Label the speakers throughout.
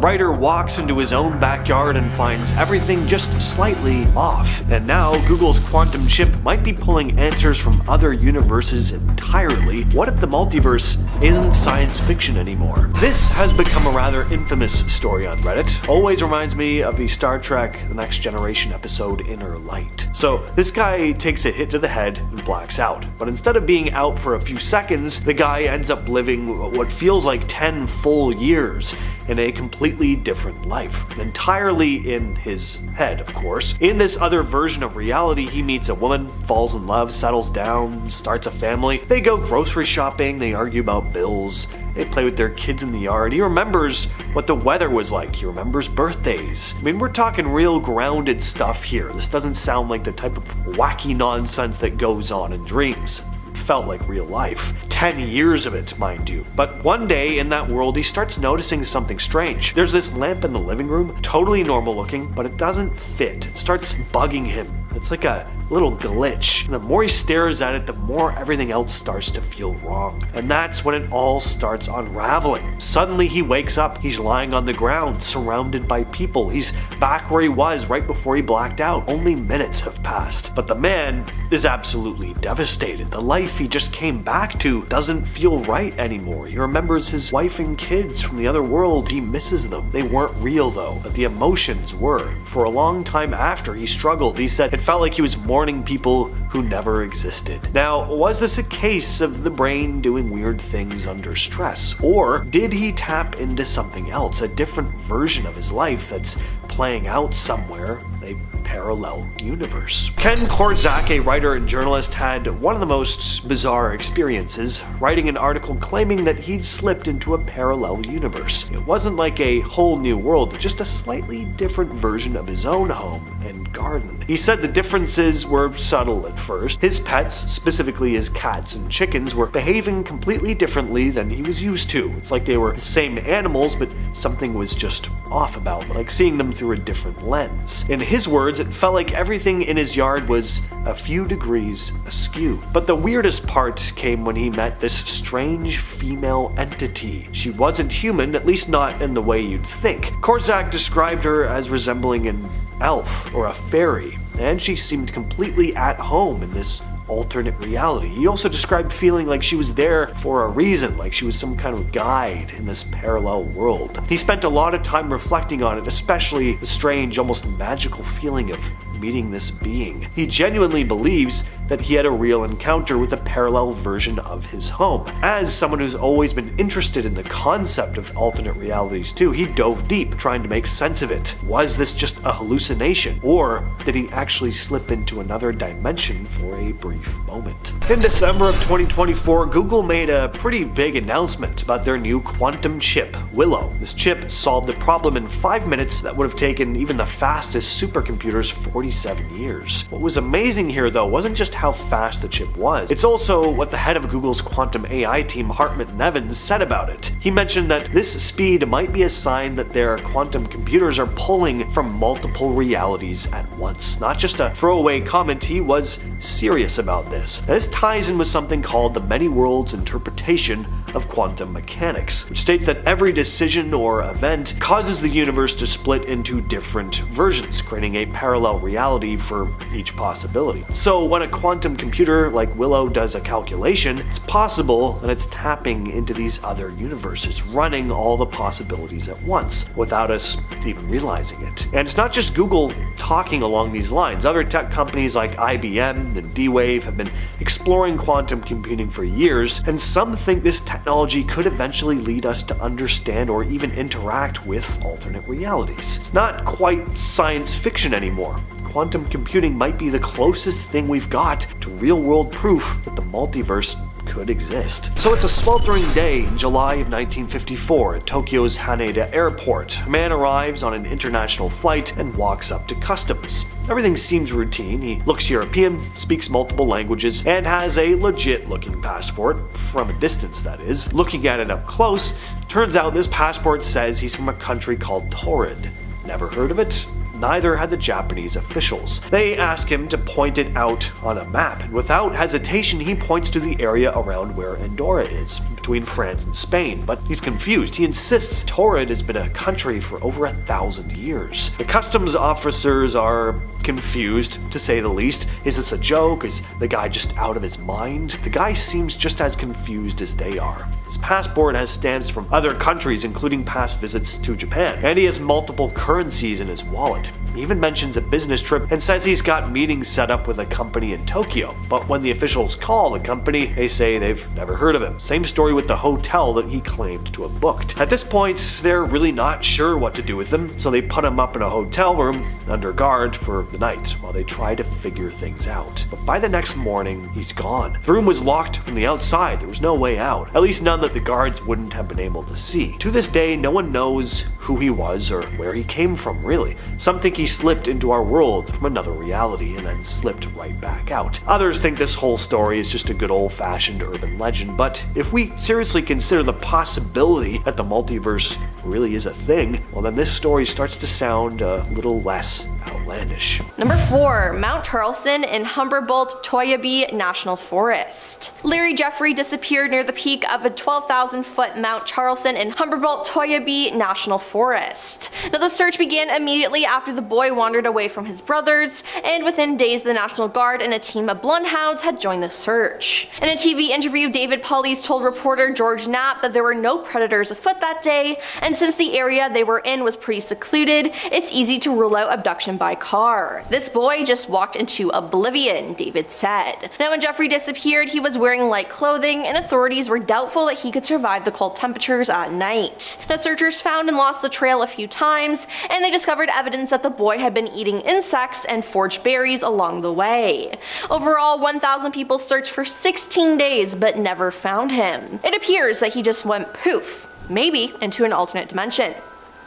Speaker 1: writer walks into his own backyard and finds everything just slightly off. And now Google's quantum chip might be pulling answers from other universes entirely. What if the multiverse isn't science fiction anymore? This has become a rather infamous story on Reddit. Always reminds me of the Star Trek The Next Generation episode Inner Light. So this guy takes a hit to the head and blacks out. But instead of being out for a few seconds, the guy ends up living what feels like 10 full years in a completely different life. Entirely in his head, of course. In this other version of reality, he meets a woman, falls in love, settles down, starts a family. They go grocery shopping, they argue about bills, they play with their kids in the yard. He remembers what the weather was like. He remembers birthdays. I mean, we're talking real grounded stuff here. This doesn't sound like the type of wacky nonsense that goes on in dreams. Felt like real life. 10 years of it, mind you. But one day in that world, he starts noticing something strange. There's this lamp in the living room, totally normal looking, but it doesn't fit. It starts bugging him. It's like a little glitch. And the more he stares at it, the more everything else starts to feel wrong. And that's when it all starts unraveling. Suddenly he wakes up. He's lying on the ground, surrounded by people. He's back where he was right before he blacked out. Only minutes have passed. But the man is absolutely devastated. The life he just came back to doesn't feel right anymore. He remembers his wife and kids from the other world. He misses them. They weren't real though, but the emotions were. For a long time after, he struggled. He said it felt like he was mourning people who never existed. Now, was this a case of the brain doing weird things under stress? Or did he tap into something else, a different version of his life that's playing out somewhere, a parallel universe? Ken Korczak, a writer and journalist, had one of the most bizarre experiences, writing an article claiming that he'd slipped into a parallel universe. It wasn't like a whole new world, just a slightly different version of his own home and garden. He said the differences were subtle at first. His pets, specifically his cats and chickens, were behaving completely differently than he was used to. It's like they were the same animals, but something was just off about them, like seeing them through a different lens. In his words, it felt like everything in his yard was a few degrees askew. But the weirdest part came when he met this strange female entity. She wasn't human, at least not in the way you'd think. Korczak described her as resembling an elf or a fairy, and she seemed completely at home in this alternate reality. He also described feeling like she was there for a reason, like she was some kind of guide in this parallel world. He spent a lot of time reflecting on it, especially the strange, almost magical feeling of meeting this being. He genuinely believes that he had a real encounter with a parallel version of his home. As someone who's always been interested in the concept of alternate realities too, he dove deep trying to make sense of it. Was this just a hallucination, or did he actually slip into another dimension for a brief moment? In December of 2024, Google made a pretty big announcement about their new quantum chip, Willow. This chip solved a problem in 5 minutes that would have taken even the fastest supercomputers 47 years. What was amazing here though wasn't just how fast the chip was, it's also what the head of Google's quantum AI team, Hartmut Nevins, said about it. He mentioned that this speed might be a sign that their quantum computers are pulling from multiple realities at once. Not just a throwaway comment, he was serious about this. Now, this ties in with something called the many worlds interpretation of quantum mechanics, which states that every decision or event causes the universe to split into different versions, creating a parallel reality for each possibility. So when a quantum computer like Willow does a calculation, it's possible that it's tapping into these other universes, running all the possibilities at once, without us even realizing it. And it's not just Google talking along these lines. Other tech companies like IBM and D-Wave have been exploring quantum computing for years, and some think this technology could eventually lead us to understand or even interact with alternate realities. It's not quite science fiction anymore. Quantum computing might be the closest thing we've got to real-world proof that the multiverse could exist. So it's a sweltering day in July of 1954 at Tokyo's Haneda Airport. A man arrives on an international flight and walks up to customs. Everything seems routine. He looks European, speaks multiple languages, and has a legit-looking passport, from a distance that is. Looking at it up close, turns out this passport says he's from a country called Torrid. Never heard of it? Neither had the Japanese officials. They ask him to point it out on a map, and without hesitation he points to the area around where Andorra is. between France and Spain, but he's confused. He insists Torrid has been a country for over 1,000 years. The customs officers are confused, to say the least. Is this a joke? Is the guy just out of his mind? The guy seems just as confused as they are. His passport has stamps from other countries, including past visits to Japan, and he has multiple currencies in his wallet. He even mentions a business trip and says he's got meetings set up with a company in Tokyo, but when the officials call the company, they say they've never heard of him. Same story with the hotel that he claimed to have booked. At this point, they're really not sure what to do with him, so they put him up in a hotel room under guard for the night while they try to figure things out. But by the next morning, he's gone. The room was locked from the outside. There was no way out, at least none that the guards wouldn't have been able to see. To this day, no one knows who he was or where he came from, really. Some think he slipped into our world from another reality and then slipped right back out. Others think this whole story is just a good old-fashioned urban legend, but if we seriously consider the possibility that the multiverse really is a thing, well then this story starts to sound a little less outlandish.
Speaker 2: Number 4. Mount Charleston in Humboldt-Toyabe National Forest. Larry Jeffrey disappeared near the peak of a 12,000-foot Mount Charleston in Humboldt-Toyabe National Forest. Now the search began immediately after the boy wandered away from his brothers, and within days the National Guard and a team of bloodhounds had joined the search. In a TV interview, David Paulies told reporter George Knapp that there were no predators afoot that day, and since the area they were in was pretty secluded, it's easy to rule out abduction by car. This boy just walked into oblivion, David said. Now when Jeffrey disappeared, he was wearing light clothing, and authorities were doubtful that he could survive the cold temperatures at night. Now searchers found and lost the trail a few times, and they discovered evidence that the boy had been eating insects and forged berries along the way. Overall, 1,000 people searched for 16 days but never found him. It appears that he just went poof, maybe into an alternate dimension.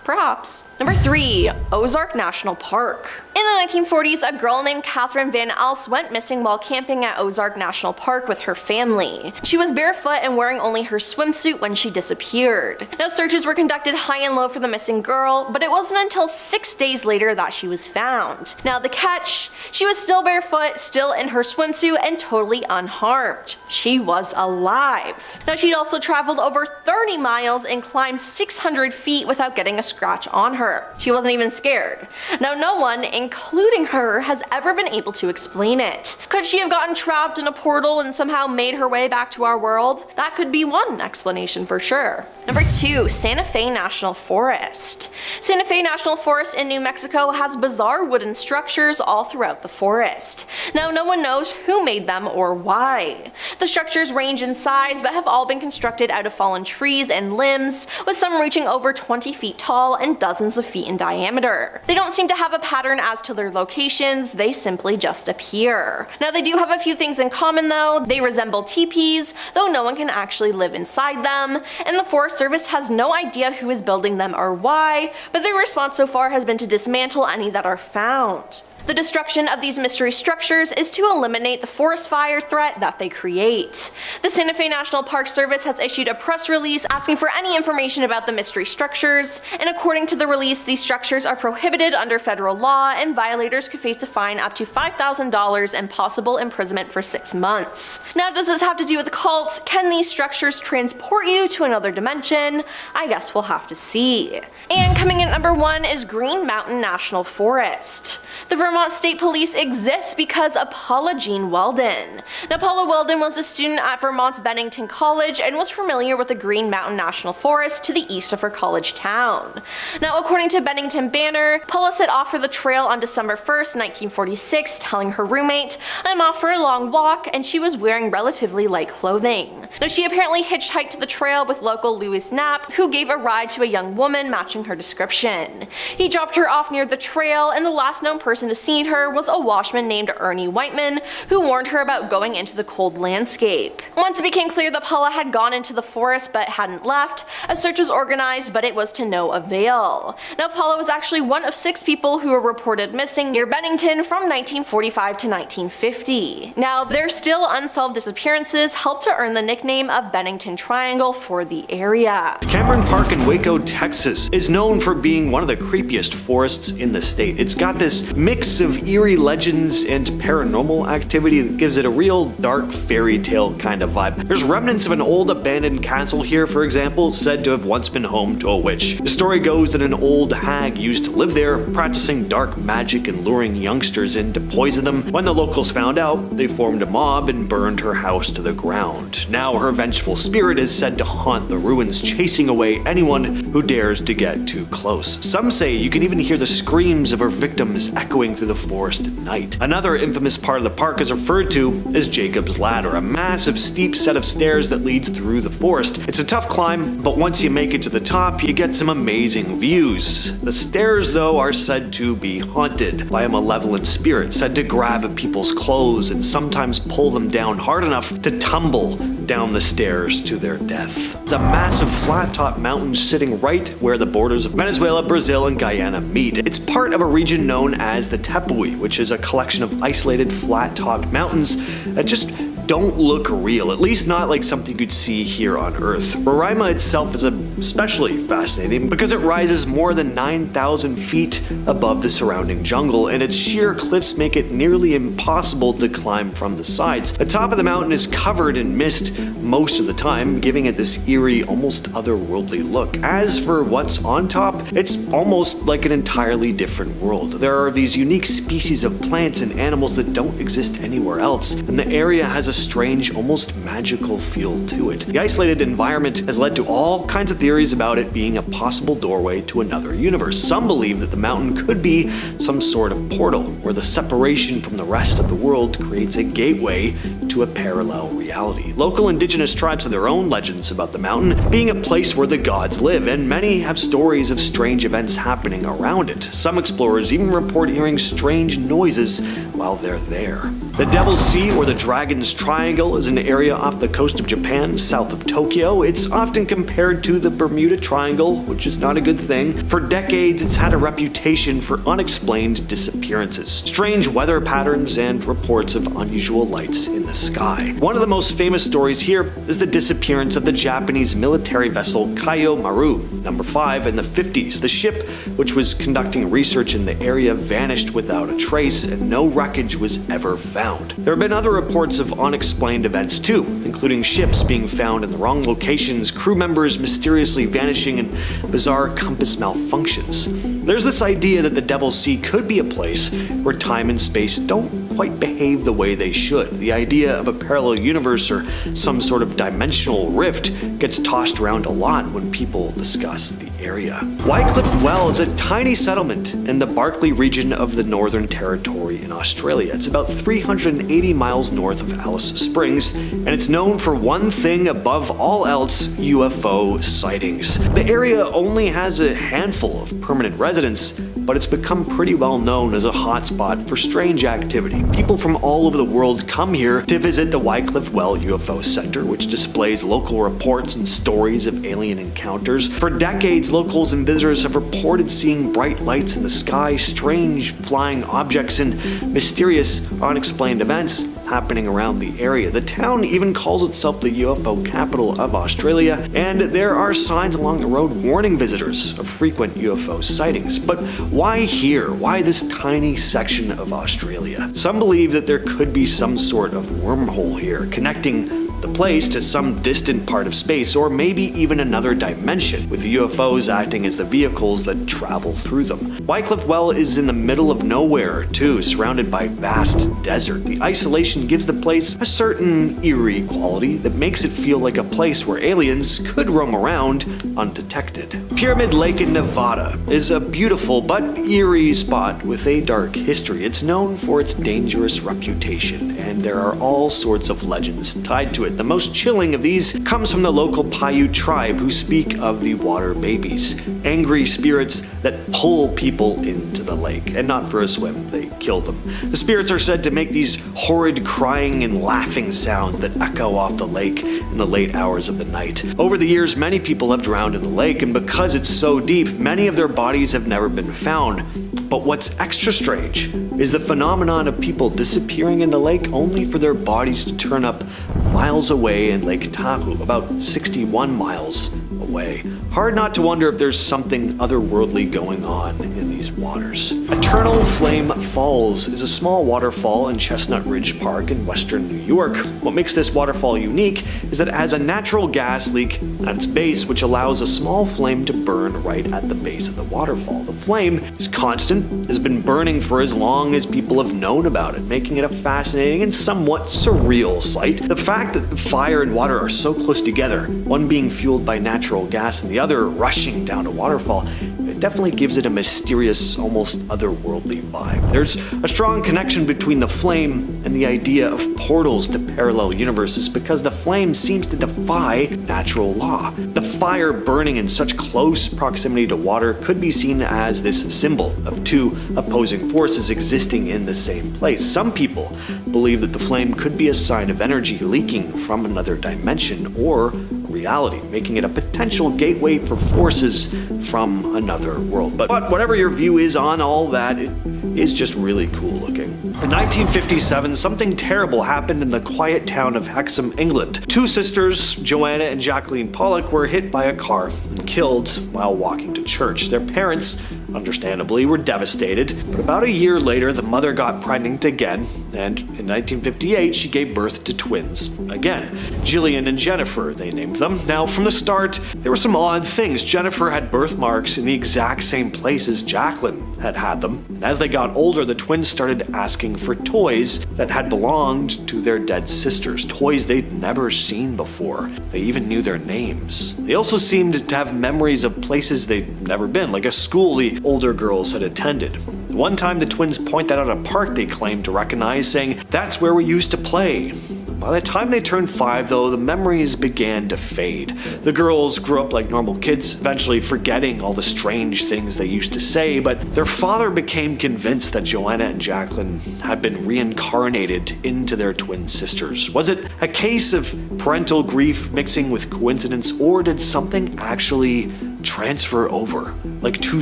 Speaker 2: Perhaps. Number 3. Ozark National Park. In the 1940s, a girl named Catherine Van Alst went missing while camping at Ozark National Park with her family. She was barefoot and wearing only her swimsuit when she disappeared. Now searches were conducted high and low for the missing girl, but it wasn't until 6 days later that she was found. Now the catch? She was still barefoot, still in her swimsuit, and totally unharmed. She was alive. Now she'd also traveled over 30 miles and climbed 600 feet without getting a scratch on her. She wasn't even scared. Now no one, including her, has ever been able to explain it. Could she have gotten trapped in a portal and somehow made her way back to our world? That could be one explanation for sure. Number 2. Santa Fe National Forest. Santa Fe National Forest in New Mexico has bizarre wooden structures all throughout the forest. Now no one knows who made them or why. The structures range in size but have all been constructed out of fallen trees and limbs, with some reaching over 20 feet tall and dozens of feet in diameter. They don't seem to have a pattern as to their locations, they simply just appear. Now they do have a few things in common though. They resemble teepees, though no one can actually live inside them, and the Forest Service has no idea who is building them or why, but their response so far has been to dismantle any that are found. The destruction of these mystery structures is to eliminate the forest fire threat that they create. The Santa Fe National Park Service has issued a press release asking for any information about the mystery structures, and according to the release, these structures are prohibited under federal law and violators could face a fine up to $5,000 and possible imprisonment for 6 months. Now does this have to do with the cult? Can these structures transport you to another dimension? I guess we'll have to see. And coming in at number 1 is Green Mountain National Forest. The Vermont State Police exists because of Paula Jean Weldon. Now Paula Weldon was a student at Vermont's Bennington College and was familiar with the Green Mountain National Forest to the east of her college town. Now according to Bennington Banner, Paula set off for the trail on December 1st, 1946, telling her roommate, "I'm off for a long walk," and she was wearing relatively light clothing. Now she apparently hitchhiked to the trail with local Louis Knapp, who gave a ride to a young woman matching her description. He dropped her off near the trail, and the last known person to see her was a washman named Ernie Whiteman, who warned her about going into the cold landscape. Once it became clear that Paula had gone into the forest but hadn't left, a search was organized, but it was to no avail. Now Paula was actually one of 6 people who were reported missing near Bennington from 1945 to 1950. Now their still unsolved disappearances helped to earn the nickname nickname of Bennington Triangle for the area.
Speaker 1: Cameron Park in Waco, Texas is known for being one of the creepiest forests in the state. It's got this mix of eerie legends and paranormal activity that gives it a real dark fairy tale kind of vibe. There's remnants of an old abandoned castle here, for example, said to have once been home to a witch. The story goes that an old hag used to live there, practicing dark magic and luring youngsters in to poison them. When the locals found out, they formed a mob and burned her house to the ground. Now her vengeful spirit is said to haunt the ruins, chasing away anyone who dares to get too close. Some say you can even hear the screams of her victims echoing through the forest at night. Another infamous part of the park is referred to as Jacob's Ladder, a massive steep set of stairs that leads through the forest. It's a tough climb, but once you make it to the top, you get some amazing views. The stairs, though, are said to be haunted by a malevolent spirit, said to grab people's clothes and sometimes pull them down hard enough to tumble down the stairs to their death. It's a massive flat-top mountain sitting right where the borders of Venezuela, Brazil, and Guyana meet. It's part of a region known as the Tepui, which is a collection of isolated flat-topped mountains that just don't look real, at least not like something you'd see here on Earth. Rorima itself is especially fascinating because it rises more than 9,000 feet above the surrounding jungle, and its sheer cliffs make it nearly impossible to climb from the sides. The top of the mountain is covered in mist most of the time, giving it this eerie, almost otherworldly look. As for what's on top, it's almost like an entirely different world. There are these unique species of plants and animals that don't exist anywhere else, and the area has a strange, almost magical feel to it. The isolated environment has led to all kinds of theories about it being a possible doorway to another universe. Some believe that the mountain could be some sort of portal, where the separation from the rest of the world creates a gateway to a parallel reality. Local indigenous tribes have their own legends about the mountain being a place where the gods live, and many have stories of strange events happening around it. Some explorers even report hearing strange noises while they're there. The Devil's Sea, or the Dragon's Triangle, is an area off the coast of Japan, south of Tokyo. It's often compared to the Bermuda Triangle, which is not a good thing. For decades, it's had a reputation for unexplained disappearances, strange weather patterns, and reports of unusual lights in the sky. One of the most famous stories here is the disappearance of the Japanese military vessel Kaio Maru No. 5 in the 50s. The ship, which was conducting research in the area, vanished without a trace, and no wreckage was ever found. There have been other reports of unexplained events too, including ships being found in the wrong locations, crew members mysteriously vanishing, and bizarre compass malfunctions. There's this idea that the Devil's Sea could be a place where time and space don't quite behave the way they should. The idea of a parallel universe or some sort of dimensional rift gets tossed around a lot when people discuss the area. Wycliffe Well is a tiny settlement in the Barkly region of the Northern Territory in Australia. It's about 380 miles north of Alice Springs, and it's known for one thing above all else: UFO sightings. The area only has a handful of permanent residents, but it's become pretty well known as a hotspot for strange activity. People from all over the world come here to visit the Wycliffe Well UFO Center, which displays local reports and stories of alien encounters. For decades, locals and visitors have reported seeing bright lights in the sky, strange flying objects, and mysterious unexplained events happening around the area. The town even calls itself the UFO capital of Australia, and there are signs along the road warning visitors of frequent UFO sightings. But why here? Why this tiny section of Australia? Some believe that there could be some sort of wormhole here, connecting the place to some distant part of space, or maybe even another dimension, with the UFOs acting as the vehicles that travel through them. Wycliffe Well is in the middle of nowhere, too, surrounded by vast desert. The isolation gives the place a certain eerie quality that makes it feel like a place where aliens could roam around undetected. Pyramid Lake in Nevada is a beautiful but eerie spot with a dark history. It's known for its dangerous reputation, and there are all sorts of legends tied to it. The most chilling of these comes from the local Paiute tribe, who speak of the water babies, angry spirits that pull people into the lake, and not for a swim, they kill them. The spirits are said to make these horrid crying and laughing sounds that echo off the lake in the late hours of the night. Over the years, many people have drowned in the lake, and because it's so deep, many of their bodies have never been found. But what's extra strange is the phenomenon of people disappearing in the lake only for their bodies to turn up miles miles away in Lake Tahoe, about 61 miles away. Hard not to wonder if there's something otherworldly going on in these waters. Eternal Flame Falls is a small waterfall in Chestnut Ridge Park in western New York. What makes this waterfall unique is that it has a natural gas leak at its base, which allows a small flame to burn right at the base of the waterfall. The flame is constant, has been burning for as long as people have known about it, making it a fascinating and somewhat surreal sight. The fact that fire and water are so close together, one being fueled by natural gas and the other rushing down a waterfall, it definitely gives it a mysterious, almost otherworldly vibe. There's a strong connection between the flame and the idea of portals to parallel universes because the flame seems to defy natural law. The fire burning in such close proximity to water could be seen as this symbol of two opposing forces existing in the same place. Some people believe that the flame could be a sign of energy leaking from another dimension or reality, making it a potential gateway for forces from another world. But whatever your view is on all that, it is just really cool looking. In 1957, something terrible happened in the quiet town of Hexham, England. Two sisters, Joanna and Jacqueline Pollock, were hit by a car and killed while walking to church. Their parents, understandably, were devastated, but about a year later, the mother got pregnant again, and in 1958, she gave birth to twins again. Jillian and Jennifer, they named them. Now, from the start, there were some odd things. Jennifer had birthmarks in the exact same place as Jacqueline had them, and as they got older, the twins started asking for toys that had belonged to their dead sisters, toys they'd never seen before. They even knew their names. They also seemed to have memories of places they'd never been, like a school the older girls had attended. One time the twins pointed out a park they claimed to recognize, saying, "That's where we used to play." By the time they turned 5, though, the memories began to fade. The girls grew up like normal kids, eventually forgetting all the strange things they used to say, but their father became convinced that Joanna and Jacqueline had been reincarnated into their twin sisters. Was it a case of parental grief mixing with coincidence, or did something actually transfer over? Like two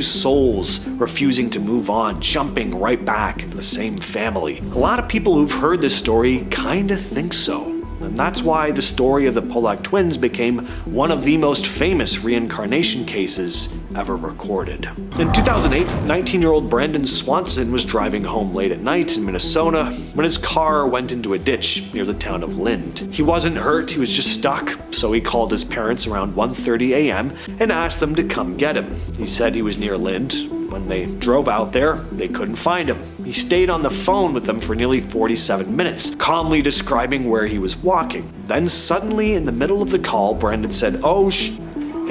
Speaker 1: souls refusing to move on, jumping right back into the same family. A lot of people who've heard this story kinda think so. And that's why the story of the Pollock twins became one of the most famous reincarnation cases ever recorded. In 2008, 19-year-old Brandon Swanson was driving home late at night in Minnesota when his car went into a ditch near the town of Lind. He wasn't hurt, he was just stuck, so he called his parents around 1:30 a.m. and asked them to come get him. He said he was near Lind. When they drove out there, they couldn't find him. He stayed on the phone with them for nearly 47 minutes, calmly describing where he was walking. Then suddenly, in the middle of the call, Brandon said, "Oh,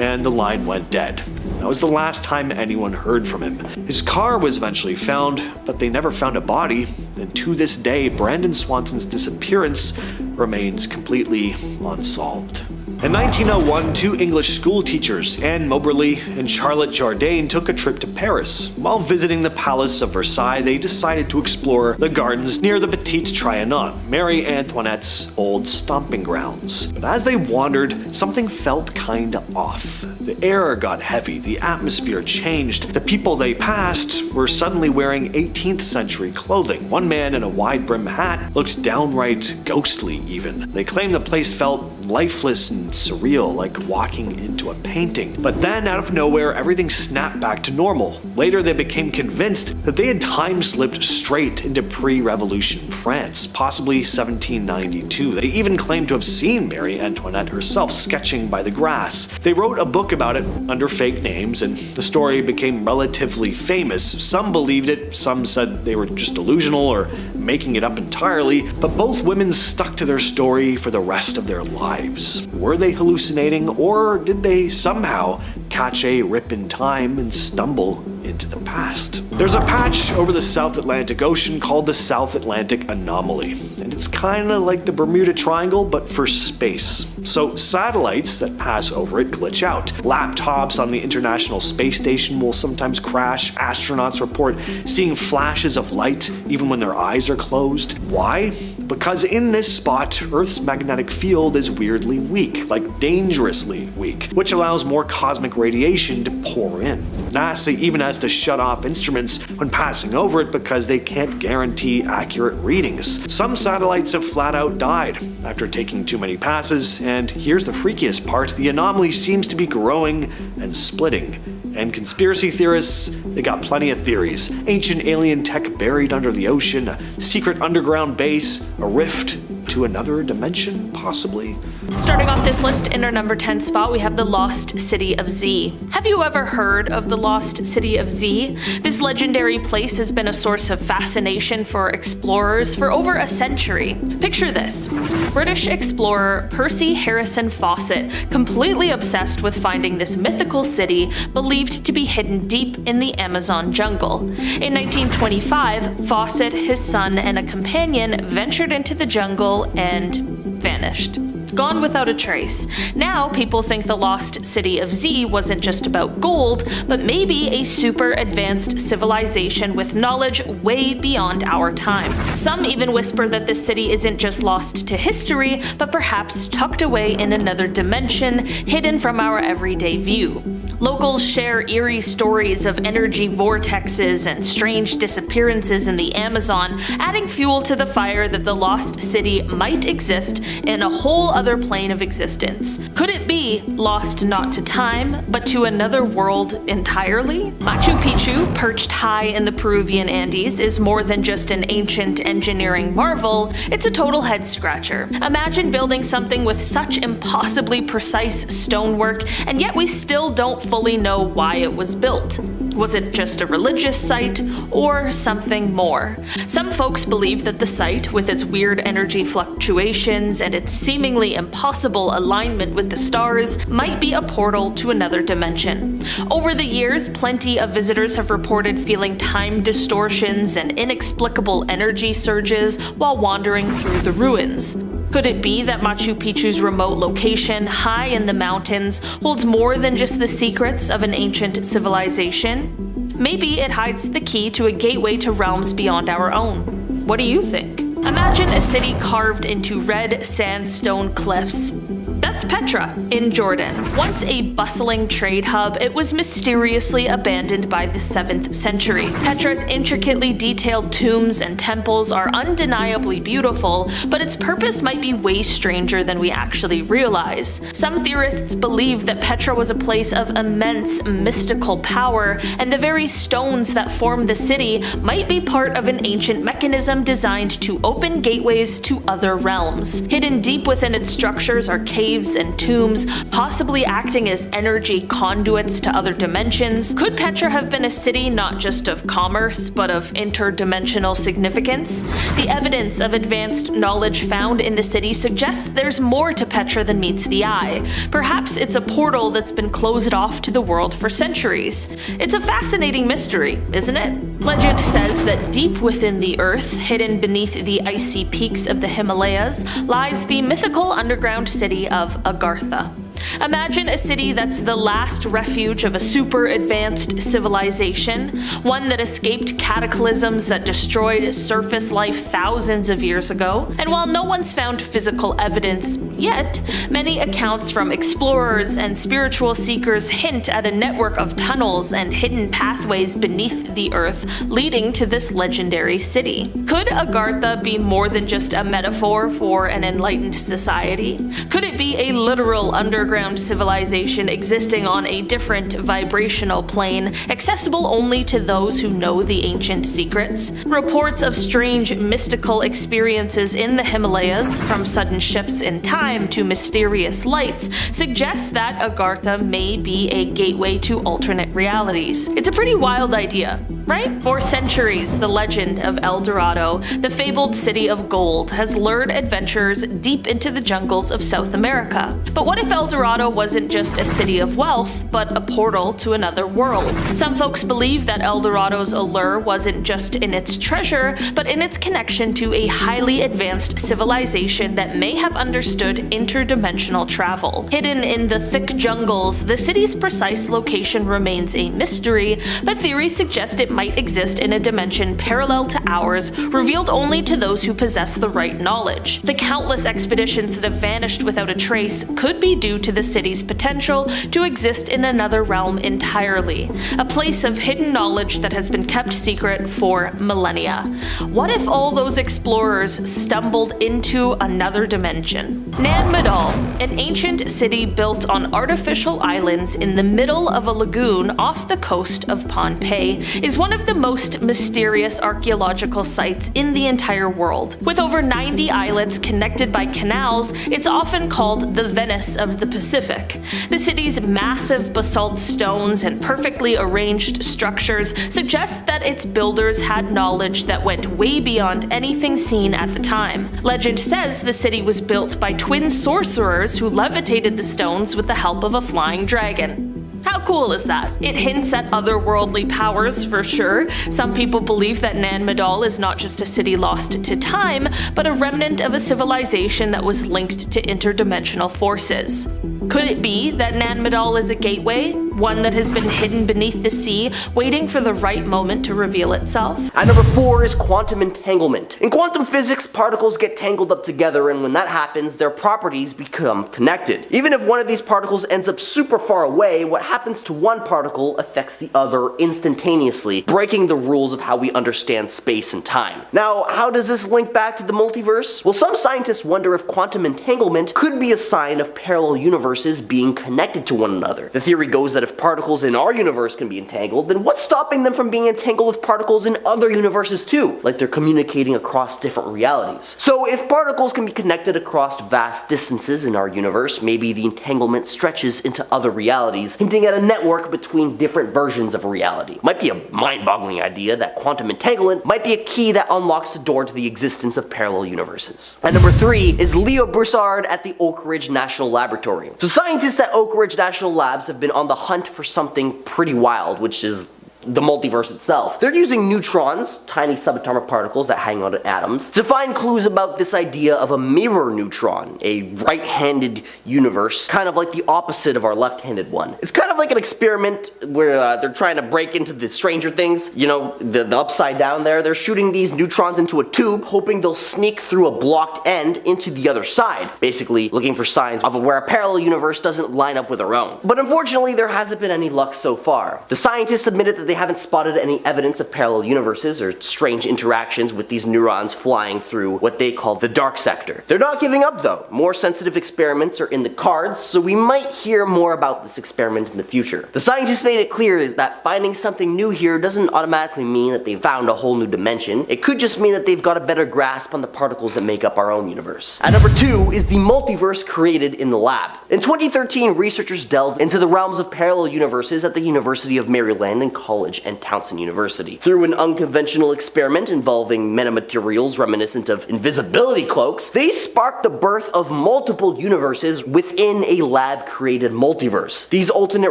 Speaker 1: and the line went dead. That was the last time anyone heard from him. His car was eventually found, but they never found a body, and to this day, Brandon Swanson's disappearance remains completely unsolved. In 1901, two English school teachers, Anne Moberly and Charlotte Jourdain, took a trip to Paris. While visiting the Palace of Versailles, they decided to explore the gardens near the Petit Trianon, Marie Antoinette's old stomping grounds. But as they wandered, something felt kinda off. The air got heavy, the atmosphere changed. The people they passed were suddenly wearing 18th century clothing. One man in a wide-brim hat looked downright ghostly even. They claimed the place felt lifeless and surreal, like walking into a painting. But then, out of nowhere, everything snapped back to normal. Later, they became convinced that they had time-slipped straight into pre-revolution France, possibly 1792. They even claimed to have seen Marie Antoinette herself sketching by the grass. They wrote a book about it under fake names, and the story became relatively famous. Some believed it, some said they were just delusional or making it up entirely, but both women stuck to their story for the rest of their lives. Were they hallucinating, or did they somehow catch a rip in time and stumble into the past? There's a patch over the South Atlantic Ocean called the South Atlantic Anomaly, and it's kinda like the Bermuda Triangle, but for space. so satellites that pass over it glitch out. Laptops on the International Space Station will sometimes crash. Astronauts report seeing flashes of light even when their eyes are closed. Why? Because in this spot, Earth's magnetic field is weirdly weak, like dangerously weak, which allows more cosmic radiation to pour in. NASA even has to shut off instruments when passing over it because they can't guarantee accurate readings. Some satellites have flat out died after taking too many passes, and here's the freakiest part: the anomaly seems to be growing and splitting. And conspiracy theorists, they got plenty of theories. Ancient alien tech buried under the ocean, a secret underground base, a rift to another dimension, possibly.
Speaker 3: Starting off this list in our number 10 spot, we have the Lost City of Z. Have you ever heard of the Lost City of Z? This legendary place has been a source of fascination for explorers for over a century. Picture this: British explorer Percy Harrison Fawcett, completely obsessed with finding this mythical city believed to be hidden deep in the Amazon jungle. In 1925, Fawcett, his son, and a companion ventured into the jungle and vanished. Gone without a trace. Now people think the Lost City of Z wasn't just about gold, but maybe a super advanced civilization with knowledge way beyond our time. Some even whisper that this city isn't just lost to history, but perhaps tucked away in another dimension, hidden from our everyday view. Locals share eerie stories of energy vortexes and strange disappearances in the Amazon, adding fuel to the fire that the Lost City might exist in a whole other plane of existence. Could it be lost not to time, but to another world entirely? Machu Picchu, perched high in the Peruvian Andes, is more than just an ancient engineering marvel, it's a total head-scratcher. Imagine building something with such impossibly precise stonework, and yet we still don't fully know why it was built. Was it just a religious site, or something more? Some folks believe that the site, with its weird energy fluctuations and its seemingly impossible alignment with the stars, might be a portal to another dimension. Over the years, plenty of visitors have reported feeling time distortions and inexplicable energy surges while wandering through the ruins. Could it be that Machu Picchu's remote location, high in the mountains, holds more than just the secrets of an ancient civilization? Maybe it hides the key to a gateway to realms beyond our own. What do you think? Imagine a city carved into red sandstone cliffs. That's Petra, in Jordan. Once a bustling trade hub, it was mysteriously abandoned by the 7th century. Petra's intricately detailed tombs and temples are undeniably beautiful, but its purpose might be way stranger than we actually realize. Some theorists believe that Petra was a place of immense mystical power, and the very stones that form the city might be part of an ancient mechanism designed to open gateways to other realms. Hidden deep within its structures are caves and tombs, possibly acting as energy conduits to other dimensions. Could Petra have been a city not just of commerce, but of interdimensional significance? The evidence of advanced knowledge found in the city suggests there's more to Petra than meets the eye. Perhaps it's a portal that's been closed off to the world for centuries. It's a fascinating mystery, isn't it? Legend says that deep within the earth, hidden beneath the icy peaks of the Himalayas, lies the mythical underground city of Agartha. Imagine a city that's the last refuge of a super advanced civilization, one that escaped cataclysms that destroyed surface life thousands of years ago. And while no one's found physical evidence yet, many accounts from explorers and spiritual seekers hint at a network of tunnels and hidden pathways beneath the earth leading to this legendary city. Could Agartha be more than just a metaphor for an enlightened society? Could it be a literal underground civilization existing on a different vibrational plane, accessible only to those who know the ancient secrets? Reports of strange mystical experiences in the Himalayas, from sudden shifts in time to mysterious lights, suggest that Agartha may be a gateway to alternate realities. It's a pretty wild idea, right? For centuries, the legend of El Dorado, the fabled city of gold, has lured adventurers deep into the jungles of South America. But what if El Dorado Dorado wasn't just a city of wealth, but a portal to another world. Some folks believe that El Dorado's allure wasn't just in its treasure, but in its connection to a highly advanced civilization that may have understood interdimensional travel. Hidden in the thick jungles, the city's precise location remains a mystery, but theories suggest it might exist in a dimension parallel to ours, revealed only to those who possess the right knowledge. The countless expeditions that have vanished without a trace could be due to the city's potential to exist in another realm entirely, a place of hidden knowledge that has been kept secret for millennia. What if all those explorers stumbled into another dimension? Nanmadal, an ancient city built on artificial islands in the middle of a lagoon off the coast of Pompeii, is one of the most mysterious archaeological sites in the entire world. With over 90 islets connected by canals, it's often called the Venice of the Pacific. The city's massive basalt stones and perfectly arranged structures suggest that its builders had knowledge that went way beyond anything seen at the time. Legend says the city was built by twin sorcerers who levitated the stones with the help of a flying dragon. How cool is that? It hints at otherworldly powers for sure. Some people believe that Nanmadal is not just a city lost to time, but a remnant of a civilization that was linked to interdimensional forces. Could it be that Nanmadal is a gateway? One that has been hidden beneath the sea, waiting for the right moment to reveal itself?
Speaker 4: At number 4 is quantum entanglement. In quantum physics, particles get tangled up together, and when that happens, their properties become connected. Even if one of these particles ends up super far away, what happens to one particle affects the other instantaneously, breaking the rules of how we understand space and time. Now, how does this link back to the multiverse? Well, some scientists wonder if quantum entanglement could be a sign of parallel universes being connected to one another. The theory goes that if particles in our universe can be entangled, then what's stopping them from being entangled with particles in other universes too? Like they're communicating across different realities. So if particles can be connected across vast distances in our universe, maybe the entanglement stretches into other realities, hinting at a network between different versions of reality. Might be a mind-boggling idea that quantum entanglement might be a key that unlocks the door to the existence of parallel universes. And number 3 is Leo Broussard at the Oak Ridge National Laboratory. So scientists at Oak Ridge National Labs have been on the hunt for something pretty wild, which is the multiverse itself. They're using neutrons, tiny subatomic particles that hang out in atoms, to find clues about this idea of a mirror neutron, a right-handed universe, kind of like the opposite of our left-handed one. It's kind of like an experiment where they're trying to break into the Stranger Things, you know, the upside down there. They're shooting these neutrons into a tube, hoping they'll sneak through a blocked end into the other side, basically looking for signs of where a parallel universe doesn't line up with our own. But unfortunately, there hasn't been any luck so far. The scientists admitted that they haven't spotted any evidence of parallel universes or strange interactions with these neurons flying through what they call the dark sector. They're not giving up though. More sensitive experiments are in the cards, so we might hear more about this experiment in the future. The scientists made it clear that finding something new here doesn't automatically mean that they've found a whole new dimension. It could just mean that they've got a better grasp on the particles that make up our own universe. At number 2 is the multiverse created in the lab. In 2013, researchers delved into the realms of parallel universes at the University of Maryland and College and Towson University. Through an unconventional experiment involving metamaterials reminiscent of invisibility cloaks, they sparked the birth of multiple universes within a lab-created multiverse. These alternate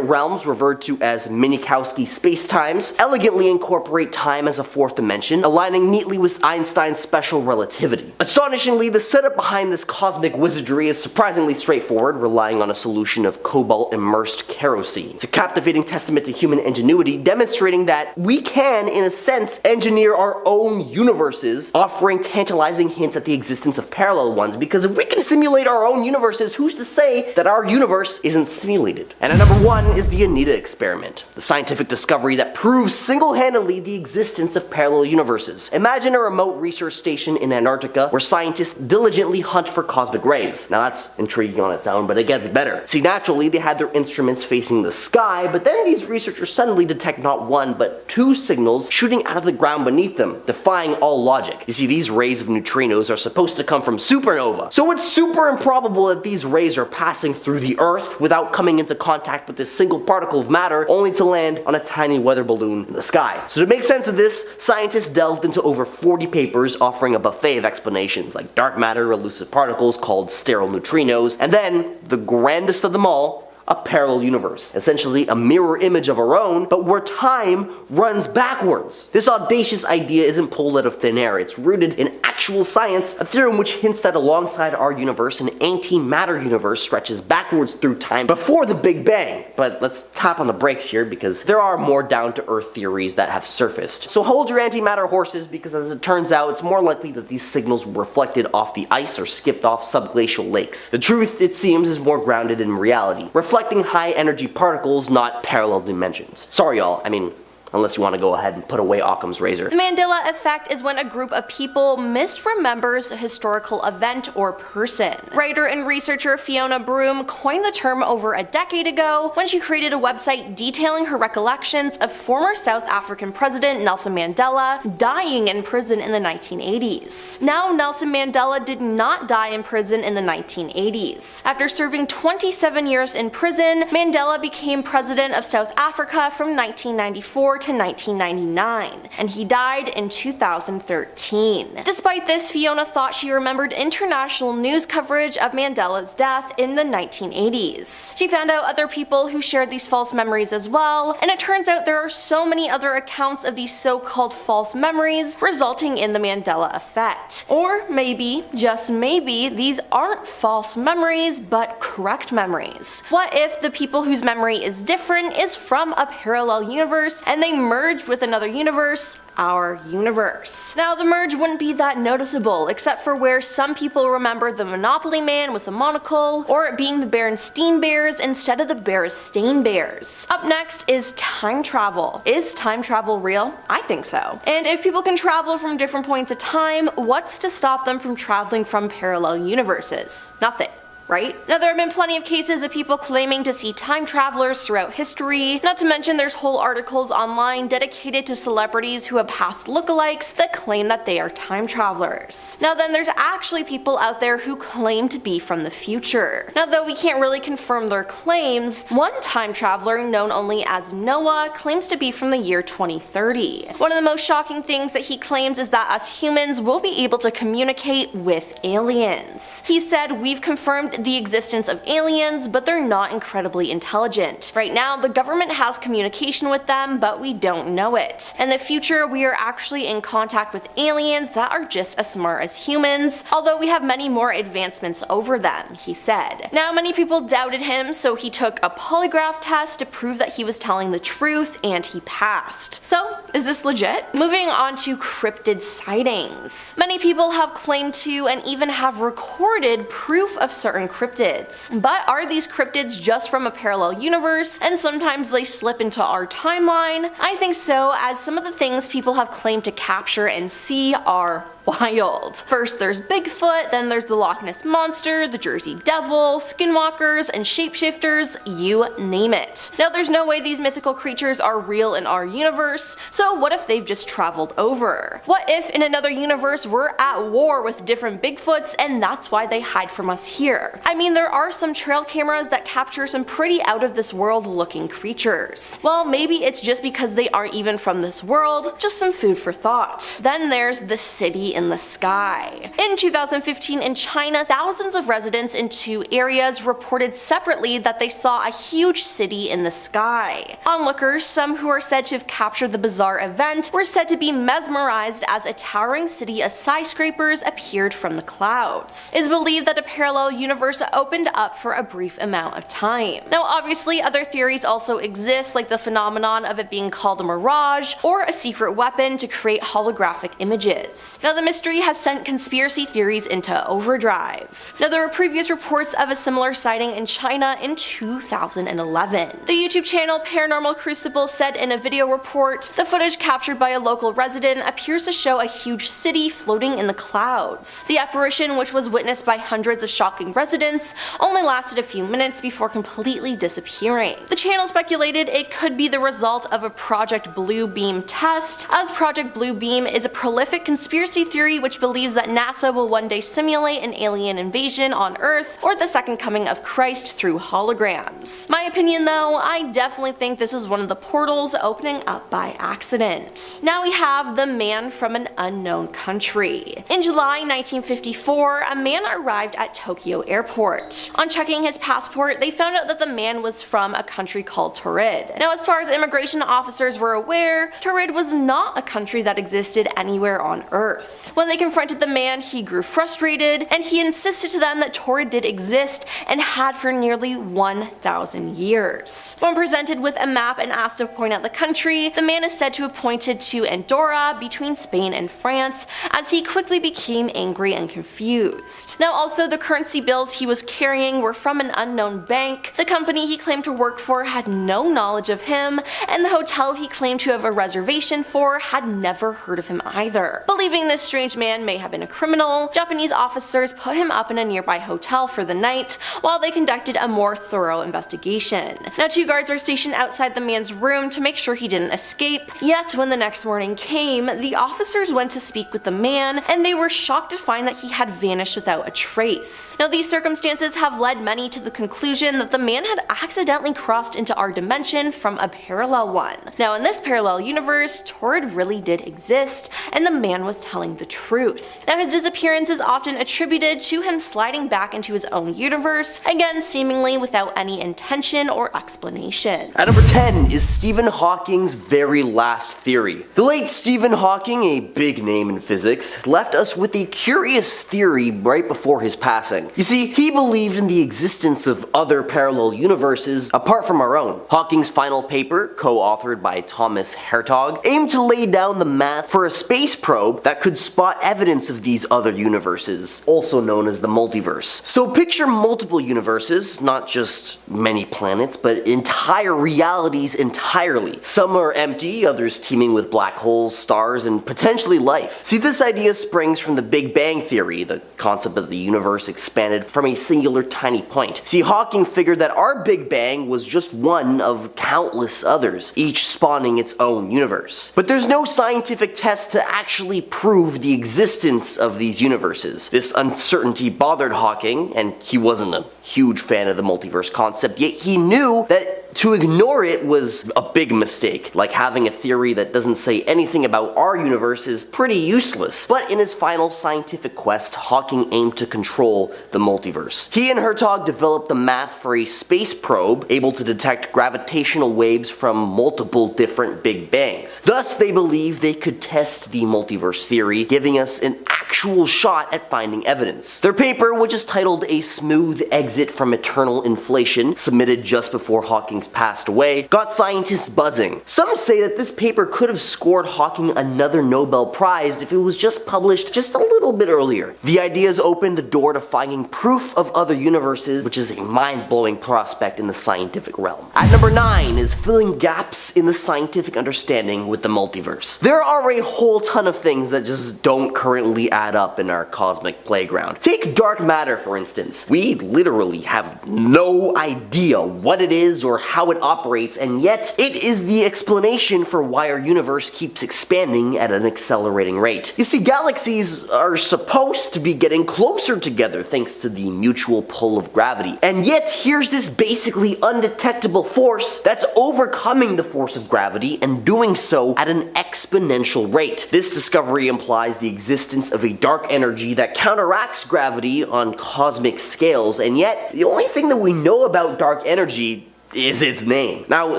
Speaker 4: realms, referred to as Minkowski spacetimes, elegantly incorporate time as a fourth dimension, aligning neatly with Einstein's special relativity. Astonishingly, the setup behind this cosmic wizardry is surprisingly straightforward, relying on a solution of cobalt-immersed kerosene. It's a captivating testament to human ingenuity, demonstrating that we can, in a sense, engineer our own universes, offering tantalizing hints at the existence of parallel ones, because if we can simulate our own universes, who's to say that our universe isn't simulated? And at number 1 is the Anita experiment, the scientific discovery that proves single-handedly the existence of parallel universes. Imagine a remote research station in Antarctica where scientists diligently hunt for cosmic rays. Now that's intriguing on its own, but it gets better. See, naturally, they had their instruments facing the sky, but then these researchers suddenly detect not one but two signals shooting out of the ground beneath them, defying all logic. You see, these rays of neutrinos are supposed to come from supernova, so it's super improbable that these rays are passing through the Earth without coming into contact with this single particle of matter, only to land on a tiny weather balloon in the sky. So to make sense of this, scientists delved into over 40 papers offering a buffet of explanations like dark matter, elusive particles called sterile neutrinos, and then, the grandest of them all, a parallel universe, essentially a mirror image of our own, but where time runs backwards. This audacious idea isn't pulled out of thin air, it's rooted in actual science, a theorem which hints that alongside our universe, an antimatter universe stretches backwards through time before the Big Bang. But let's tap on the brakes here because there are more down-to-earth theories that have surfaced. So hold your antimatter horses, because as it turns out, it's more likely that these signals were reflected off the ice or skipped off subglacial lakes. The truth, it seems, is more grounded in reality, reflecting high energy particles, not parallel dimensions. Sorry y'all, I mean, unless you want to go ahead and put away Occam's razor.
Speaker 2: The Mandela Effect is when a group of people misremembers a historical event or person. Writer and researcher Fiona Broom coined the term over a decade ago when she created a website detailing her recollections of former South African President Nelson Mandela dying in prison in the 1980s. Now, Nelson Mandela did not die in prison in the 1980s. After serving 27 years in prison, Mandela became president of South Africa from 1994 to 1999, and he died in 2013. Despite this, Fiona thought she remembered international news coverage of Mandela's death in the 1980s. She found out other people who shared these false memories as well, and it turns out there are so many other accounts of these so-called false memories resulting in the Mandela Effect. Or maybe, just maybe, these aren't false memories, but correct memories. What if the people whose memory is different is from a parallel universe and they merged with another universe, our universe? Now, the merge wouldn't be that noticeable, except for where some people remember the Monopoly Man with a monocle, or it being the Berenstain Bears instead of the Berenstain Bears. Up next is time travel. Is time travel real? I think so. And if people can travel from different points of time, what's to stop them from traveling from parallel universes? Nothing. Right? Now, there have been plenty of cases of people claiming to see time travelers throughout history, not to mention there's whole articles online dedicated to celebrities who have past lookalikes that claim that they are time travelers. Now then, there's actually people out there who claim to be from the future. Now, though we can't really confirm their claims, one time traveler known only as Noah claims to be from the year 2030. One of the most shocking things that he claims is that us humans will be able to communicate with aliens. He said, "We've confirmed the existence of aliens, but they're not incredibly intelligent. Right now, the government has communication with them, but we don't know it. In the future, we are actually in contact with aliens that are just as smart as humans, although we have many more advancements over them," he said. Now, many people doubted him, so he took a polygraph test to prove that he was telling the truth, and he passed. So, is this legit? Moving on to cryptid sightings. Many people have claimed to and even have recorded proof of certain cryptids. But are these cryptids just from a parallel universe and sometimes they slip into our timeline? I think so, as some of the things people have claimed to capture and see are wild. First there's Bigfoot, then there's the Loch Ness Monster, the Jersey Devil, skinwalkers, and shapeshifters, you name it. Now, there's no way these mythical creatures are real in our universe, so what if they've just traveled over? What if in another universe we're at war with different Bigfoots and that's why they hide from us here? I mean, there are some trail cameras that capture some pretty out of this world looking creatures. Well, maybe it's just because they aren't even from this world, just some food for thought. Then there's the city in the sky. In 2015 in China, thousands of residents in two areas reported separately that they saw a huge city in the sky. Onlookers, some who are said to have captured the bizarre event, were said to be mesmerized as a towering city of skyscrapers appeared from the clouds. It's believed that a parallel universe opened up for a brief amount of time. Now, obviously, other theories also exist, like the phenomenon of it being called a mirage or a secret weapon to create holographic images. Now, the mystery has sent conspiracy theories into overdrive. Now, there were previous reports of a similar sighting in China in 2011. The YouTube channel Paranormal Crucible said in a video report, the footage captured by a local resident appears to show a huge city floating in the clouds. The apparition, which was witnessed by hundreds of shocking residents, residence only lasted a few minutes before completely disappearing. The channel speculated it could be the result of a Project Blue Beam test, as Project Blue Beam is a prolific conspiracy theory which believes that NASA will one day simulate an alien invasion on Earth or the second coming of Christ through holograms. My opinion though, I definitely think this was one of the portals opening up by accident. Now we have the man from an unknown country. In July 1954, a man arrived at Tokyo Airport. On checking his passport, they found out that the man was from a country called Torrid. Now, as far as immigration officers were aware, Torrid was not a country that existed anywhere on Earth. When they confronted the man, he grew frustrated, and he insisted to them that Torrid did exist and had for nearly 1,000 years. When presented with a map and asked to point out the country, the man is said to have pointed to Andorra between Spain and France, as he quickly became angry and confused. Now also, the currency bills he was carrying were from an unknown bank, the company he claimed to work for had no knowledge of him, and the hotel he claimed to have a reservation for had never heard of him either. Believing this strange man may have been a criminal, Japanese officers put him up in a nearby hotel for the night while they conducted a more thorough investigation. Now 2 guards were stationed outside the man's room to make sure he didn't escape, yet when the next morning came, the officers went to speak with the man and they were shocked to find that he had vanished without a trace. Now these circumstances have led many to the conclusion that the man had accidentally crossed into our dimension from a parallel one. Now in this parallel universe, Torrid really did exist, and the man was telling the truth. Now his disappearance is often attributed to him sliding back into his own universe, again seemingly without any intention or explanation.
Speaker 4: At number 10 is Stephen Hawking's very last theory. The late Stephen Hawking, a big name in physics, left us with a curious theory right before his passing. You see, he believed in the existence of other parallel universes apart from our own. Hawking's final paper, co-authored by Thomas Hertog, aimed to lay down the math for a space probe that could spot evidence of these other universes, also known as the multiverse. So picture multiple universes, not just many planets, but entire realities entirely. Some are empty, others teeming with black holes, stars, and potentially life. See, this idea springs from the Big Bang Theory, the concept that the universe expanded from a singular tiny point. See, Hawking figured that our Big Bang was just one of countless others, each spawning its own universe. But there's no scientific test to actually prove the existence of these universes. This uncertainty bothered Hawking, and he wasn't a huge fan of the multiverse concept, yet he knew that to ignore it was a big mistake. Like having a theory that doesn't say anything about our universe is pretty useless. But in his final scientific quest, Hawking aimed to control the multiverse. He and Hertog developed the math for a space probe able to detect gravitational waves from multiple different Big Bangs. Thus, they believed they could test the multiverse theory, giving us an actual shot at finding evidence. Their paper, which is titled A Smooth Exit from Eternal Inflation, submitted just before Hawking passed away, got scientists buzzing. Some say that this paper could have scored Hawking another Nobel Prize if it was just published just a little bit earlier. The ideas opened the door to finding proof of other universes, which is a mind-blowing prospect in the scientific realm. At number 9 is filling gaps in the scientific understanding with the multiverse. There are a whole ton of things that just don't currently add up in our cosmic playground. Take dark matter, for instance. We literally have no idea what it is or how it operates, and yet it is the explanation for why our universe keeps expanding at an accelerating rate. You see, galaxies are supposed to be getting closer together thanks to the mutual pull of gravity, and yet here's this basically undetectable force that's overcoming the force of gravity and doing so at an exponential rate. This discovery implies the existence of a dark energy that counteracts gravity on cosmic scales, and yet the only thing that we know about dark energy is its name. Now,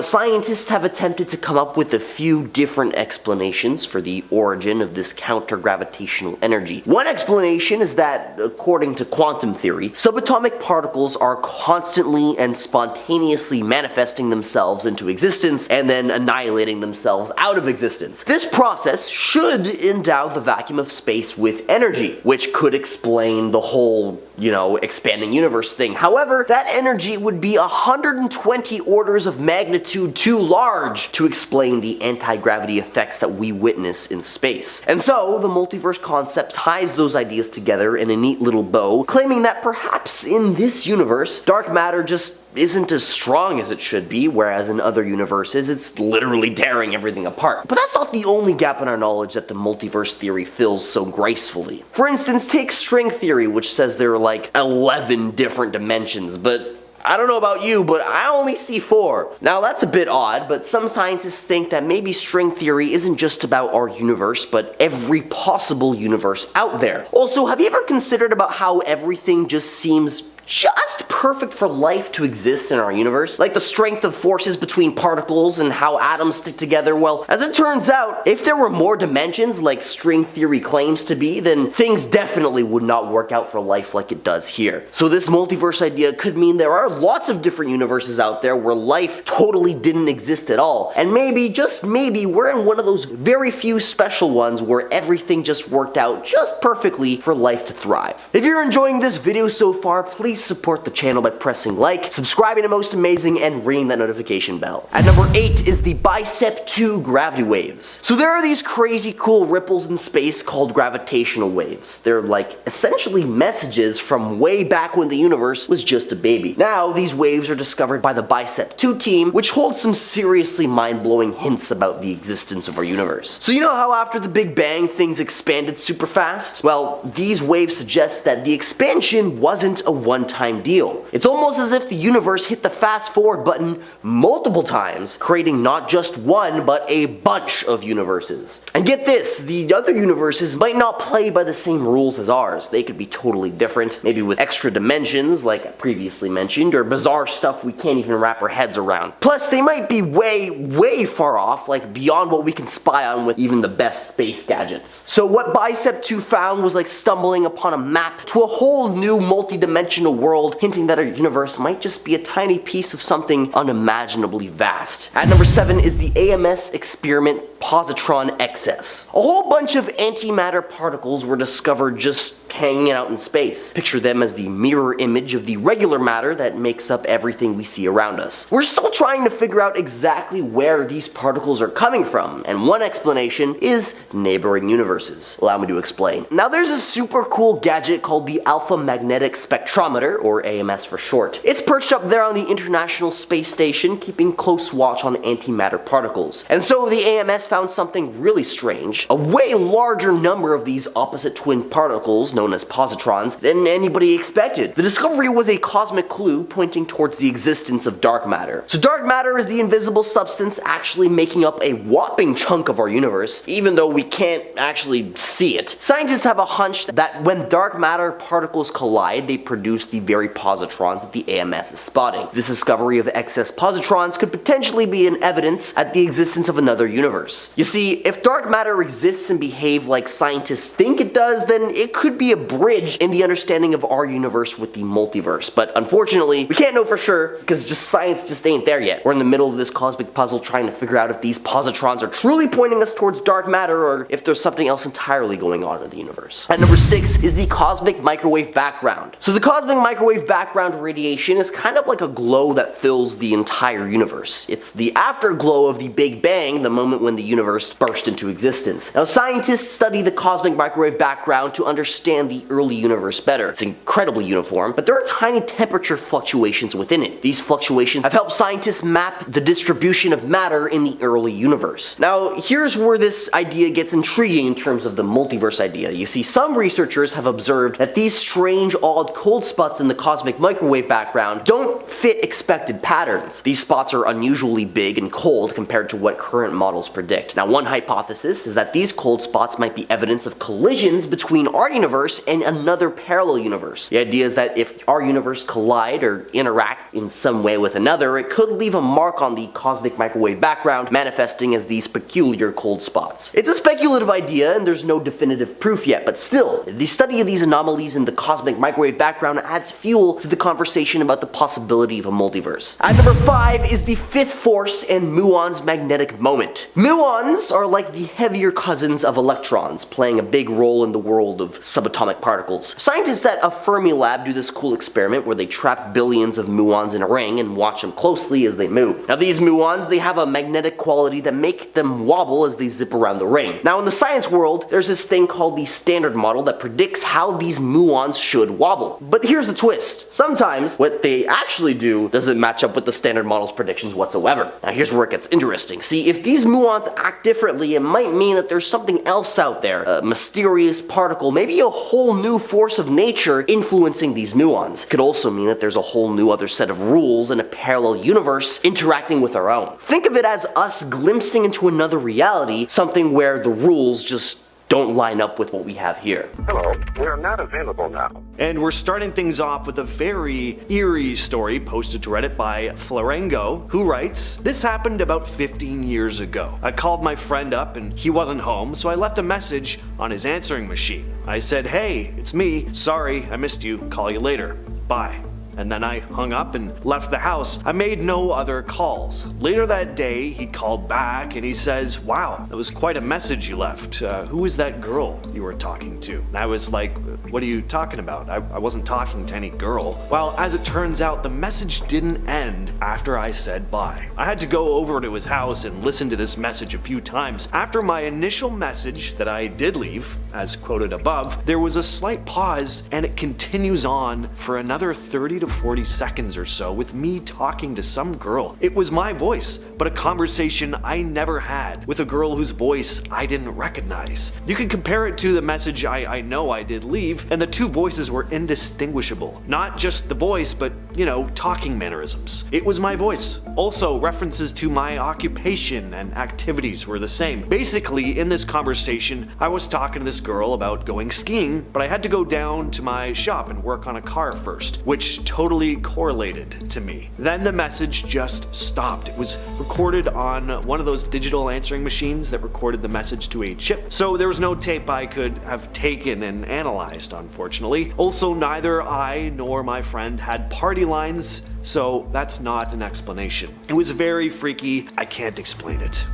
Speaker 4: scientists have attempted to come up with a few different explanations for the origin of this counter-gravitational energy. One explanation is that, according to quantum theory, subatomic particles are constantly and spontaneously manifesting themselves into existence and then annihilating themselves out of existence. This process should endow the vacuum of space with energy, which could explain the whole, expanding universe thing. However, that energy would be 120 20 orders of magnitude too large to explain the anti-gravity effects that we witness in space. And so, the multiverse concept ties those ideas together in a neat little bow, claiming that perhaps in this universe, dark matter just isn't as strong as it should be, whereas in other universes, it's literally tearing everything apart. But that's not the only gap in our knowledge that the multiverse theory fills so gracefully. For instance, take string theory, which says there are like 11 different dimensions, but I don't know about you, but I only see 4. Now that's a bit odd, but some scientists think that maybe string theory isn't just about our universe, but every possible universe out there. Also, have you ever considered about how everything just seems just perfect for life to exist in our universe? Like the strength of forces between particles and how atoms stick together. Well, as it turns out, if there were more dimensions like string theory claims to be, then things definitely would not work out for life like it does here. So this multiverse idea could mean there are lots of different universes out there where life totally didn't exist at all. And maybe, just maybe, we're in one of those very few special ones where everything just worked out just perfectly for life to thrive. If you're enjoying this video so far, please support the channel by pressing like, subscribing to Most Amazing, and ringing that notification bell. At number 8 is the Bicep 2 gravity waves. So there are these crazy cool ripples in space called gravitational waves. They're like essentially messages from way back when the universe was just a baby. Now these waves are discovered by the Bicep 2 team, which holds some seriously mind-blowing hints about the existence of our universe. So you know how after the Big Bang things expanded super fast? Well, these waves suggest that the expansion wasn't a one-time deal. It's almost as if the universe hit the fast forward button multiple times, creating not just one, but a bunch of universes. And get this, the other universes might not play by the same rules as ours. They could be totally different, maybe with extra dimensions, like I previously mentioned, or bizarre stuff we can't even wrap our heads around. Plus, they might be way far off, like beyond what we can spy on with even the best space gadgets. So what Bicep 2 found was like stumbling upon a map to a whole new multi-dimensional world, hinting that our universe might just be a tiny piece of something unimaginably vast. At number 7 is the AMS experiment positron excess. A whole bunch of antimatter particles were discovered just hanging out in space. Picture them as the mirror image of the regular matter that makes up everything we see around us. We're still trying to figure out exactly where these particles are coming from, and one explanation is neighboring universes. Allow me to explain. Now there's a super cool gadget called the Alpha Magnetic Spectrometer, or AMS for short. It's perched up there on the International Space Station, keeping close watch on antimatter particles. And so the AMS found something really strange. A way larger number of these opposite twin particles, known as positrons, than anybody expected. The discovery was a cosmic clue pointing towards the existence of dark matter. So dark matter is the invisible substance actually making up a whopping chunk of our universe, even though we can't actually see it. Scientists have a hunch that when dark matter particles collide, they produce the very positrons that the AMS is spotting. This discovery of excess positrons could potentially be an evidence at the existence of another universe. You see, if dark matter exists and behave like scientists think it does, then it could be a bridge in the understanding of our universe with the multiverse. But unfortunately, we can't know for sure because science just ain't there yet. We're in the middle of this cosmic puzzle trying to figure out if these positrons are truly pointing us towards dark matter or if there's something else entirely going on in the universe. At number 6 is the cosmic microwave background. So the cosmic microwave background radiation is kind of like a glow that fills the entire universe. It's the afterglow of the Big Bang, the moment when the universe burst into existence. Now scientists study the cosmic microwave background to understand the early universe better. It's incredibly uniform, but there are tiny temperature fluctuations within it. These fluctuations have helped scientists map the distribution of matter in the early universe. Now here's where this idea gets intriguing in terms of the multiverse idea. You see, some researchers have observed that these strange, odd cold spots in the cosmic microwave background don't fit expected patterns. These spots are unusually big and cold compared to what current models predict. Now one hypothesis is that these cold spots might be evidence of collisions between our universe and another parallel universe. The idea is that if our universe collide or interact in some way with another, it could leave a mark on the cosmic microwave background, manifesting as these peculiar cold spots. It's a speculative idea and there's no definitive proof yet, but still, the study of these anomalies in the cosmic microwave background adds fuel to the conversation about the possibility of a multiverse. At number 5 is the fifth force and muon's magnetic moment. Muon Muons are like the heavier cousins of electrons, playing a big role in the world of subatomic particles. Scientists at a Fermi lab do this cool experiment where they trap billions of muons in a ring and watch them closely as they move. Now these muons, they have a magnetic quality that make them wobble as they zip around the ring. Now in the science world, there's this thing called the standard model that predicts how these muons should wobble. But here's the twist. Sometimes what they actually do doesn't match up with the standard model's predictions whatsoever. Now here's where it gets interesting. See, if these muons act differently, it might mean that there's something else out there, a mysterious particle, maybe a whole new force of nature influencing these muons. It could also mean that there's a whole new other set of rules in a parallel universe interacting with our own. Think of it as us glimpsing into another reality, something where the rules just don't line up with what we have here.
Speaker 5: Hello, we are not available now.
Speaker 1: And we're starting things off with a very eerie story posted to Reddit by Flarengo, who writes, "This happened about 15 years ago. I called my friend up and he wasn't home, so I left a message on his answering machine. I said, 'Hey, it's me. Sorry, I missed you. Call you later. Bye.' And then I hung up and left the house. I made no other calls. Later that day, he called back and he says, 'Wow, that was quite a message you left. Who is that girl you were talking to?' And I was like, 'What are you talking about? I wasn't talking to any girl.' Well, as it turns out, the message didn't end after I said bye. I had to go over to his house and listen to this message a few times. After my initial message that I did leave, as quoted above, there was a slight pause and it continues on for another 30 to 40 seconds or so with me talking to some girl. It was my voice, but a conversation I never had with a girl whose voice I didn't recognize. You can compare it to the message I know I did leave, and the two voices were indistinguishable. Not just the voice, but, talking mannerisms. It was my voice. Also, references to my occupation and activities were the same. Basically, in this conversation, I was talking to this girl about going skiing, but I had to go down to my shop and work on a car first, which totally correlated to me. Then the message just stopped. It was recorded on one of those digital answering machines that recorded the message to a chip, so there was no tape I could have taken and analyzed, unfortunately. Also, neither I nor my friend had party lines, so that's not an explanation. It was very freaky. I can't explain it.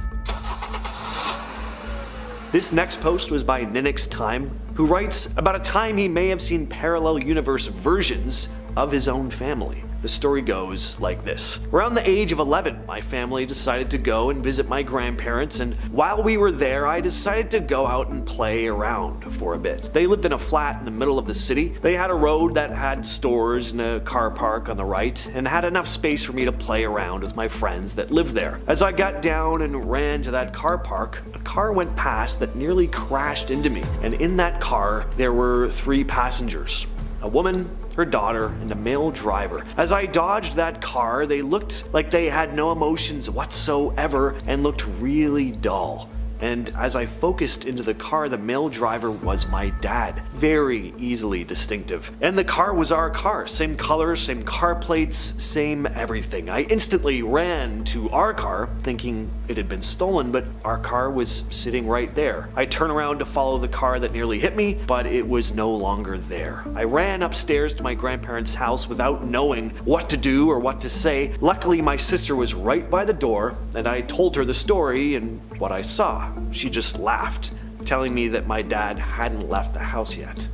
Speaker 1: This next post was by Ninix Time, who writes about a time he may have seen parallel universe versions of his own family. The story goes like this. Around the age of 11, my family decided to go and visit my grandparents, and while we were there, I decided to go out and play around for a bit. They lived in a flat in the middle of the city. They had a road that had stores and a car park on the right, and had enough space for me to play around with my friends that lived there. As I got down and ran to that car park, a car went past that nearly crashed into me, and in that car, there were 3 passengers. A woman, her daughter, and a male driver. As I dodged that car, they looked like they had no emotions whatsoever and looked really dull. And as I focused into the car, the male driver was my dad. Very easily distinctive. And the car was our car. Same color, same car plates, same everything. I instantly ran to our car, thinking it had been stolen, but our car was sitting right there. I turned around to follow the car that nearly hit me, but it was no longer there. I ran upstairs to my grandparents' house without knowing what to do or what to say. Luckily, my sister was right by the door, and I told her the story and what I saw. She just laughed, telling me that my dad hadn't left the house yet.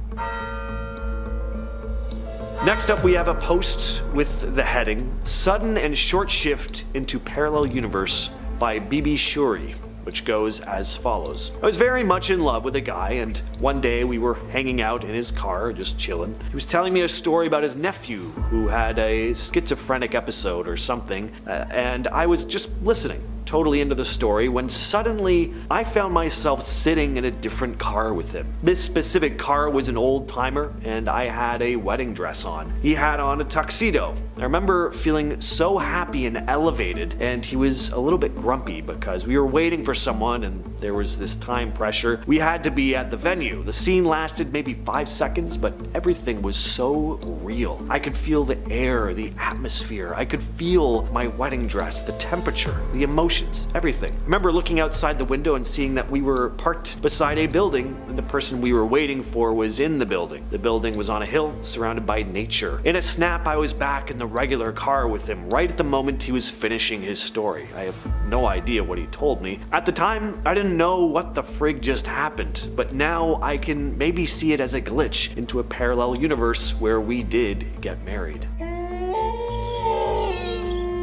Speaker 1: Next up, we have a post with the heading, Sudden and Short Shift into Parallel Universe by BB Shuri, which goes as follows. I was very much in love with a guy, and one day we were hanging out in his car, just chilling. He was telling me a story about his nephew who had a schizophrenic episode or something, and I was just listening, totally into the story, when suddenly I found myself sitting in a different car with him. This specific car was an old timer, and I had a wedding dress on. He had on a tuxedo. I remember feeling so happy and elevated, and he was a little bit grumpy because we were waiting for someone and there was this time pressure. We had to be at the venue. The scene lasted maybe 5 seconds, but everything was so real. I could feel the air, the atmosphere. I could feel my wedding dress, the temperature, the emotions, everything. I remember looking outside the window and seeing that we were parked beside a building, and the person we were waiting for was in the building. The building was on a hill, surrounded by nature. In a snap, I was back in the regular car with him, right at the moment he was finishing his story. I have no idea what he told me. At At the time, I didn't know what the frig just happened, but now I can maybe see it as a glitch into a parallel universe where we did get married.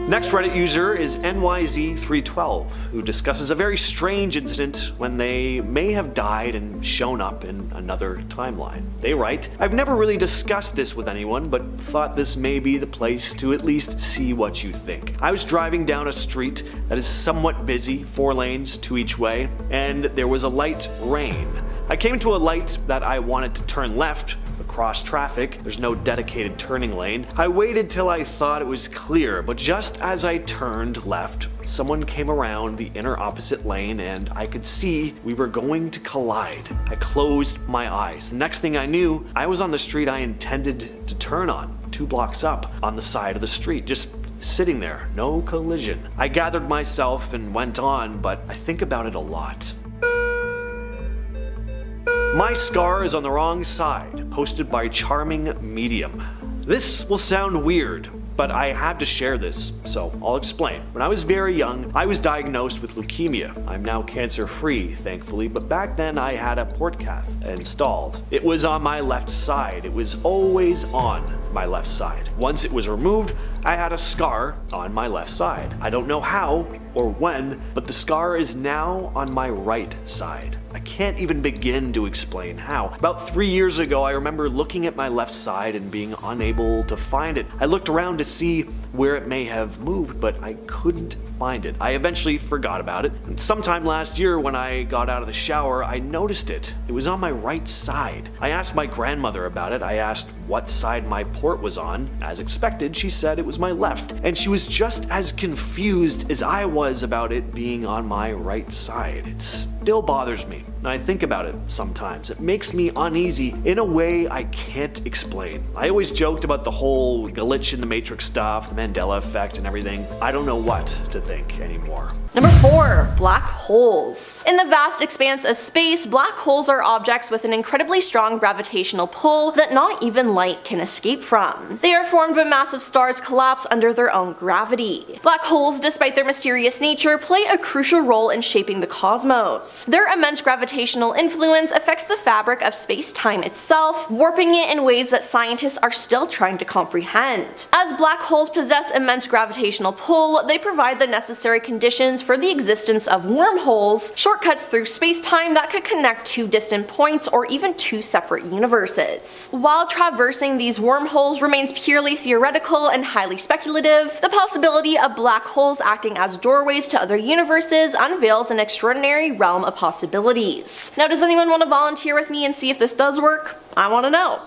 Speaker 1: Next Reddit user is NYZ312, who discusses a very strange incident when they may have died and shown up in another timeline. They write, "I've never really discussed this with anyone, but thought this may be the place to at least see what you think. I was driving down a street that is somewhat busy, 4 lanes, 2 each way, and there was a light rain. I came to a light that I wanted to turn left, across traffic. There's no dedicated turning lane. I waited till I thought it was clear, but just as I turned left, someone came around the inner opposite lane and I could see we were going to collide. I closed my eyes. The next thing I knew, I was on the street I intended to turn on, 2 blocks up on the side of the street, just sitting there, no collision. I gathered myself and went on, but I think about it a lot." My scar is on the wrong side, posted by Charming Medium. This will sound weird, but I had to share this, so I'll explain. When I was very young, I was diagnosed with leukemia. I'm now cancer-free, thankfully, but back then I had a port cath installed. It was on my left side. It was always on my left side. Once it was removed, I had a scar on my left side. I don't know how or when, but the scar is now on my right side. I can't even begin to explain how. About 3 years ago, I remember looking at my left side and being unable to find it. I looked around to see where it may have moved, but I couldn't find it. I eventually forgot about it, and sometime last year when I got out of the shower, I noticed it. It was on my right side. I asked my grandmother about it. I asked what side my port was on. As expected, she said it was my left, and she was just as confused as I was about it being on my right side. It still bothers me, and I think about it sometimes. It makes me uneasy in a way I can't explain. I always joked about the whole glitch in the Matrix stuff, the Mandela Effect and everything. I don't know what to think anymore.
Speaker 2: Number 4. Black holes. In the vast expanse of space, black holes are objects with an incredibly strong gravitational pull that not even light can escape from. They are formed when massive stars collapse under their own gravity. Black holes, despite their mysterious nature, play a crucial role in shaping the cosmos. Their immense gravitational influence affects the fabric of space-time itself, warping it in ways that scientists are still trying to comprehend. As black holes possess immense gravitational pull, they provide the necessary conditions for the existence of wormholes, shortcuts through space-time that could connect 2 distant points or even 2 separate universes. While traversing these wormholes remains purely theoretical and highly speculative, the possibility of black holes acting as doorways to other universes unveils an extraordinary realm of possibilities. Now, does anyone want to volunteer with me and see if this does work? I want to know.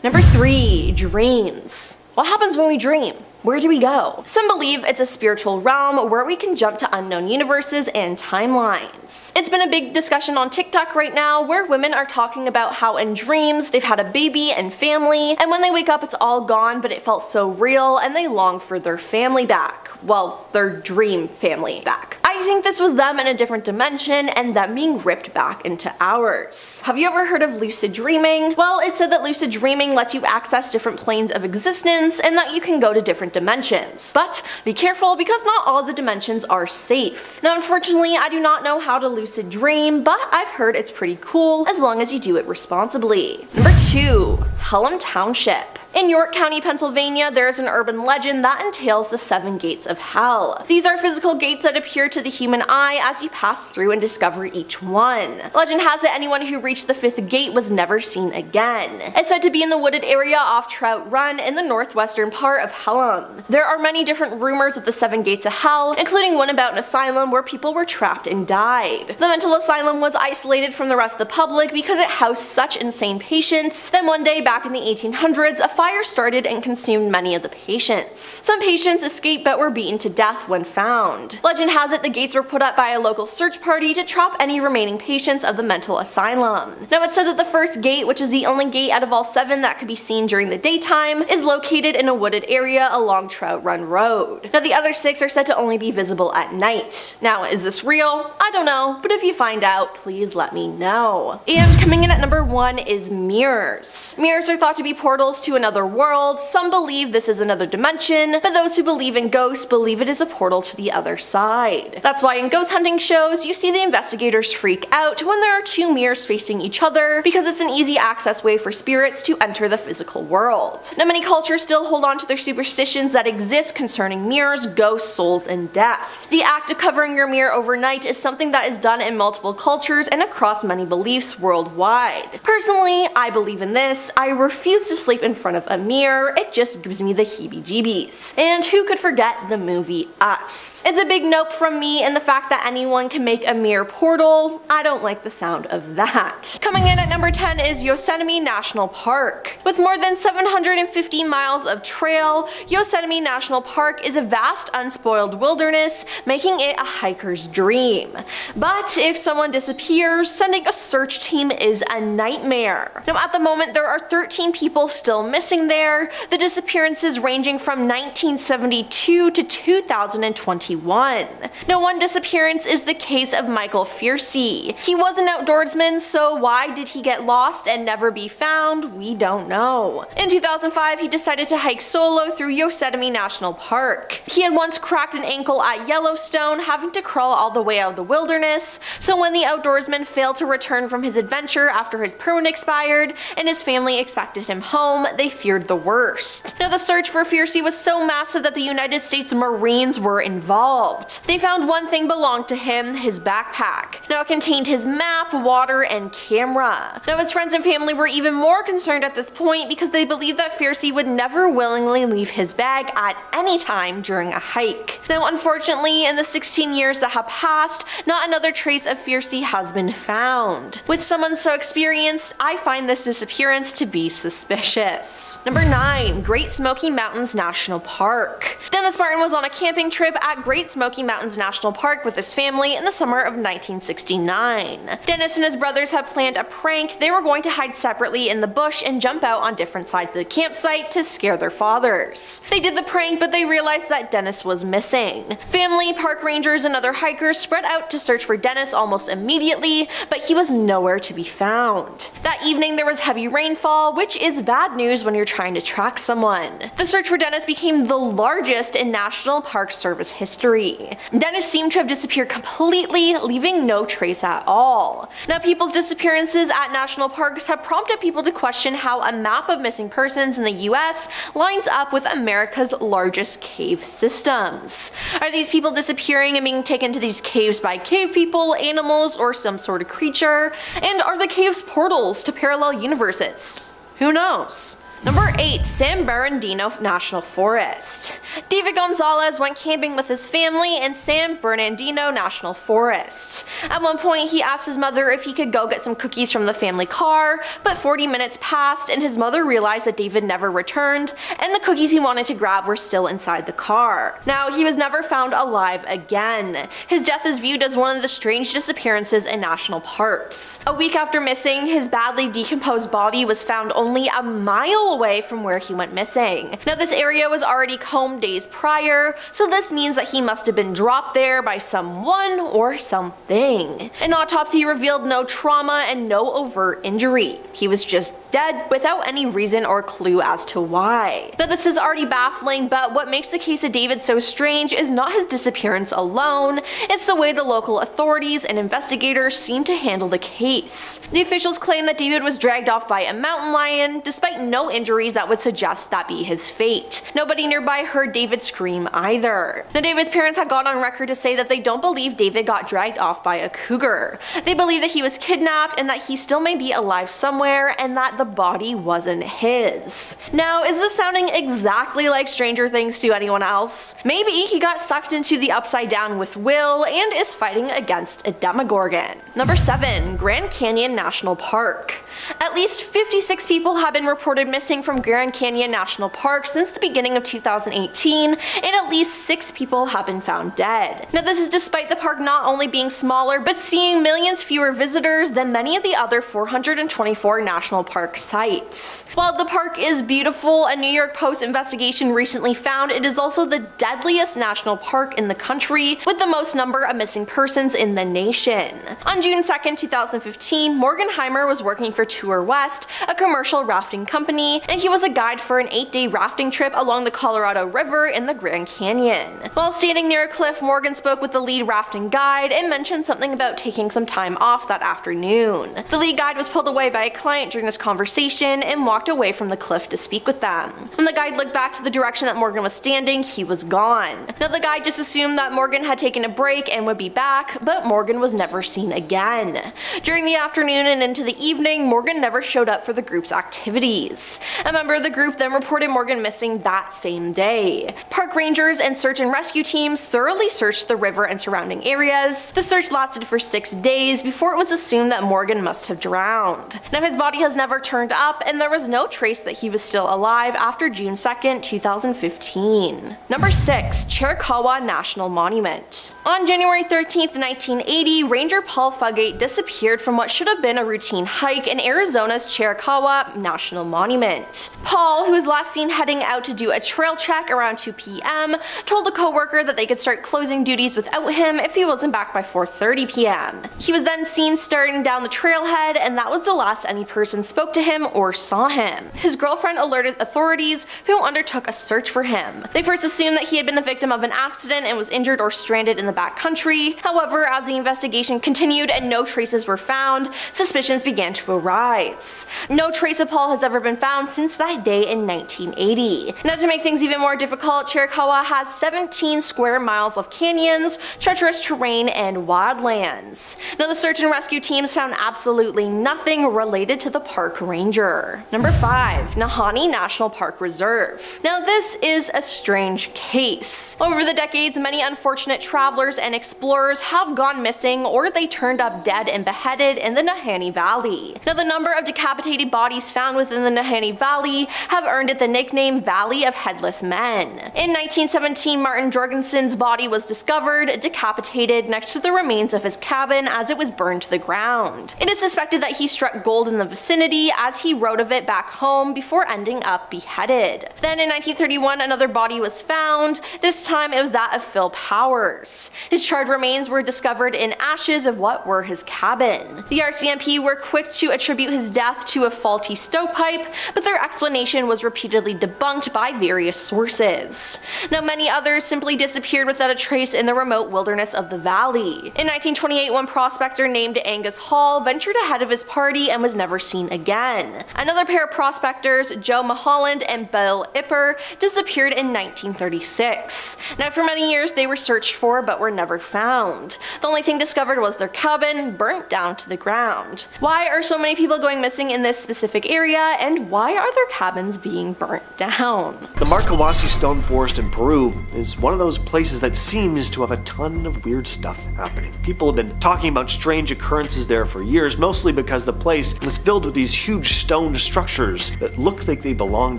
Speaker 2: Number 3. Dreams. What happens when we dream? Where do we go? Some believe it's a spiritual realm where we can jump to unknown universes and timelines. It's been a big discussion on TikTok right now where women are talking about how in dreams they've had a baby and family, and when they wake up it's all gone, but it felt so real and they long for their family back. Well, their dream family back. I think this was them in a different dimension and them being ripped back into ours. Have you ever heard of lucid dreaming? Well, it said that lucid dreaming lets you access different planes of existence and that you can go to different dimensions. But be careful because not all the dimensions are safe. Now, unfortunately, I do not know how to lucid dream, but I've heard it's pretty cool as long as you do it responsibly. Number 2. Pelham Township. In York County, Pennsylvania, there is an urban legend that entails the 7 gates of hell. These are physical gates that appear to the human eye as you pass through and discover each one. Legend has it anyone who reached the 5th gate was never seen again. It's said to be in the wooded area off Trout Run in the northwestern part of Pelham. There are many different rumors of the 7 gates of hell, including one about an asylum where people were trapped and died. The mental asylum was isolated from the rest of the public because it housed such insane patients. Then one day back in the 1800s, a fire started and consumed many of the patients. Some patients escaped but were beaten to death when found. Legend has it the gates were put up by a local search party to trap any remaining patients of the mental asylum. Now, it's said that the first gate, which is the only gate out of all 7 that could be seen during the daytime, is located in a wooded area along Trout Run Road. Now, the other 6 are said to only be visible at night. Now, is this real? I don't know, but if you find out, please let me know. And coming in at number 1 is mirrors. Mirrors are thought to be portals to another another world, some believe this is another dimension, but those who believe in ghosts believe it is a portal to the other side. That's why in ghost hunting shows, you see the investigators freak out when there are two mirrors facing each other, because it's an easy access way for spirits to enter the physical world. Now, many cultures still hold on to their superstitions that exist concerning mirrors, ghosts, souls, and death. The act of covering your mirror overnight is something that is done in multiple cultures and across many beliefs worldwide. Personally, I believe in this. I refuse to sleep in front of a mirror. It just gives me the heebie-jeebies. And who could forget the movie Us? It's a big nope from me, and the fact that anyone can make a mirror portal, I don't like the sound of that. Coming in at number 10 is Yosemite National Park. With more than 750 miles of trail, Yosemite National Park is a vast unspoiled wilderness, making it a hiker's dream. But if someone disappears, sending a search team is a nightmare. Now, at the moment, there are 13 people still missing there, the disappearances ranging from 1972 to 2021. Now, one disappearance is the case of Michael Fiercy. He was an outdoorsman, so why did he get lost and never be found? We don't know. In 2005, he decided to hike solo through Yosemite National Park. He had once cracked an ankle at Yellowstone, having to crawl all the way out of the wilderness, so when the outdoorsman failed to return from his adventure after his permit expired and his family expected him home, they feared the worst. Now, the search for Fiercy was so massive that the United States Marines were involved. They found one thing belonged to him, his backpack. Now, it contained his map, water, and camera. Now, his friends and family were even more concerned at this point because they believed that Fiercy would never willingly leave his bag at any time during a hike. Now, unfortunately, in the 16 years that have passed, not another trace of Fiercy has been found. With someone so experienced, I find this disappearance to be suspicious. Number 9. Great Smoky Mountains National Park. Dennis Martin was on a camping trip at Great Smoky Mountains National Park with his family in the summer of 1969. Dennis and his brothers had planned a prank. They were going to hide separately in the bush and jump out on different sides of the campsite to scare their fathers. They did the prank, but they realized that Dennis was missing. Family, park rangers, and other hikers spread out to search for Dennis almost immediately, but he was nowhere to be found. That evening there was heavy rainfall, which is bad news when you're trying to track someone. The search for Dennis became the largest in National Park Service history. Dennis seemed to have disappeared completely, leaving no trace at all. Now, people's disappearances at national parks have prompted people to question how a map of missing persons in the US lines up with America's largest cave systems. Are these people disappearing and being taken to these caves by cave people, animals, or some sort of creature? And are the caves portals to parallel universes? Who knows? Number 8. San Bernardino National Forest. David Gonzalez went camping with his family in San Bernardino National Forest. At one point, he asked his mother if he could go get some cookies from the family car, but 40 minutes passed and his mother realized that David never returned and the cookies he wanted to grab were still inside the car. Now, he was never found alive again. His death is viewed as one of the strange disappearances in national parks. A week after missing, his badly decomposed body was found only a mile away from where he went missing. Now, this area was already combed days prior, so this means that he must have been dropped there by someone or something. An autopsy revealed no trauma and no overt injury. He was just dead without any reason or clue as to why. Now, this is already baffling, but what makes the case of David so strange is not his disappearance alone, it's the way the local authorities and investigators seem to handle the case. The officials claim that David was dragged off by a mountain lion, despite no injuries that would suggest that be his fate. Nobody nearby heard David scream either. Now, David's parents had gone on record to say that they don't believe David got dragged off by a cougar. They believe that he was kidnapped and that he still may be alive somewhere and that the body wasn't his. Now, is this sounding exactly like Stranger Things to anyone else? Maybe he got sucked into the Upside Down with Will and is fighting against a Demogorgon. Number 7. Grand Canyon National Park. At least 56 people have been reported missing from Grand Canyon National Park since the beginning of 2018, and at least 6 people have been found dead. Now, this is despite the park not only being smaller, but seeing millions fewer visitors than many of the other 424 national park sites. While the park is beautiful, a New York Post investigation recently found it is also the deadliest national park in the country, with the most number of missing persons in the nation. On June 2nd, 2015, Morgan Heimer was working for Tour West, a commercial rafting company, and he was a guide for an 8-day rafting trip along the Colorado River in the Grand Canyon. While standing near a cliff, Morgan spoke with the lead rafting guide and mentioned something about taking some time off that afternoon. The lead guide was pulled away by a client during this conversation and walked away from the cliff to speak with them. When the guide looked back to the direction that Morgan was standing, he was gone. Now the guide just assumed that Morgan had taken a break and would be back, but Morgan was never seen again. During the afternoon and into the evening, Morgan never showed up for the group's activities. A member of the group then reported Morgan missing that same day. Park rangers and search and rescue teams thoroughly searched the river and surrounding areas. The search lasted for 6 days before it was assumed that Morgan must have drowned. Now his body has never turned up, and there was no trace that he was still alive after June 2nd, 2015. Number 6. Cherikawa National Monument. On January 13th, 1980, Ranger Paul Fugate disappeared from what should have been a routine hike in Arizona's Cherikawa National Monument. Paul, who was last seen heading out to do a trail check around 2 p.m., told a coworker that they could start closing duties without him if he wasn't back by 4:30 p.m. He was then seen starting down the trailhead, and that was the last any person spoke to him or saw him. His girlfriend alerted authorities, who undertook a search for him. They first assumed that he had been a victim of an accident and was injured or stranded in the backcountry. However, as the investigation continued and no traces were found, suspicions began to arise. No trace of Paul has ever been found since that day in 1980. Now, to make things even more difficult, Cherikawa has 17 square miles of canyons, treacherous terrain, and wildlands. Now, the search and rescue teams found absolutely nothing related to the park ranger. Number 5. Nahani National Park Reserve. Now, this is a strange case. Over the decades, many unfortunate travelers and explorers have gone missing, or they turned up dead and beheaded in the Nahani Valley. Now, the number of decapitated bodies found within the Nahani Valley have earned it the nickname Valley of Headless Men. In 1917, Martin Jorgensen's body was discovered decapitated next to the remains of his cabin as it was burned to the ground. It is suspected that he struck gold in the vicinity as he wrote of it back home before ending up beheaded. Then in 1931, another body was found. This time it was that of Phil Powers. His charred remains were discovered in ashes of what were his cabin. The RCMP were quick to attribute his death to a faulty stovepipe, but their explanation was repeatedly debunked by various sources. Now, many others simply disappeared without a trace in the remote wilderness of the valley. In 1928, one prospector named Angus Hall ventured ahead of his party and was never seen again. Another pair of prospectors, Joe Mulholland and Bill Ipper, disappeared in 1936. Now, for many years they were searched for but were never found. The only thing discovered was their cabin, burnt down to the ground. Why are so many people going missing in this specific area, and why are their cabins being burnt down?
Speaker 1: The Marcahuasi Stone Forest in Peru is one of those places that seems to have a ton of weird stuff happening. People have been talking about strange occurrences there for years, mostly because the place was filled with these huge stone structures that look like they belong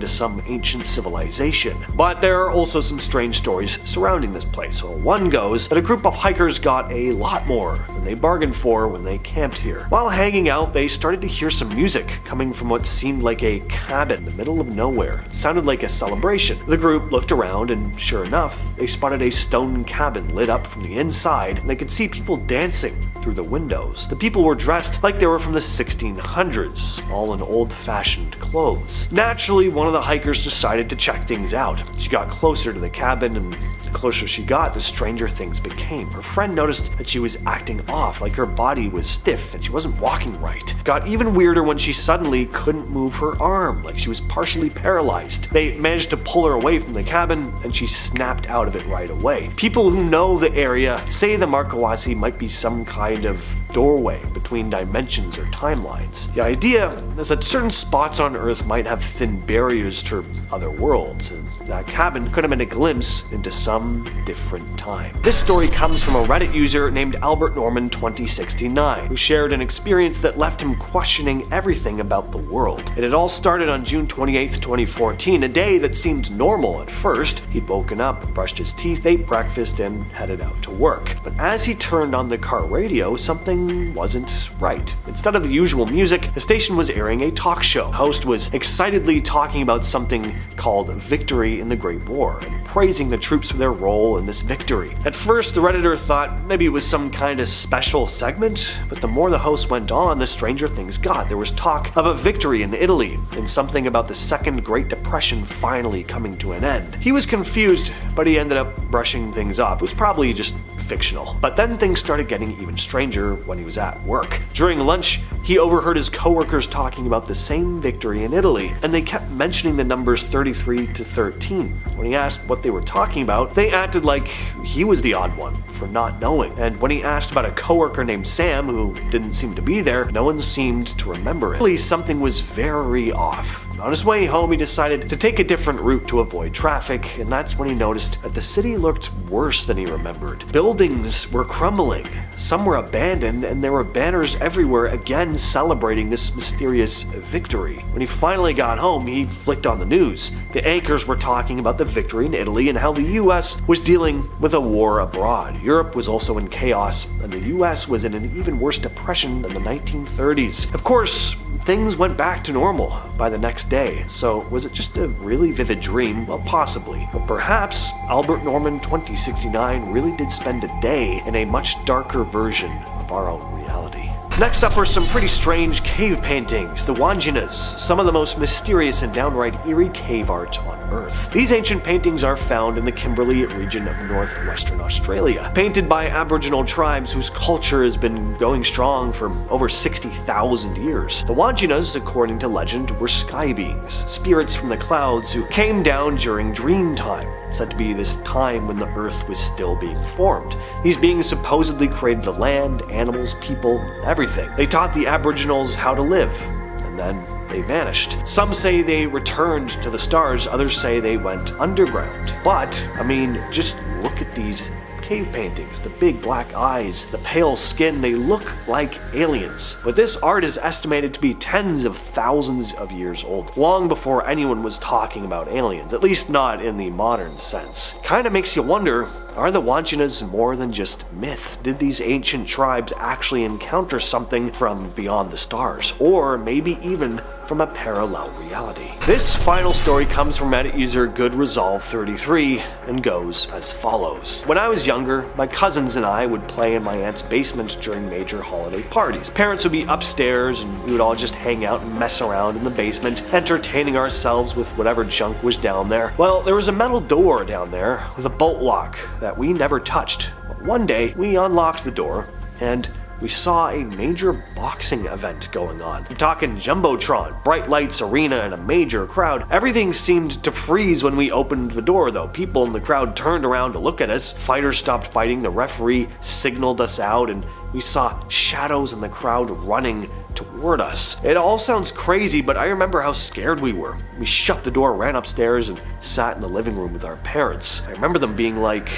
Speaker 1: to some ancient civilization. But there are also some strange stories surrounding this place. Well, one goes that a group of hikers got a lot more than they bargained for when they camped here. While hanging out, they started to hear some music coming from what seemed like a cabin in the middle of nowhere. It sounded like a celebration. The group looked around, and sure enough, they spotted a stone cabin lit up from the inside, and they could see people dancing through the windows. The people were dressed like they were from the 1600s, all in old-fashioned clothes. Naturally, one of the hikers decided to check things out. She got closer to the cabin, and the closer she got, the stranger things became. Her friend noticed that she was acting off, like her body was stiff and she wasn't walking right. Got even weirder when she suddenly couldn't move her arm, like she was partially paralyzed. They managed to pull her away from the cabin, and she snapped out of it right away. People who know the area say the Marcahuasi might be some kind of doorway between dimensions or timelines. The idea is that certain spots on Earth might have thin barriers to other worlds, and that cabin could have been a glimpse into some different time. This story comes from a Reddit user named Albert Norman 2069, who shared an experience that left him questioning everything about the world. It had all started on June 28, 2014, a day that seemed normal at first. He'd woken up, brushed his teeth, ate breakfast, and headed out to work. But as he turned on the car radio, something wasn't right. Instead of the usual music, the station was airing a talk show. The host was excitedly talking about something called Victory in the Great War, and praising the troops for their role in this victory. At first, the Redditor thought maybe it was some kind of special segment, but the more the host went on, the stranger things God, there was talk of a victory in Italy, and something about the Second Great Depression finally coming to an end. He was confused, but he ended up brushing things off. It was probably just fictional. But then things started getting even stranger when he was at work. During lunch, he overheard his coworkers talking about the same victory in Italy, and they kept mentioning the numbers 33 to 13. When he asked what they were talking about, they acted like he was the odd one for not knowing. And when he asked about a coworker named Sam, who didn't seem to be there, no one seemed to remember it. At least something was very off. On his way home, he decided to take a different route to avoid traffic, and that's when he noticed that the city looked worse than he remembered. Buildings were crumbling, some were abandoned, and there were banners everywhere again celebrating this mysterious victory. When he finally got home, he flicked on the news. The anchors were talking about the victory in Italy and how the US was dealing with a war abroad. Europe was also in chaos, and the US was in an even worse depression than the 1930s. Of course, things went back to normal by the next day. So was it just a really vivid dream? Well, possibly. But perhaps Albert Norman 2069 really did spend a day in a much darker version of our own reality. Next up are some pretty strange cave paintings, the Wanjinas, some of the most mysterious and downright eerie cave art on Earth. These ancient paintings are found in the Kimberley region of northwestern Australia, painted by Aboriginal tribes whose culture has been going strong for over 60,000 years. The Wanjinas, according to legend, were sky beings, spirits from the clouds who came down during dream time, said to be this time when the Earth was still being formed. These beings supposedly created the land, animals, people, everything. They taught the Aboriginals how to live, and then they vanished. Some say they returned to the stars, others say they went underground. But, I mean, just look at these cave paintings, the big black eyes, the pale skin, they look like aliens. But this art is estimated to be tens of thousands of years old, long before anyone was talking about aliens, at least not in the modern sense. Kinda makes you wonder, are the Wanjinas more than just myth? Did these ancient tribes actually encounter something from beyond the stars? Or maybe even from a parallel reality? This final story comes from Reddit user GoodResolve33 and goes as follows. When I was younger, my cousins and I would play in my aunt's basement during major holiday parties. Parents would be upstairs and we would all just hang out and mess around in the basement, entertaining ourselves with whatever junk was down there. Well, there was a metal door down there with a bolt lock that we never touched. But one day, we unlocked the door and we saw a major boxing event going on. I'm talking Jumbotron, bright lights, arena, and a major crowd. Everything seemed to freeze when we opened the door though. People in the crowd turned around to look at us. Fighters stopped fighting, the referee signaled us out, and we saw shadows in the crowd running toward us. It all sounds crazy, but I remember how scared we were. We shut the door, ran upstairs, and sat in the living room with our parents. I remember them being like,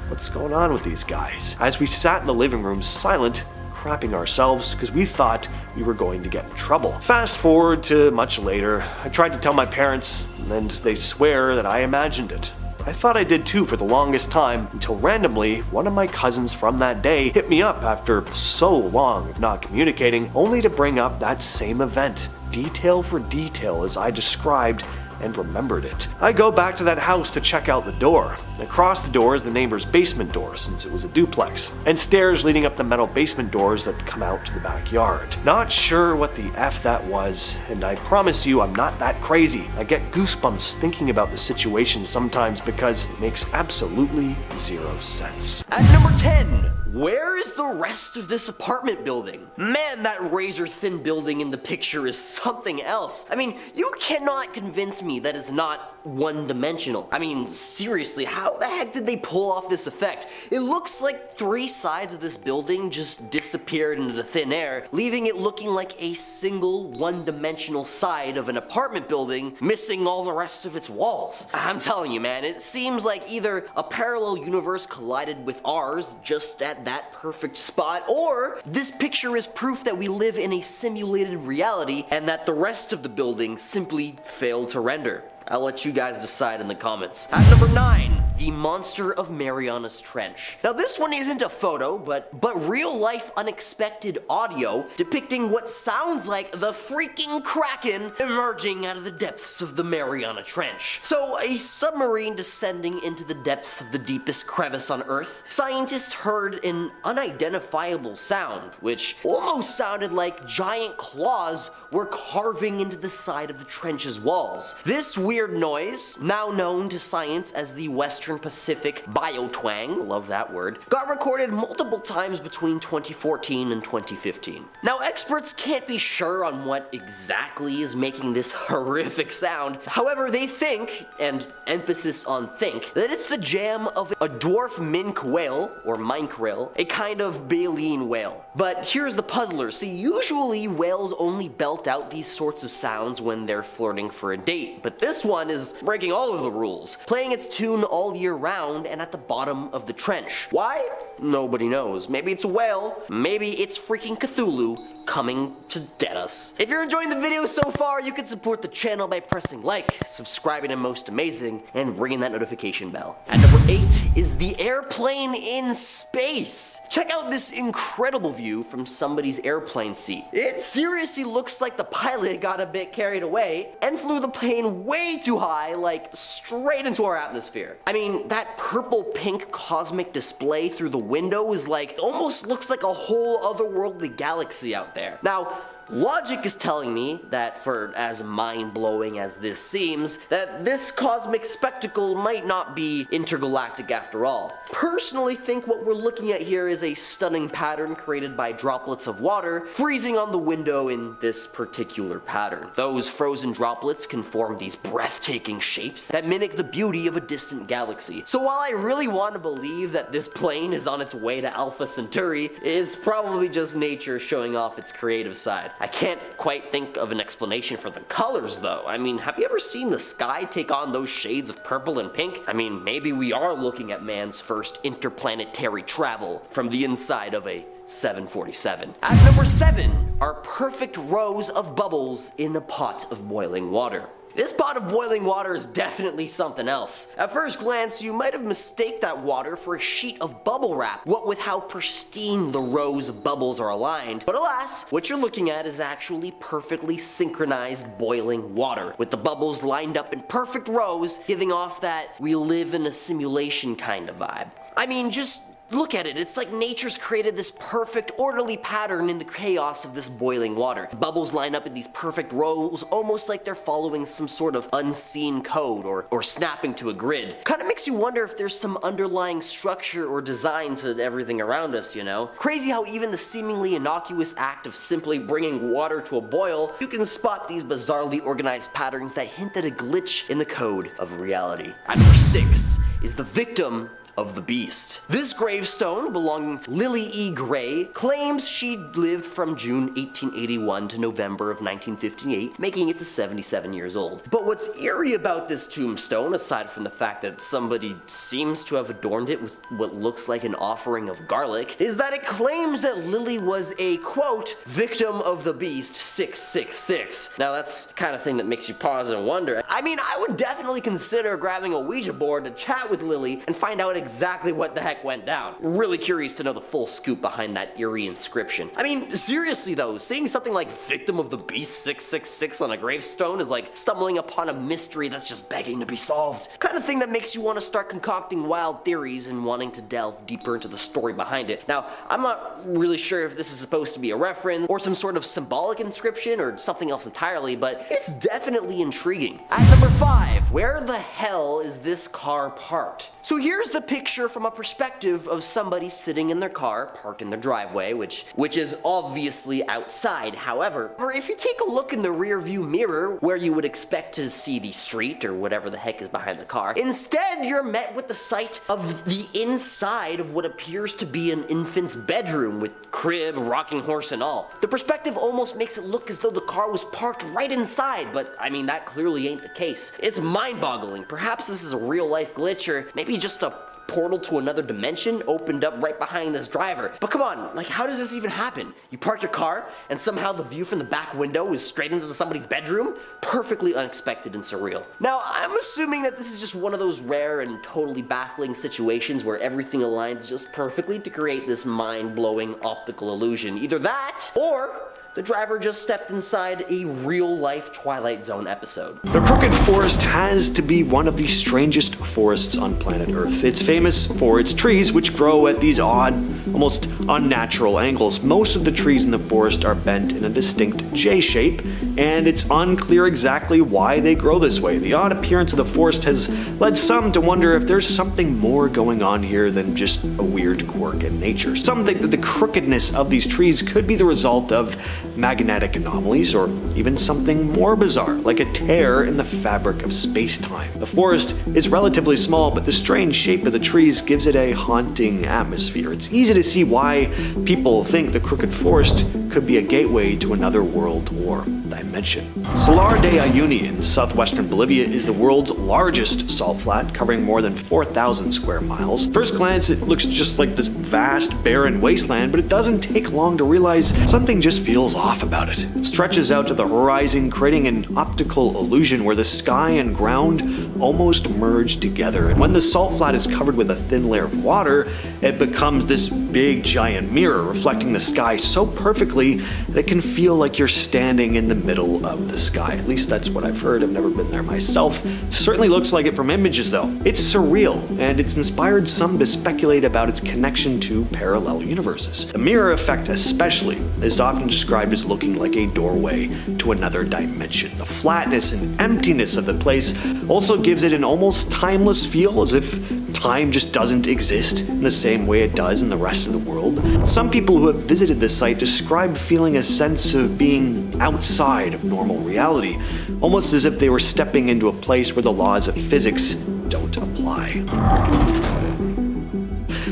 Speaker 1: "What's going on with these guys?" As we sat in the living room silent, crapping ourselves because we thought we were going to get in trouble. Fast forward to much later, I tried to tell my parents, and they swear that I imagined it. I thought I did too for the longest time, until randomly, one of my cousins from that day hit me up after so long of not communicating, only to bring up that same event, detail for detail as I described and remembered it. I go back to that house to check out the door. Across the door is the neighbor's basement door, since it was a duplex, and stairs leading up the metal basement doors that come out to the backyard. Not sure what the F that was, and I promise you I'm not that crazy. I get goosebumps thinking about the situation sometimes because it makes absolutely zero sense.
Speaker 4: At number 10, where is the rest of this apartment building? Man, that razor-thin building in the picture is something else. I mean, you cannot convince me that it's not one-dimensional. I mean, seriously, how the heck did they pull off this effect? It looks like 3 sides of this building just disappeared into thin air, leaving it looking like a single one-dimensional side of an apartment building, missing all the rest of its walls. I'm telling you, man, it seems like either a parallel universe collided with ours just at that perfect spot, or this picture is proof that we live in a simulated reality and that the rest of the building simply failed to render. I'll let you guys decide in the comments. At number 9, the the Monster of Mariana's Trench. Now this one isn't a photo, but real-life unexpected audio depicting what sounds like the freaking Kraken emerging out of the depths of the Mariana Trench. So, a submarine descending into the depths of the deepest crevice on Earth, scientists heard an unidentifiable sound, which almost sounded like giant claws were carving into the side of the trench's walls. This weird noise, now known to science as the Western Pacific biotwang, love that word, got recorded multiple times between 2014 and 2015. Now, experts can't be sure on what exactly is making this horrific sound. However, they think, and emphasis on think, that it's the jam of a dwarf minke whale, or minke whale, a kind of baleen whale. But here's the puzzler. See, usually whales only belt out these sorts of sounds when they're flirting for a date, but this one is breaking all of the rules, playing its tune all year round and at the bottom of the trench. Why? Nobody knows. Maybe it's a whale, maybe it's freaking Cthulhu coming to get us. If you're enjoying the video so far, you can support the channel by pressing like, subscribing to Most Amazing, and ringing that notification bell. At number 8 is the airplane in space. Check out this incredible view from somebody's airplane seat. It seriously looks like the pilot got a bit carried away and flew the plane way too high, like straight into our atmosphere. I mean, that purple-pink cosmic display through the window is like, almost looks like a whole otherworldly galaxy out there. Now, logic is telling me that, for as mind-blowing as this seems, that this cosmic spectacle might not be intergalactic after all. Personally think what we're looking at here is a stunning pattern created by droplets of water freezing on the window in this particular pattern. Those frozen droplets can form these breathtaking shapes that mimic the beauty of a distant galaxy. So while I really want to believe that this plane is on its way to Alpha Centauri, it's probably just nature showing off its creative side. I can't quite think of an explanation for the colors though. I mean, have you ever seen the sky take on those shades of purple and pink? I mean, maybe we are looking at man's first interplanetary travel from the inside of a 747. At number 7 are perfect rows of bubbles in a pot of boiling water. This pot of boiling water is definitely something else. At first glance, you might have mistaken that water for a sheet of bubble wrap, what with how pristine the rows of bubbles are aligned. But alas, what you're looking at is actually perfectly synchronized boiling water, with the bubbles lined up in perfect rows, giving off that we live in a simulation kind of vibe. I mean, just look at it, it's like nature's created this perfect, orderly pattern in the chaos of this boiling water. Bubbles line up in these perfect rows, almost like they're following some sort of unseen code or snapping to a grid. Kinda makes you wonder if there's some underlying structure or design to everything around us, you know? Crazy how even the seemingly innocuous act of simply bringing water to a boil, you can spot these bizarrely organized patterns that hint at a glitch in the code of reality. At number 6 is the victim of the beast. This gravestone, belonging to Lily E. Gray, claims she lived from June 1881 to November of 1958, making it to 77 years old. But what's eerie about this tombstone, aside from the fact that somebody seems to have adorned it with what looks like an offering of garlic, is that it claims that Lily was a, quote, victim of the beast 666. Now that's the kind of thing that makes you pause and wonder. I mean, I would definitely consider grabbing a Ouija board to chat with Lily and find out exactly what the heck went down. Really curious to know the full scoop behind that eerie inscription. I mean, seriously though, seeing something like Victim of the Beast 666 on a gravestone is like stumbling upon a mystery that's just begging to be solved. Kind of thing that makes you want to start concocting wild theories and wanting to delve deeper into the story behind it. Now, I'm not really sure if this is supposed to be a reference or some sort of symbolic inscription or something else entirely, but it's definitely intriguing. At number 5, where the hell is this car parked? So here's the picture from a perspective of somebody sitting in their car, parked in their driveway, which is obviously outside. However, if you take a look in the rear view mirror, where you would expect to see the street or whatever the heck is behind the car, instead you're met with the sight of the inside of what appears to be an infant's bedroom with crib, rocking horse and all. The perspective almost makes it look as though the car was parked right inside, but I mean, that clearly ain't the case. It's mind-boggling. Perhaps this is a real-life glitch or maybe just a portal to another dimension opened up right behind this driver. But come on, like how does this even happen? You park your car and somehow the view from the back window is straight into somebody's bedroom? Perfectly unexpected and surreal. Now, I'm assuming that this is just one of those rare and totally baffling situations where everything aligns just perfectly to create this mind-blowing optical illusion. Either that, or the driver just stepped inside a real-life Twilight Zone episode.
Speaker 1: The Crooked Forest has to be one of the strangest forests on planet Earth. It's famous for its trees, which grow at these odd, almost unnatural angles. Most of the trees in the forest are bent in a distinct J shape, and it's unclear exactly why they grow this way. The odd appearance of the forest has led some to wonder if there's something more going on here than just a weird quirk in nature. Some think that the crookedness of these trees could be the result of magnetic anomalies, or even something more bizarre, like a tear in the fabric of space-time. The forest is relatively small, but the strange shape of the trees gives it a haunting atmosphere. It's easy to see why people think the Crooked Forest could be a gateway to another world or dimension. Salar de Uyuni in southwestern Bolivia is the world's largest salt flat, covering more than 4,000 square miles. First glance, it looks just like this vast, barren wasteland, but it doesn't take long to realize something just feels off about it. It stretches out to the horizon, creating an optical illusion where the sky and ground almost merge together. And when the salt flat is covered with a thin layer of water, it becomes this big giant mirror, reflecting the sky so perfectly that it can feel like you're standing in the middle of the sky. At least that's what I've heard. I've never been there myself. Certainly looks like it from images though. It's surreal, and it's inspired some to speculate about its connection to parallel universes. The mirror effect especially is often described as looking like a doorway to another dimension. The flatness and emptiness of the place also gives it an almost timeless feel, as if time just doesn't exist in the same way it does in the rest of the world. Some people who have visited this site described feeling a sense of being outside of normal reality, almost as if they were stepping into a place where the laws of physics don't apply.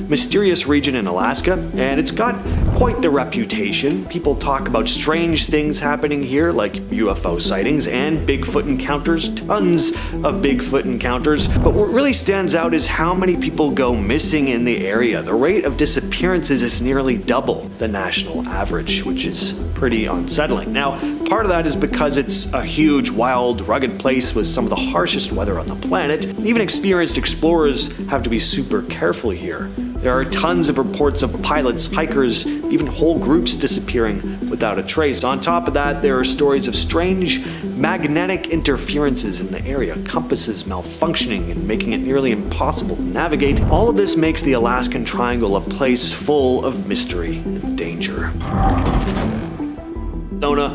Speaker 1: Mysterious region in Alaska, and it's got quite the reputation. People talk about strange things happening here, like UFO sightings and Bigfoot encounters, tons of Bigfoot encounters. But what really stands out is how many people go missing in the area. The rate of disappearances is nearly double the national average, which is pretty unsettling. Now, part of that is because it's a huge, wild, rugged place with some of the harshest weather on the planet. Even experienced explorers have to be super careful here. There are tons of reports of pilots, hikers, even whole groups disappearing without a trace. On top of that, there are stories of strange magnetic interferences in the area, compasses malfunctioning and making it nearly impossible to navigate. All of this makes the Alaskan Triangle a place full of mystery and danger.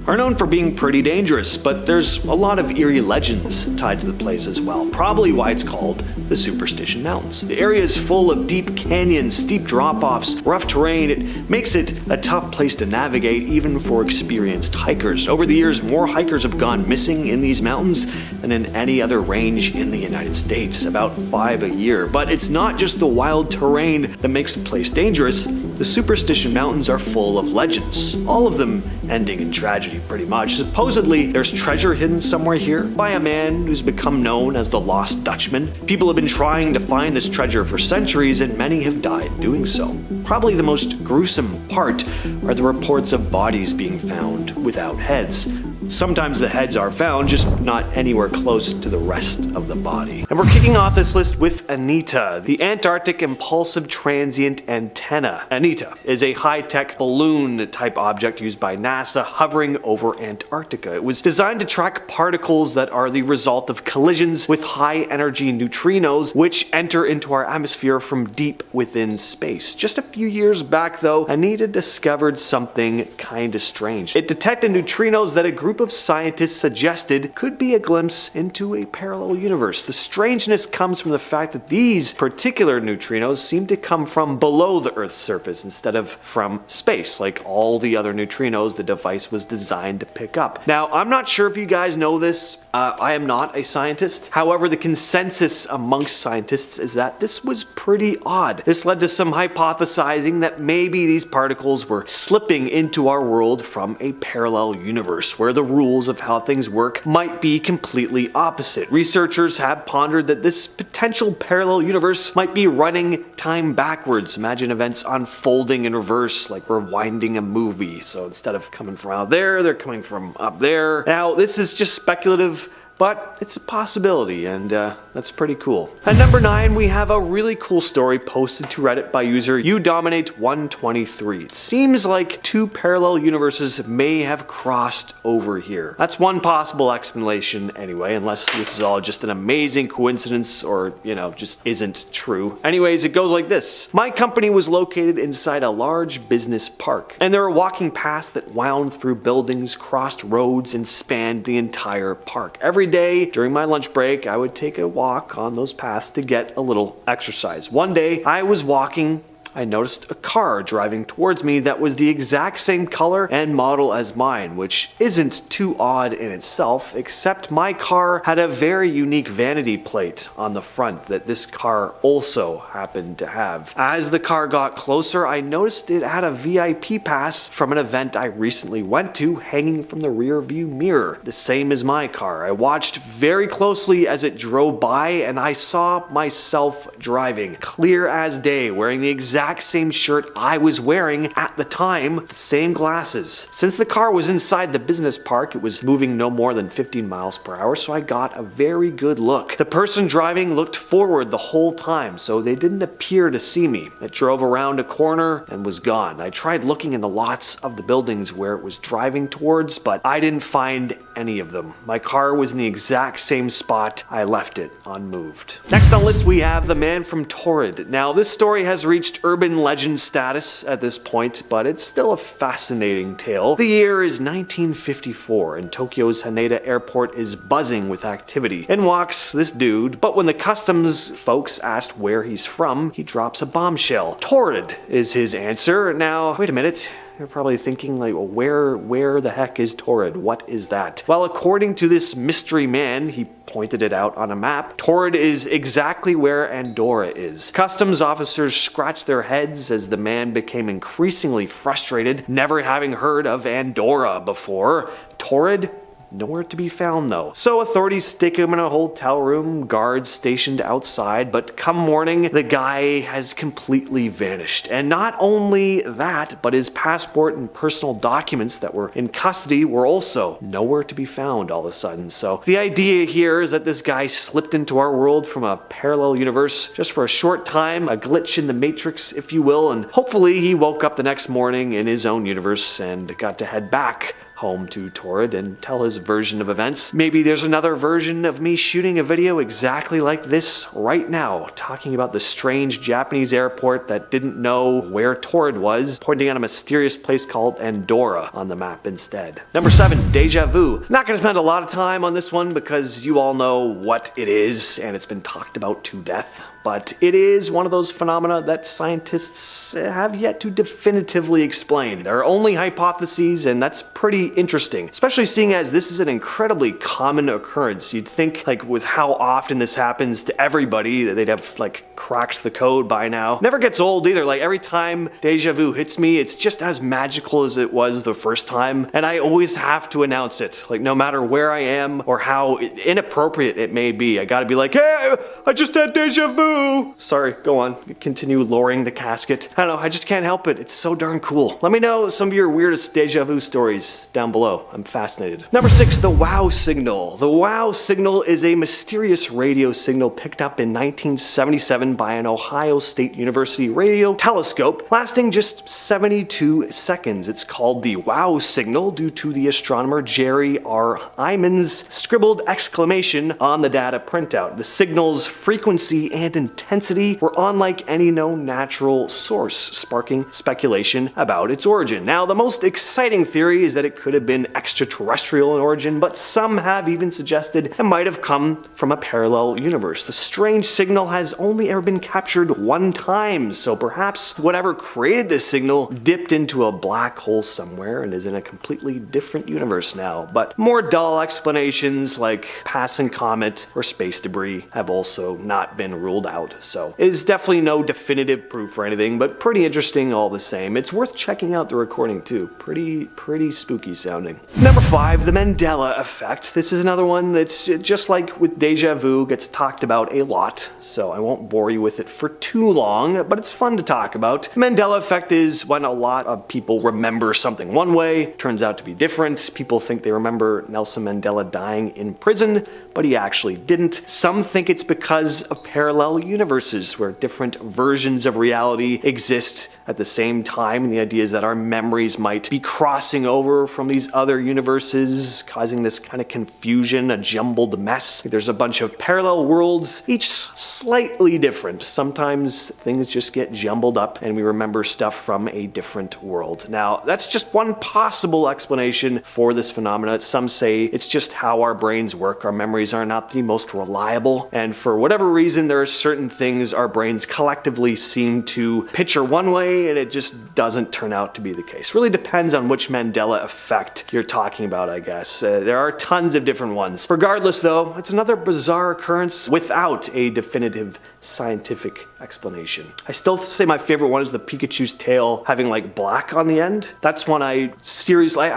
Speaker 1: Are known for being pretty dangerous, but there's a lot of eerie legends tied to the place as well, probably why it's called the Superstition Mountains. The area is full of deep canyons, steep drop-offs, rough terrain. It makes it a tough place to navigate even for experienced hikers. Over the years, more hikers have gone missing in these mountains than in any other range in the United States, about 5 a year. But it's not just the wild terrain that makes the place dangerous. The Superstition Mountains are full of legends, all of them ending in tragedy pretty much. Supposedly, there's treasure hidden somewhere here by a man who's become known as the Lost Dutchman. People have been trying to find this treasure for centuries, and many have died doing so. Probably the most gruesome part are the reports of bodies being found without heads. Sometimes the heads are found, just not anywhere close to the rest of the body. And we're kicking off this list with Anita, the Antarctic Impulsive Transient Antenna. Anita is a high-tech balloon-type object used by NASA hovering over Antarctica. It was designed to track particles that are the result of collisions with high-energy neutrinos, which enter into our atmosphere from deep within space. Just a few years back, though, Anita discovered something kinda strange. It detected neutrinos that a group of scientists suggested could be a glimpse into a parallel universe. The strangeness comes from the fact that these particular neutrinos seem to come from below the Earth's surface instead of from space, like all the other neutrinos the device was designed to pick up. Now, I'm not sure if you guys know this. I am not a scientist. However, the consensus amongst scientists is that this was pretty odd. This led to some hypothesizing that maybe these particles were slipping into our world from a parallel universe where the rules of how things work might be completely opposite. Researchers have pondered that this potential parallel universe might be running time backwards. Imagine events unfolding in reverse, like rewinding a movie. So instead of coming from out there, they're coming from up there. Now, this is just speculative, but it's a possibility, and that's pretty cool. At number 9, we have a really cool story posted to Reddit by user udominate123. It seems like 2 parallel universes may have crossed over here. That's one possible explanation anyway, unless this is all just an amazing coincidence or, just isn't true. Anyways, it goes like this. My company was located inside a large business park, and there were walking paths that wound through buildings, crossed roads, and spanned the entire park. Every day during my lunch break, I would take a walk on those paths to get a little exercise. One day, I was walking. I noticed a car driving towards me that was the exact same color and model as mine, which isn't too odd in itself, except my car had a very unique vanity plate on the front that this car also happened to have. As the car got closer, I noticed it had a VIP pass from an event I recently went to hanging from the rear view mirror, the same as my car. I watched very closely as it drove by, and I saw myself driving, clear as day, wearing the exact same shirt I was wearing at the time, the same glasses. Since the car was inside the business park, it was moving no more than 15 miles per hour, so I got a very good look. The person driving looked forward the whole time, so they didn't appear to see me. It drove around a corner and was gone. I tried looking in the lots of the buildings where it was driving towards, but I didn't find any of them. My car was in the exact same spot I left it, unmoved. Next on the list, we have the man from Torrid. Now, this story has reached urban legend status at this point, but it's still a fascinating tale. The year is 1954, and Tokyo's Haneda Airport is buzzing with activity. In walks this dude, but when the customs folks asked where he's from, he drops a bombshell. Torrid is his answer. Now, wait a minute. You're probably thinking, like, well, where the heck is Torrid? What is that? Well, according to this mystery man, he pointed it out on a map. Torrid is exactly where Andorra is. Customs officers scratched their heads as the man became increasingly frustrated, never having heard of Andorra before. Torrid? Nowhere to be found though. So authorities stick him in a hotel room, guards stationed outside, but come morning, the guy has completely vanished. And not only that, but his passport and personal documents that were in custody were also nowhere to be found all of a sudden. So the idea here is that this guy slipped into our world from a parallel universe just for a short time, a glitch in the matrix, if you will, and hopefully he woke up the next morning in his own universe and got to head back home to Torrid and tell his version of events. Maybe there's another version of me shooting a video exactly like this right now, talking about the strange Japanese airport that didn't know where Torrid was, pointing out a mysterious place called Andorra on the map instead. Number 7, Deja Vu. Not gonna spend a lot of time on this one because you all know what it is and it's been talked about to death. But it is one of those phenomena that scientists have yet to definitively explain. There are only hypotheses, and that's pretty interesting, especially seeing as this is an incredibly common occurrence. You'd think, like, with how often this happens to everybody, that they'd have, like, cracked the code by now. Never gets old either. Like, every time deja vu hits me, it's just as magical as it was the first time, and I always have to announce it. Like, no matter where I am or how inappropriate it may be, I gotta be like, hey, I just had deja vu. Sorry, go on. Continue lowering the casket. I don't know, I just can't help it. It's so darn cool. Let me know some of your weirdest deja vu stories down below. I'm fascinated. Number 6, the WOW signal. The WOW signal is a mysterious radio signal picked up in 1977 by an Ohio State University radio telescope, lasting just 72 seconds. It's called the WOW signal due to the astronomer Jerry R. Iman's scribbled exclamation on the data printout. The signal's frequency and intensity were unlike any known natural source, sparking speculation about its origin. Now, the most exciting theory is that it could have been extraterrestrial in origin, but some have even suggested it might have come from a parallel universe. The strange signal has only ever been captured one time, so perhaps whatever created this signal dipped into a black hole somewhere and is in a completely different universe now. But more dull explanations like passing comet or space debris have also not been ruled out. So it is definitely no definitive proof or anything, but pretty interesting all the same. It's worth checking out the recording too. Pretty spooky sounding. Number 5, the Mandela Effect. This is another one that's just like with deja vu, gets talked about a lot, so I won't bore you with it for too long, but it's fun to talk about. Mandela Effect is when a lot of people remember something one way, turns out to be different. People think they remember Nelson Mandela dying in prison, but he actually didn't. Some think it's because of parallel universes where different versions of reality exist at the same time, and the idea is that our memories might be crossing over from these other universes, causing this kind of confusion, a jumbled mess. There's a bunch of parallel worlds, each slightly different. Sometimes things just get jumbled up and we remember stuff from a different world. Now, that's just one possible explanation for this phenomena. Some say it's just how our brains work. Our memories are not the most reliable, and for whatever reason, there are certain things our brains collectively seem to picture one way and it just doesn't turn out to be the case. Really depends on which Mandela effect you're talking about, I guess. There are tons of different ones. Regardless though, it's another bizarre occurrence without a definitive scientific explanation. I still say my favorite one is the Pikachu's tail having like black on the end. That's one I seriously,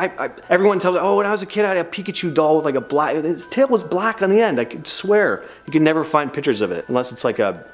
Speaker 1: everyone tells me, oh, when I was a kid I had a Pikachu doll with like a black, his tail was black on the end. I could swear. You can never find pictures of it unless it's like a,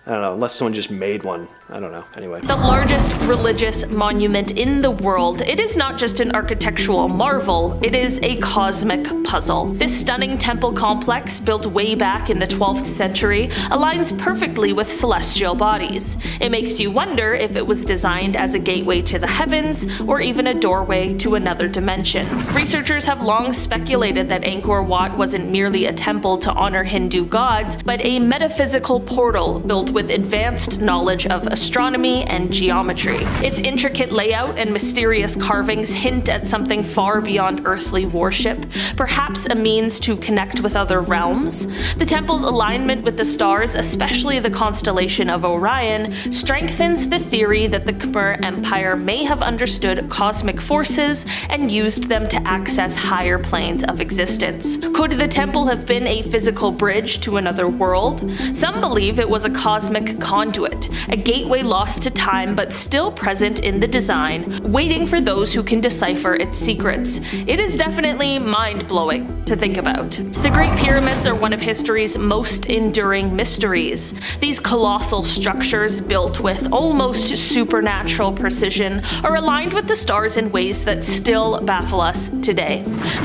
Speaker 1: I don't know, unless someone just made one. I don't know. Anyway.
Speaker 3: The largest religious monument in the world, it is not just an architectural marvel, it is a cosmic puzzle. This stunning temple complex, built way back in the 12th century, aligns perfectly with celestial bodies. It makes you wonder if it was designed as a gateway to the heavens, or even a doorway to another dimension. Researchers have long speculated that Angkor Wat wasn't merely a temple to honor Hindu gods, but a metaphysical portal built with advanced knowledge of astronomy and geometry. Its intricate layout and mysterious carvings hint at something far beyond earthly worship, perhaps a means to connect with other realms. The temple's alignment with the stars, especially the constellation of Orion, strengthens the theory that the Khmer Empire may have understood cosmic forces and used them to access higher planes of existence. Could the temple have been a physical bridge to another world? Some believe it was a cosmic conduit, a gateway lost to time but still present in the design, waiting for those who can decipher its secrets. It is definitely mind-blowing to think about. The Great Pyramids are one of history's most enduring mysteries. These colossal structures, built with almost supernatural precision, are aligned with the stars in ways that still baffle us today.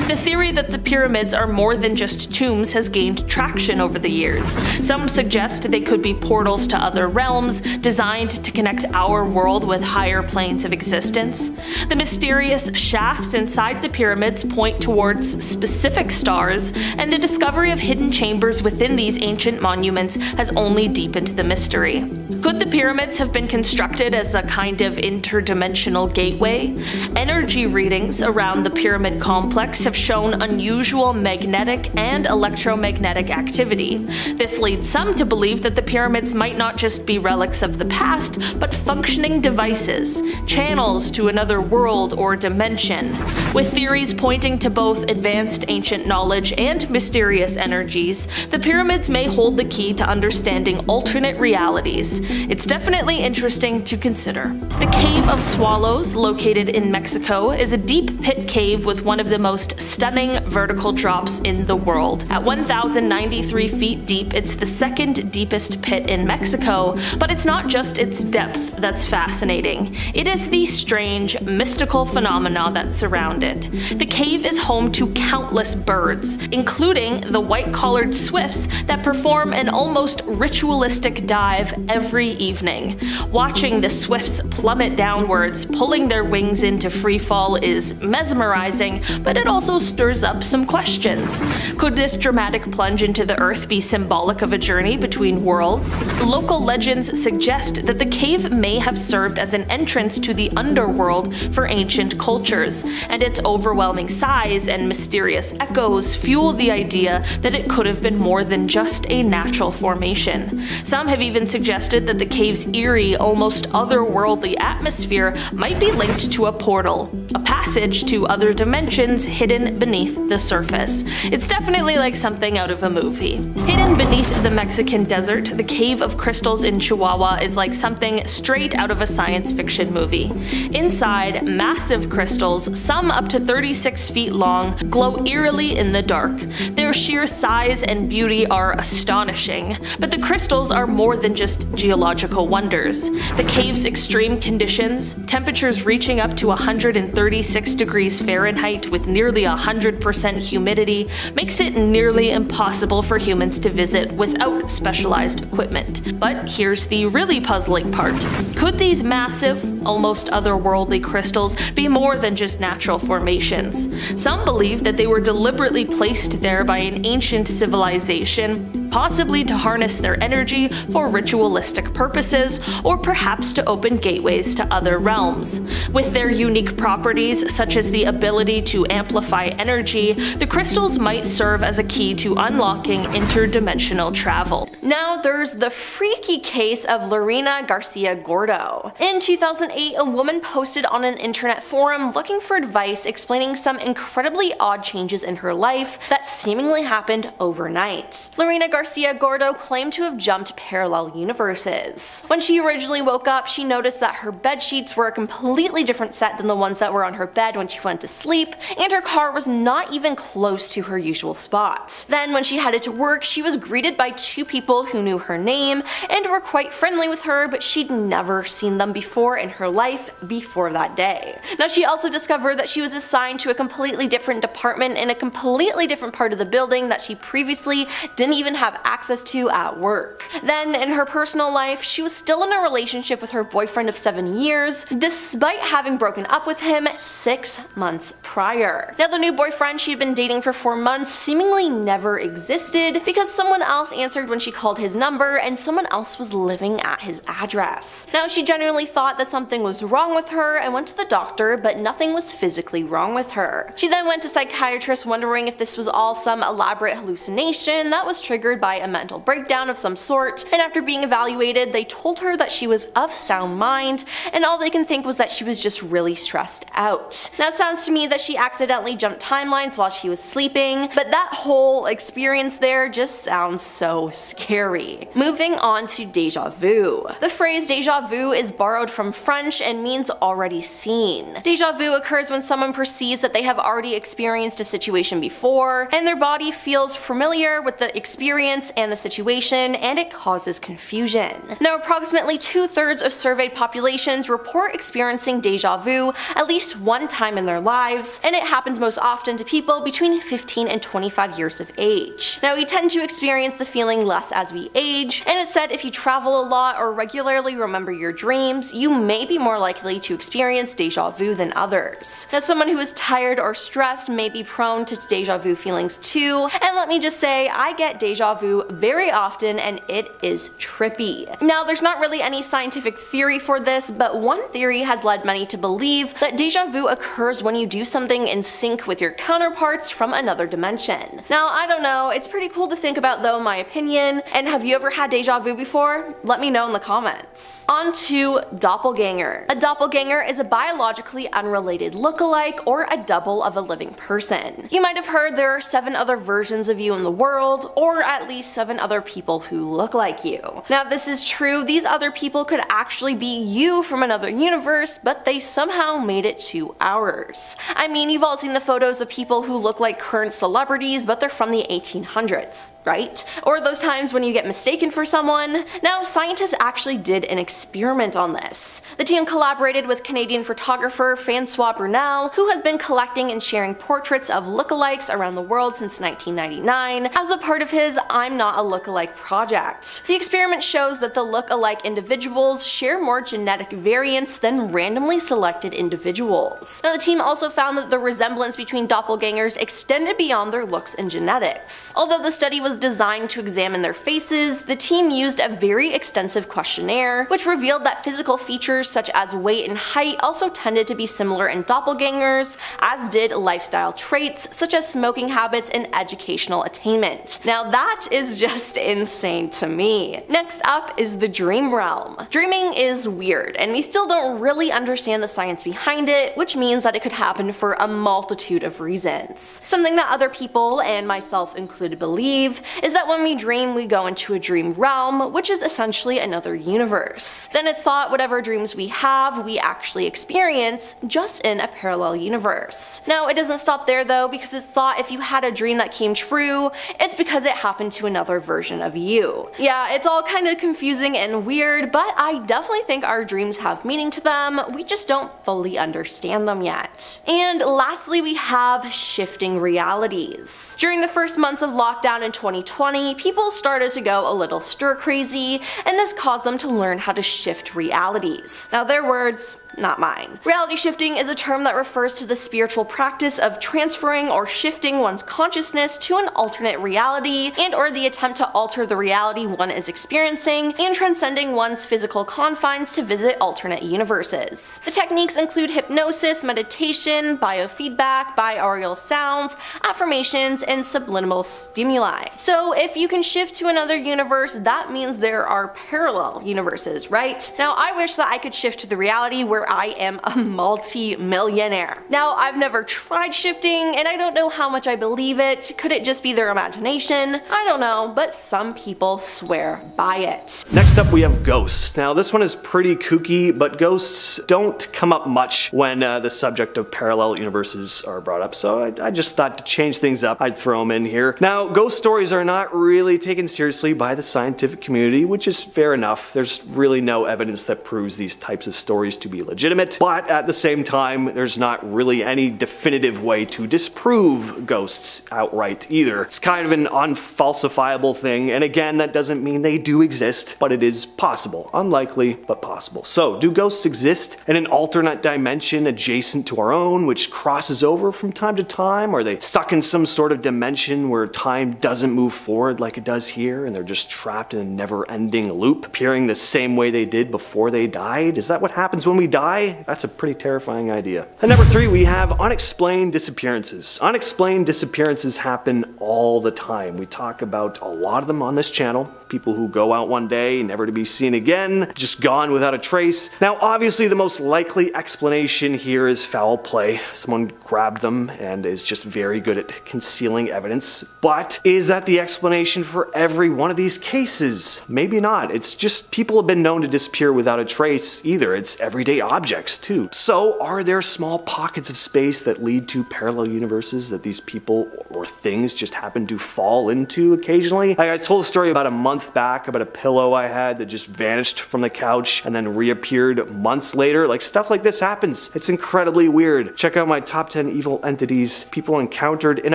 Speaker 3: The theory that the pyramids are more than just tombs has gained traction over the years. Some suggest they could be portals to other realms, designed to connect our world with higher planes of existence. The mysterious shafts inside the pyramids point towards specific stars, and the discovery of hidden chambers within these ancient monuments has only deepened the mystery. Could the pyramids have been constructed as a kind of interdimensional gateway? Energy readings around the pyramid complex have shown unusual magnetic and electromagnetic activity. This leads some to believe that the pyramids might not just be relics of the past, but functioning devices, channels to another world or dimension. With theories pointing to both advanced ancient knowledge and mysterious energies, the pyramids may hold the key to understanding alternate realities. It's definitely interesting to consider. The Cave of Swallows, located in Mexico, is a deep pit cave with one of the most stunning vertical drops in the world. At 1,093 feet deep, it's the second deepest pit in Mexico, but it's not just its depth that's fascinating. It is the strange, mystical phenomena that surround it. The cave is home to countless birds, including the white-collared swifts that perform an almost ritualistic dive every evening. Watching the swifts plummet downwards, pulling their wings into free fall is mesmerizing, but it also stirs up some questions. Could this dramatic plunge into the earth be symbolic of a journey between worlds? Local legends suggest that the cave may have served as an entrance to the underworld for ancient cultures, and its overwhelming size and mysterious echoes fuel the idea that it could have been more than just a natural formation. Some have even suggested that the cave's eerie, almost otherworldly atmosphere might be linked to a portal, a passage to other dimensions hidden beneath the surface. It's definitely like something out of a movie. Hidden beneath the Mexican desert, the cave cave of crystals in Chihuahua is like something straight out of a science fiction movie. Inside, massive crystals, some up to 36 feet long, glow eerily in the dark. Their sheer size and beauty are astonishing, but the crystals are more than just geological wonders. The cave's extreme conditions, temperatures reaching up to 136 degrees Fahrenheit with nearly 100% humidity, makes it nearly impossible for humans to visit without specialized equipment. But here's the really puzzling part. Could these massive, almost otherworldly crystals be more than just natural formations? Some believe that they were deliberately placed there by an ancient civilization, possibly to harness their energy for ritualistic purposes, or perhaps to open gateways to other realms. With their unique properties, such as the ability to amplify energy, the crystals might serve as a key to unlocking interdimensional travel.
Speaker 2: Now there's the freaky case of Lorena Garcia Gordo. In 2008, a woman posted on an internet forum looking for advice explaining some incredibly odd changes in her life that seemingly happened overnight. Lorena Garcia Gordo claimed to have jumped parallel universes. When she originally woke up, she noticed that her bed sheets were a completely different set than the ones that were on her bed when she went to sleep, and her car was not even close to her usual spot. Then when she headed to work, she was greeted by two people who knew her name and were quite friendly with her, but she'd never seen them before in her life before that day. Now she also discovered that she was assigned to a completely different department in a completely different part of the building that she previously didn't even have access to at work. Then in her personal life, she was still in a relationship with her boyfriend of 7 years, despite having broken up with him 6 months prior. Now the new boyfriend she had been dating for 4 months seemingly never existed because someone else answered when she called his number and someone else was living at his address. Now she genuinely thought that something was wrong with her and went to the doctor, but nothing was physically wrong with her. She then went to psychiatrists wondering if this was all some elaborate hallucination that was triggered by a mental breakdown of some sort, and after being evaluated they told her that she was of sound mind and all they can think was that she was just really stressed out. Now it sounds to me that she accidentally jumped timelines while she was sleeping, but that whole experience there just sounds so scary. Moving on to deja vu. The phrase deja vu is borrowed from French and means already seen. Deja vu occurs when someone perceives that they have already experienced a situation before, and their body feels familiar with the experience and the situation, and it causes confusion. Now approximately 2/3 of surveyed populations report experiencing deja vu at least one time in their lives, and it happens most often to people between 15 and 25 years of age. Now we tend to experience the feeling less as we age, and it's said if you travel a lot or regularly remember your dreams, you may be more likely to experience deja vu than others. Now someone who is tired or stressed may be prone to deja vu feelings too, and let me just say I get deja vu very often and it is trippy. Now there's not really any scientific theory for this, but one theory has led many to believe that deja vu occurs when you do something in sync with your counterparts from another dimension. Now I don't know, it's pretty cool to think about though in my opinion, and have you ever had deja vu before? Let me know in the comments. On to doppelganger. A doppelganger is a biologically unrelated lookalike or a double of a living person. You might have heard there are 7 other versions of you in the world, or at least 7 other people who look like you. Now if this is true, these other people could actually be you from another universe, but they somehow made it to ours. I mean, you've all seen the photos of people who look like current celebrities, but they're from the 1800s, right? Or those times when you get mistaken for someone. Now scientists actually did an experiment on this. The team collaborated with Canadian photographer Francois Brunel, who has been collecting and sharing portraits of lookalikes around the world since 1999 as a part of his I'm Not a Lookalike project. The experiment shows that the lookalike individuals share more genetic variants than randomly selected individuals. Now the team also found that the resemblance between doppelgangers extended beyond their looks and genetics. Although the study was designed to examine their faces, the team used a very extensive questionnaire, which revealed that physical features such as weight and height also tended to be similar in doppelgangers, as did lifestyle traits such as smoking habits and educational attainment. Now that That is just insane to me. Next up is the dream realm. Dreaming is weird, and we still don't really understand the science behind it, which means that it could happen for a multitude of reasons. Something that other people, and myself included, believe is that when we dream, we go into a dream realm, which is essentially another universe. Then it's thought whatever dreams we have, we actually experience, just in a parallel universe. Now, it doesn't stop there though, because it's thought if you had a dream that came true, it's because it happened to another version of you. Yeah, it's all kind of confusing and weird, but I definitely think our dreams have meaning to them, we just don't fully understand them yet. And lastly, we have shifting realities. During the first months of lockdown in 2020, people started to go a little stir crazy, and this caused them to learn how to shift realities. Now, their words, not mine. Reality shifting is a term that refers to the spiritual practice of transferring or shifting one's consciousness to an alternate reality and or the attempt to alter the reality one is experiencing and transcending one's physical confines to visit alternate universes. The techniques include hypnosis, meditation, biofeedback, binaural sounds, affirmations, and subliminal stimuli. So if you can shift to another universe, that means there are parallel universes, right? Now, I wish that I could shift to the reality where I am a multi-millionaire. Now, I've never tried shifting, and I don't know how much I believe it. Could it just be their imagination? I don't know, but some people swear by it.
Speaker 1: Next up, we have ghosts. Now, this one is pretty kooky, but ghosts don't come up much when the subject of parallel universes are brought up, so I just thought to change things up, I'd throw them in here. Now, ghost stories are not really taken seriously by the scientific community, which is fair enough. There's really no evidence that proves these types of stories to be legitimate, but at the same time, there's not really any definitive way to disprove ghosts outright either. It's kind of an unfalsifiable thing, and again, that doesn't mean they do exist, but it is possible. Unlikely, but possible. So, do ghosts exist in an alternate dimension adjacent to our own, which crosses over from time to time? Are they stuck in some sort of dimension where time doesn't move forward like it does here, and they're just trapped in a never-ending loop, appearing the same way they did before they died? Is that what happens when we die? That's a pretty terrifying idea. And number 3, we have unexplained disappearances. Unexplained disappearances happen all the time. We talk about a lot of them on this channel. People who go out one day, never to be seen again, just gone without a trace. Now, obviously, the most likely explanation here is foul play. Someone grabbed them and is just very good at concealing evidence. But is that the explanation for every one of these cases? Maybe not. It's just people have been known to disappear without a trace either. It's everyday objects too. So are there small pockets of space that lead to parallel universes that these people or things just happen to fall into occasionally? I told a story about a month back about a pillow I had that just vanished from the couch and then reappeared months later. Like, stuff like this happens. It's incredibly weird. Check out my top 10 evil entities people encountered in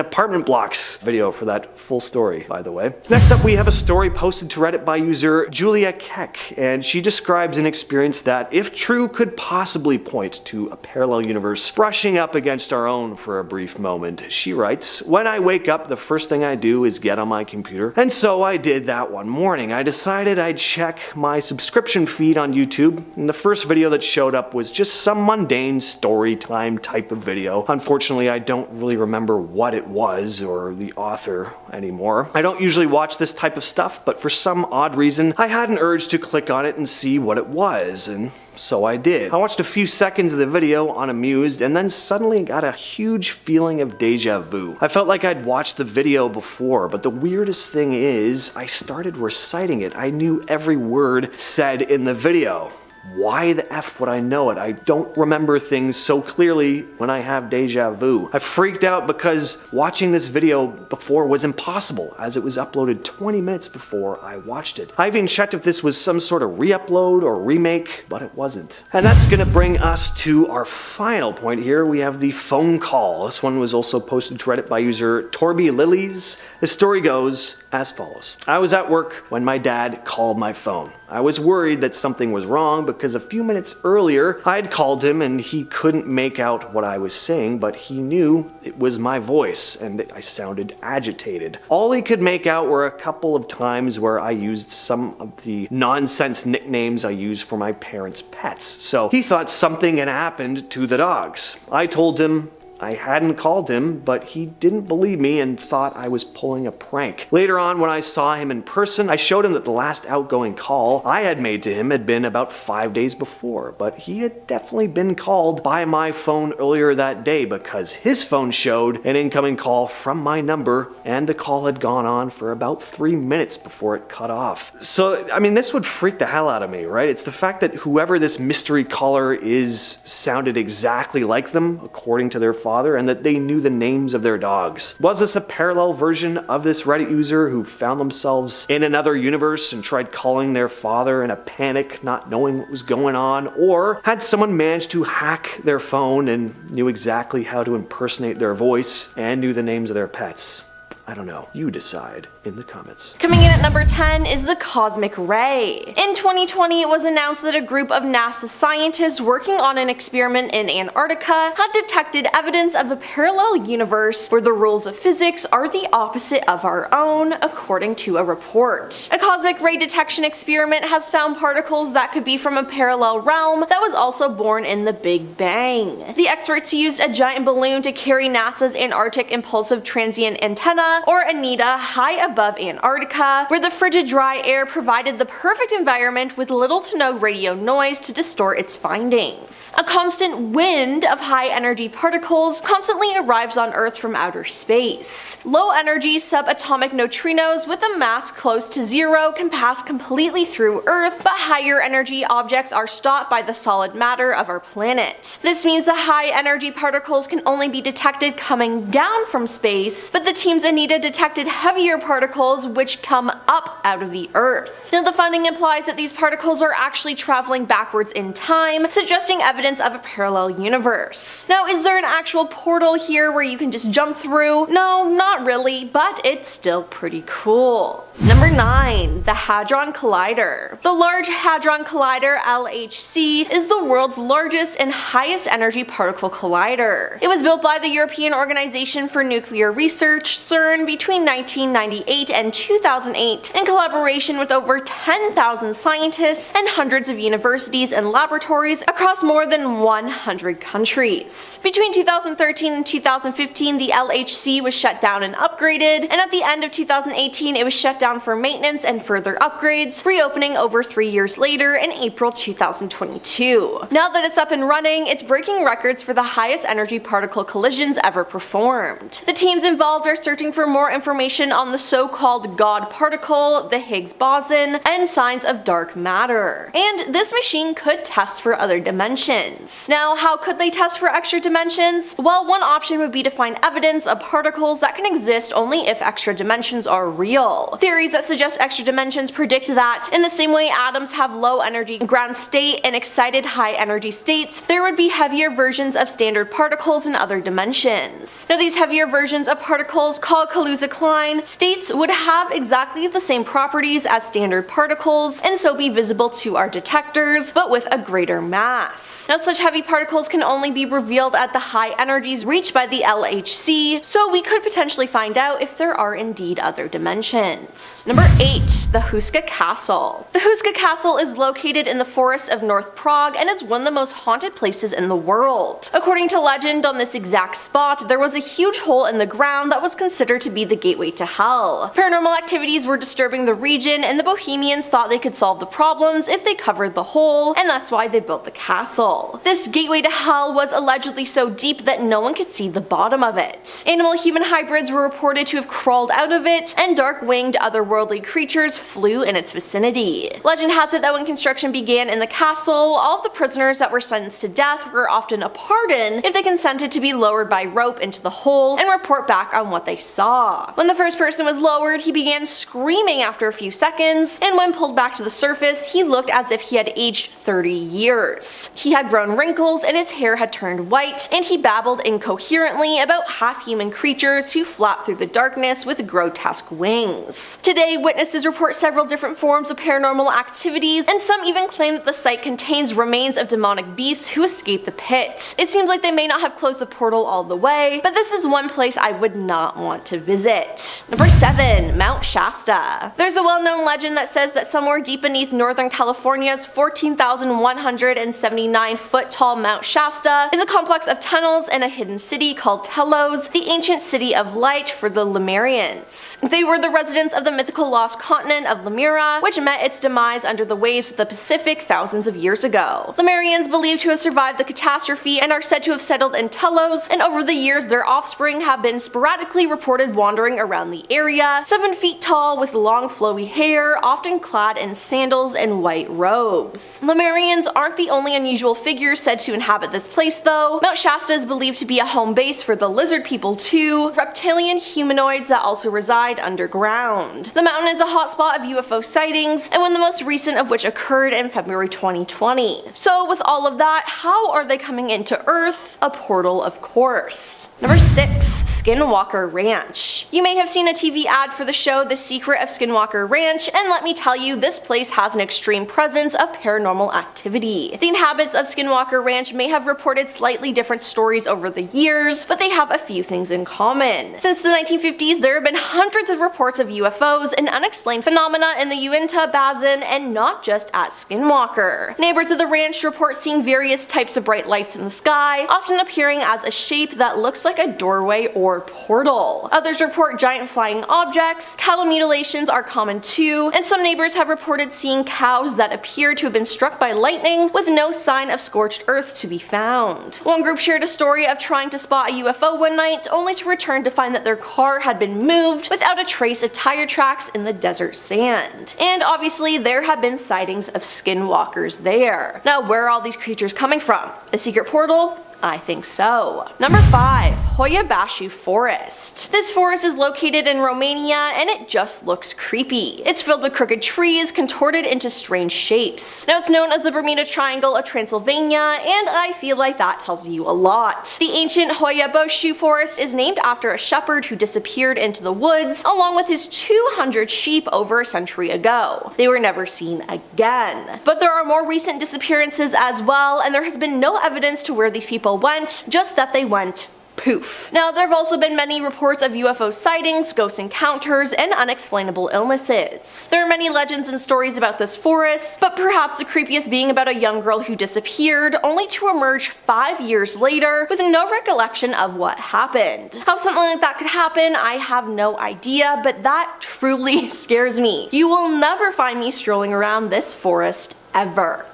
Speaker 1: apartment blocks video for that full story, by the way. Next up, we have a story posted to Reddit by user Julia Keck, and she describes an experience that, if true, could possibly point to a parallel universe brushing up against our own for a brief moment. She writes, "When I wake up, the first thing I do is get on my computer, and so I did that one morning. I decided I'd check my subscription feed on YouTube, and the first video that showed up was just some mundane story time type of video. Unfortunately, I don't really remember what it was or the author anymore. I don't usually watch this type of stuff, but for some odd reason, I had an urge to click on it and see what it was, and so I did. I watched a few seconds of the video unamused and then suddenly got a huge feeling of deja vu. I felt like I'd watched the video before, but the weirdest thing is I started reciting it. I knew every word said in the video. Why the F would I know it? I don't remember things so clearly when I have deja vu. I freaked out because watching this video before was impossible, as it was uploaded 20 minutes before I watched it. I even checked if this was some sort of re-upload or remake, but it wasn't. And that's gonna bring us to our final point here. We have the phone call. This one was also posted to Reddit by user Torby Lilies. The story goes as follows. I was at work when my dad called my phone. I was worried that something was wrong because a few minutes earlier I had called him and he couldn't make out what I was saying, but he knew it was my voice and I sounded agitated. All he could make out were a couple of times where I used some of the nonsense nicknames I use for my parents' pets. So he thought something had happened to the dogs. I told him I hadn't called him, but he didn't believe me and thought I was pulling a prank. Later on, when I saw him in person, I showed him that the last outgoing call I had made to him had been about 5 days before, but he had definitely been called by my phone earlier that day because his phone showed an incoming call from my number, and the call had gone on for about 3 minutes before it cut off. So, I mean, this would freak the hell out of me, right? It's the fact that whoever this mystery caller is sounded exactly like them, according to their father, and that they knew the names of their dogs. Was this a parallel version of this Reddit user who found themselves in another universe and tried calling their father in a panic, not knowing what was going on? Or had someone managed to hack their phone and knew exactly how to impersonate their voice and knew the names of their pets? I don't know. You decide in the comments.
Speaker 2: Coming in at number 10 is the cosmic ray. In 2020, it was announced that a group of NASA scientists working on an experiment in Antarctica had detected evidence of a parallel universe where the rules of physics are the opposite of our own, according to a report. A cosmic ray detection experiment has found particles that could be from a parallel realm that was also born in the Big Bang. The experts used a giant balloon to carry NASA's Antarctic Impulsive Transient Antenna, or Anita, high above Antarctica, where the frigid dry air provided the perfect environment with little to no radio noise to distort its findings. A constant wind of high energy particles constantly arrives on Earth from outer space. Low energy subatomic neutrinos with a mass close to zero can pass completely through Earth, but higher energy objects are stopped by the solid matter of our planet. This means the high energy particles can only be detected coming down from space, but the team's Anita detected heavier particles which come up out of the Earth. Now, the finding implies that these particles are actually traveling backwards in time, suggesting evidence of a parallel universe. Now, is there an actual portal here where you can just jump through? No, not really, but it's still pretty cool. Number 9. The Hadron Collider. The Large Hadron Collider, LHC, is the world's largest and highest energy particle collider. It was built by the European Organization for Nuclear Research, CERN, between 1998 and 2008 in collaboration with over 10,000 scientists and hundreds of universities and laboratories across more than 100 countries. Between 2013 and 2015, the LHC was shut down and upgraded, and at the end of 2018 it was shut down for maintenance and further upgrades, reopening over 3 years later in April 2022. Now that it's up and running, it's breaking records for the highest energy particle collisions ever performed. The teams involved are searching for more information on the so-called God particle, the Higgs boson, and signs of dark matter. And this machine could test for other dimensions. Now, how could they test for extra dimensions? Well, one option would be to find evidence of particles that can exist only if extra dimensions are real. Theories that suggest extra dimensions predict that, in the same way atoms have low energy ground state and excited high energy states, there would be heavier versions of standard particles in other dimensions. Now, these heavier versions of particles, called Kaluza-Klein states, would have exactly the same properties as standard particles and so be visible to our detectors, but with a greater mass. Now, such heavy particles can only be revealed at the high energies reached by the LHC, so we could potentially find out if there are indeed other dimensions. Number 8. The Huska Castle. The Huska Castle is located in the forest of North Prague and is one of the most haunted places in the world. According to legend, on this exact spot there was a huge hole in the ground that was considered to be the gateway to hell. Paranormal activities were disturbing the region, and the Bohemians thought they could solve the problems if they covered the hole, and that's why they built the castle. This gateway to hell was allegedly so deep that no one could see the bottom of it. Animal-human hybrids were reported to have crawled out of it, and dark-winged otherworldly creatures flew in its vicinity. Legend has it that when construction began in the castle, all of the prisoners that were sentenced to death were often pardoned if they consented to be lowered by rope into the hole and report back on what they saw. When the first person was lowered, he began screaming after a few seconds, and when pulled back to the surface, he looked as if he had aged 30 years. He had grown wrinkles and his hair had turned white, and he babbled incoherently about half-human creatures who flap through the darkness with grotesque wings. Today, witnesses report several different forms of paranormal activities, and some even claim that the site contains remains of demonic beasts who escaped the pit. It seems like they may not have closed the portal all the way, but this is one place I would not want to visit. Number 7. Mount Shasta. There's a well-known legend that says that somewhere deep beneath Northern California's 14,179-foot tall Mount Shasta is a complex of tunnels and a hidden city called Telos, the ancient city of light for the Lemurians. They were the residents of the mythical lost continent of Lemura, which met its demise under the waves of the Pacific thousands of years ago. Lemurians believed to have survived the catastrophe and are said to have settled in Telos, and over the years their offspring have been sporadically reported wandering around the area, 7 feet tall with long flowy hair, often clad in sandals and white robes. Lemurians aren't the only unusual figures said to inhabit this place though. Mount Shasta is believed to be a home base for the lizard people too, reptilian humanoids that also reside underground. The mountain is a hotspot of UFO sightings, and one of the most recent of which occurred in February 2020. So with all of that, how are they coming into Earth? A portal, of course. Number 6. Skinwalker Ranch. You may have seen a TV ad for the show The Secret of Skinwalker Ranch, and let me tell you, this place has an extreme presence of paranormal activity. The inhabitants of Skinwalker Ranch may have reported slightly different stories over the years, but they have a few things in common. Since the 1950s, there have been hundreds of reports of UFOs and unexplained phenomena in the Uinta Basin, and not just at Skinwalker. Neighbors of the ranch report seeing various types of bright lights in the sky, often appearing as a shape that looks like a doorway or portal. Others report giant flying objects, cattle mutilations are common too, and some neighbors have reported seeing cows that appear to have been struck by lightning with no sign of scorched earth to be found. One group shared a story of trying to spot a UFO one night, only to return to find that their car had been moved without a trace of tire tracks in the desert sand. And obviously there have been sightings of skinwalkers there. Now, where are all these creatures coming from? A secret portal? I think so. Number 5. Hoia Baciu Forest. This forest is located in Romania and it just looks creepy. It's filled with crooked trees contorted into strange shapes. Now it's known as the Bermuda Triangle of Transylvania, and I feel like that tells you a lot. The ancient Hoia Baciu Forest is named after a shepherd who disappeared into the woods along with his 200 sheep over a century ago. They were never seen again. But there are more recent disappearances as well, and there has been no evidence to where these people went, just that they went poof. Now, there have also been many reports of UFO sightings, ghost encounters, and unexplainable illnesses. There are many legends and stories about this forest, but perhaps the creepiest being about a young girl who disappeared, only to emerge 5 years later with no recollection of what happened. How something like that could happen, I have no idea, but that truly scares me. You will never find me strolling around this forest ever.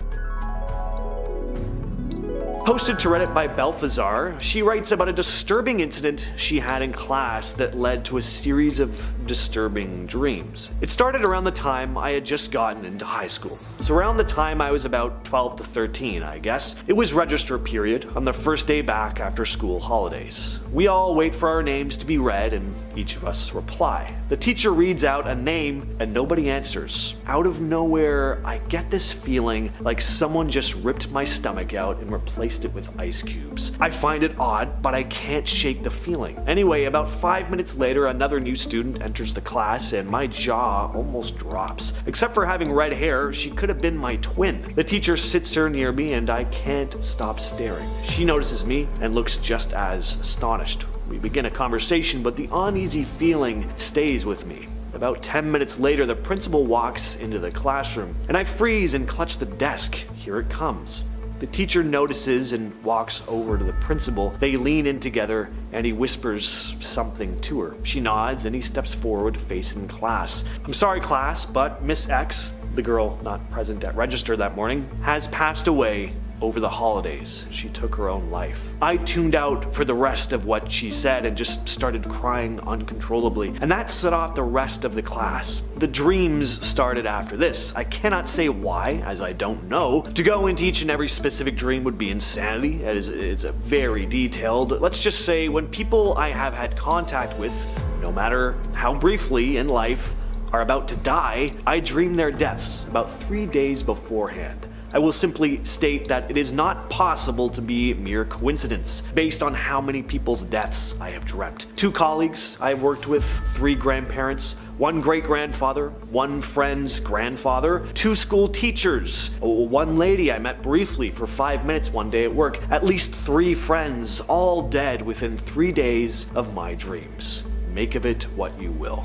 Speaker 1: Posted to Reddit by Balthazar, she writes about a disturbing incident she had in class that led to a series of disturbing dreams. It started around the time I had just gotten into high school. So around the time I was about 12 to 13, I guess. It was register period on the first day back after school holidays. We all wait for our names to be read and each of us reply. The teacher reads out a name and nobody answers. Out of nowhere, I get this feeling like someone just ripped my stomach out and replaced it with ice cubes. I find it odd, but I can't shake the feeling. Anyway, about 5 minutes later, another new student enters the class and my jaw almost drops. Except for having red hair, she could have been my twin. The teacher sits her near me and I can't stop staring. She notices me and looks just as astonished. We begin a conversation, but the uneasy feeling stays with me. About 10 minutes later, the principal walks into the classroom and I freeze and clutch the desk. Here it comes. The teacher notices and walks over to the principal. They lean in together and he whispers something to her. She nods and he steps forward facing class. "I'm sorry, class, but Miss X," the girl not present at register that morning, "has passed away over the holidays. She took her own life." I tuned out for the rest of what she said and just started crying uncontrollably, and that set off the rest of the class. The dreams started after this. I cannot say why, as I don't know. To go into each and every specific dream would be insanity. It's a very detailed. Let's just say when people I have had contact with, no matter how briefly in life, are about to die, I dream their deaths about 3 days beforehand. I will simply state that it is not possible to be mere coincidence, based on how many people's deaths I have dreamt. 2 colleagues I have worked with, 3 grandparents, 1 great-grandfather, 1 friend's grandfather, 2 school teachers, 1 lady I met briefly for 5 minutes one day at work, at least 3 friends, all dead within 3 days of my dreams. make of it what you will.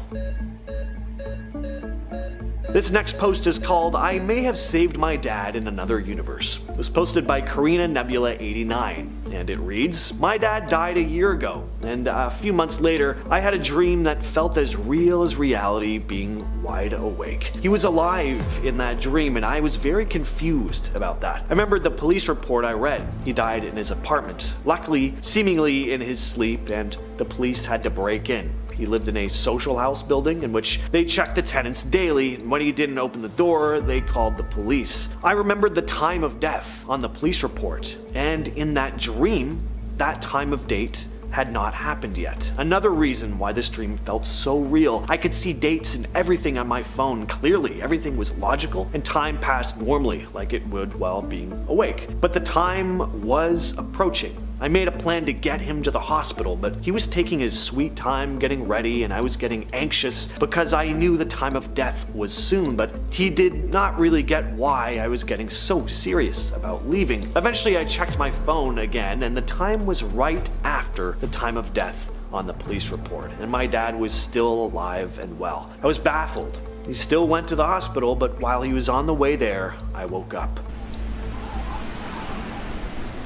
Speaker 1: This next post is called I May Have Saved My Dad in Another Universe. It was posted by Karina Nebula 89, and it reads, My dad died a year ago, and a few months later, I had a dream that felt as real as reality, being wide awake. He was alive in that dream, and I was very confused about that. I remembered the police report I read. He died in his apartment, luckily, seemingly in his sleep, and the police had to break in. He lived in a social house building in which they checked the tenants daily, and when he didn't open the door, they called the police. I remembered the time of death on the police report, and in that dream, that time of date had not happened yet. Another reason why this dream felt so real. I could see dates and everything on my phone clearly. Everything was logical, and time passed normally, like it would while being awake. But the time was approaching. I made a plan to get him to the hospital, but he was taking his sweet time getting ready, and I was getting anxious because I knew the time of death was soon, but he did not really get why I was getting so serious about leaving. Eventually I checked my phone again, and the time was right after the time of death on the police report, and my dad was still alive and well. I was baffled. He still went to the hospital, but while he was on the way there, I woke up.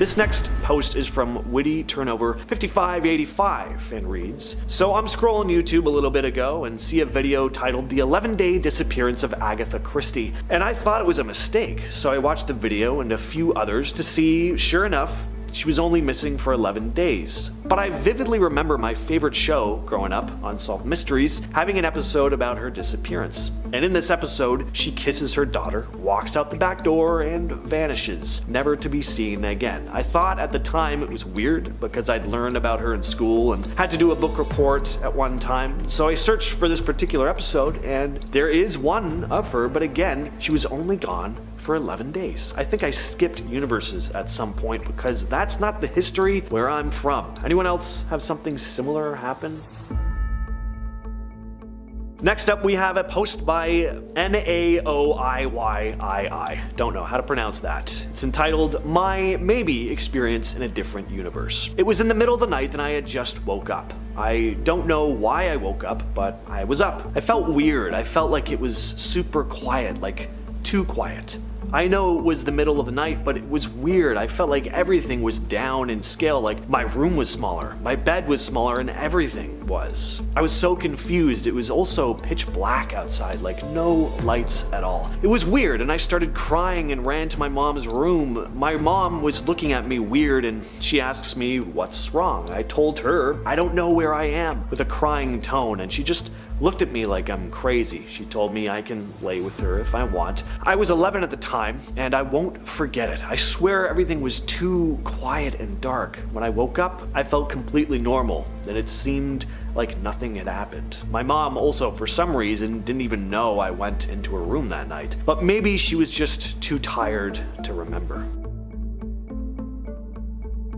Speaker 1: This next post is from Witty Turnover 5585 and reads, So I'm scrolling YouTube a little bit ago and see a video titled The 11-Day Disappearance of Agatha Christie, and I thought it was a mistake, so I watched the video and a few others to see, sure enough, she was only missing for 11 days. But I vividly remember my favorite show growing up, Unsolved Mysteries, having an episode about her disappearance. And in this episode, she kisses her daughter, walks out the back door, and vanishes, never to be seen again. I thought at the time it was weird because I'd learned about her in school and had to do a book report at one time. So I searched for this particular episode, and there is one of her, but again, she was only gone for 11 days. I think I skipped universes at some point because that's not the history where I'm from. Anyone else have something similar happen? Next up, we have a post by Naoiyyii. Don't know how to pronounce that. It's entitled, My Maybe Experience in a Different Universe. It was in the middle of the night and I had just woke up. I don't know why I woke up, but I was up. I felt weird. I felt like it was super quiet, like too quiet. I know it was the middle of the night, but it was weird. I felt like everything was down in scale, like my room was smaller, my bed was smaller, and everything was. I was so confused. It was also pitch black outside, like no lights at all. It was weird, and I started crying and ran to my mom's room. My mom was looking at me weird, and she asks me, what's wrong? I told her, I don't know where I am, with a crying tone, and she just looked at me like I'm crazy. She told me I can lay with her if I want. I was 11 at the time, and I won't forget it. I swear everything was too quiet and dark. When I woke up, I felt completely normal, and it seemed like nothing had happened. My mom also, for some reason, didn't even know I went into her room that night. But maybe she was just too tired to remember.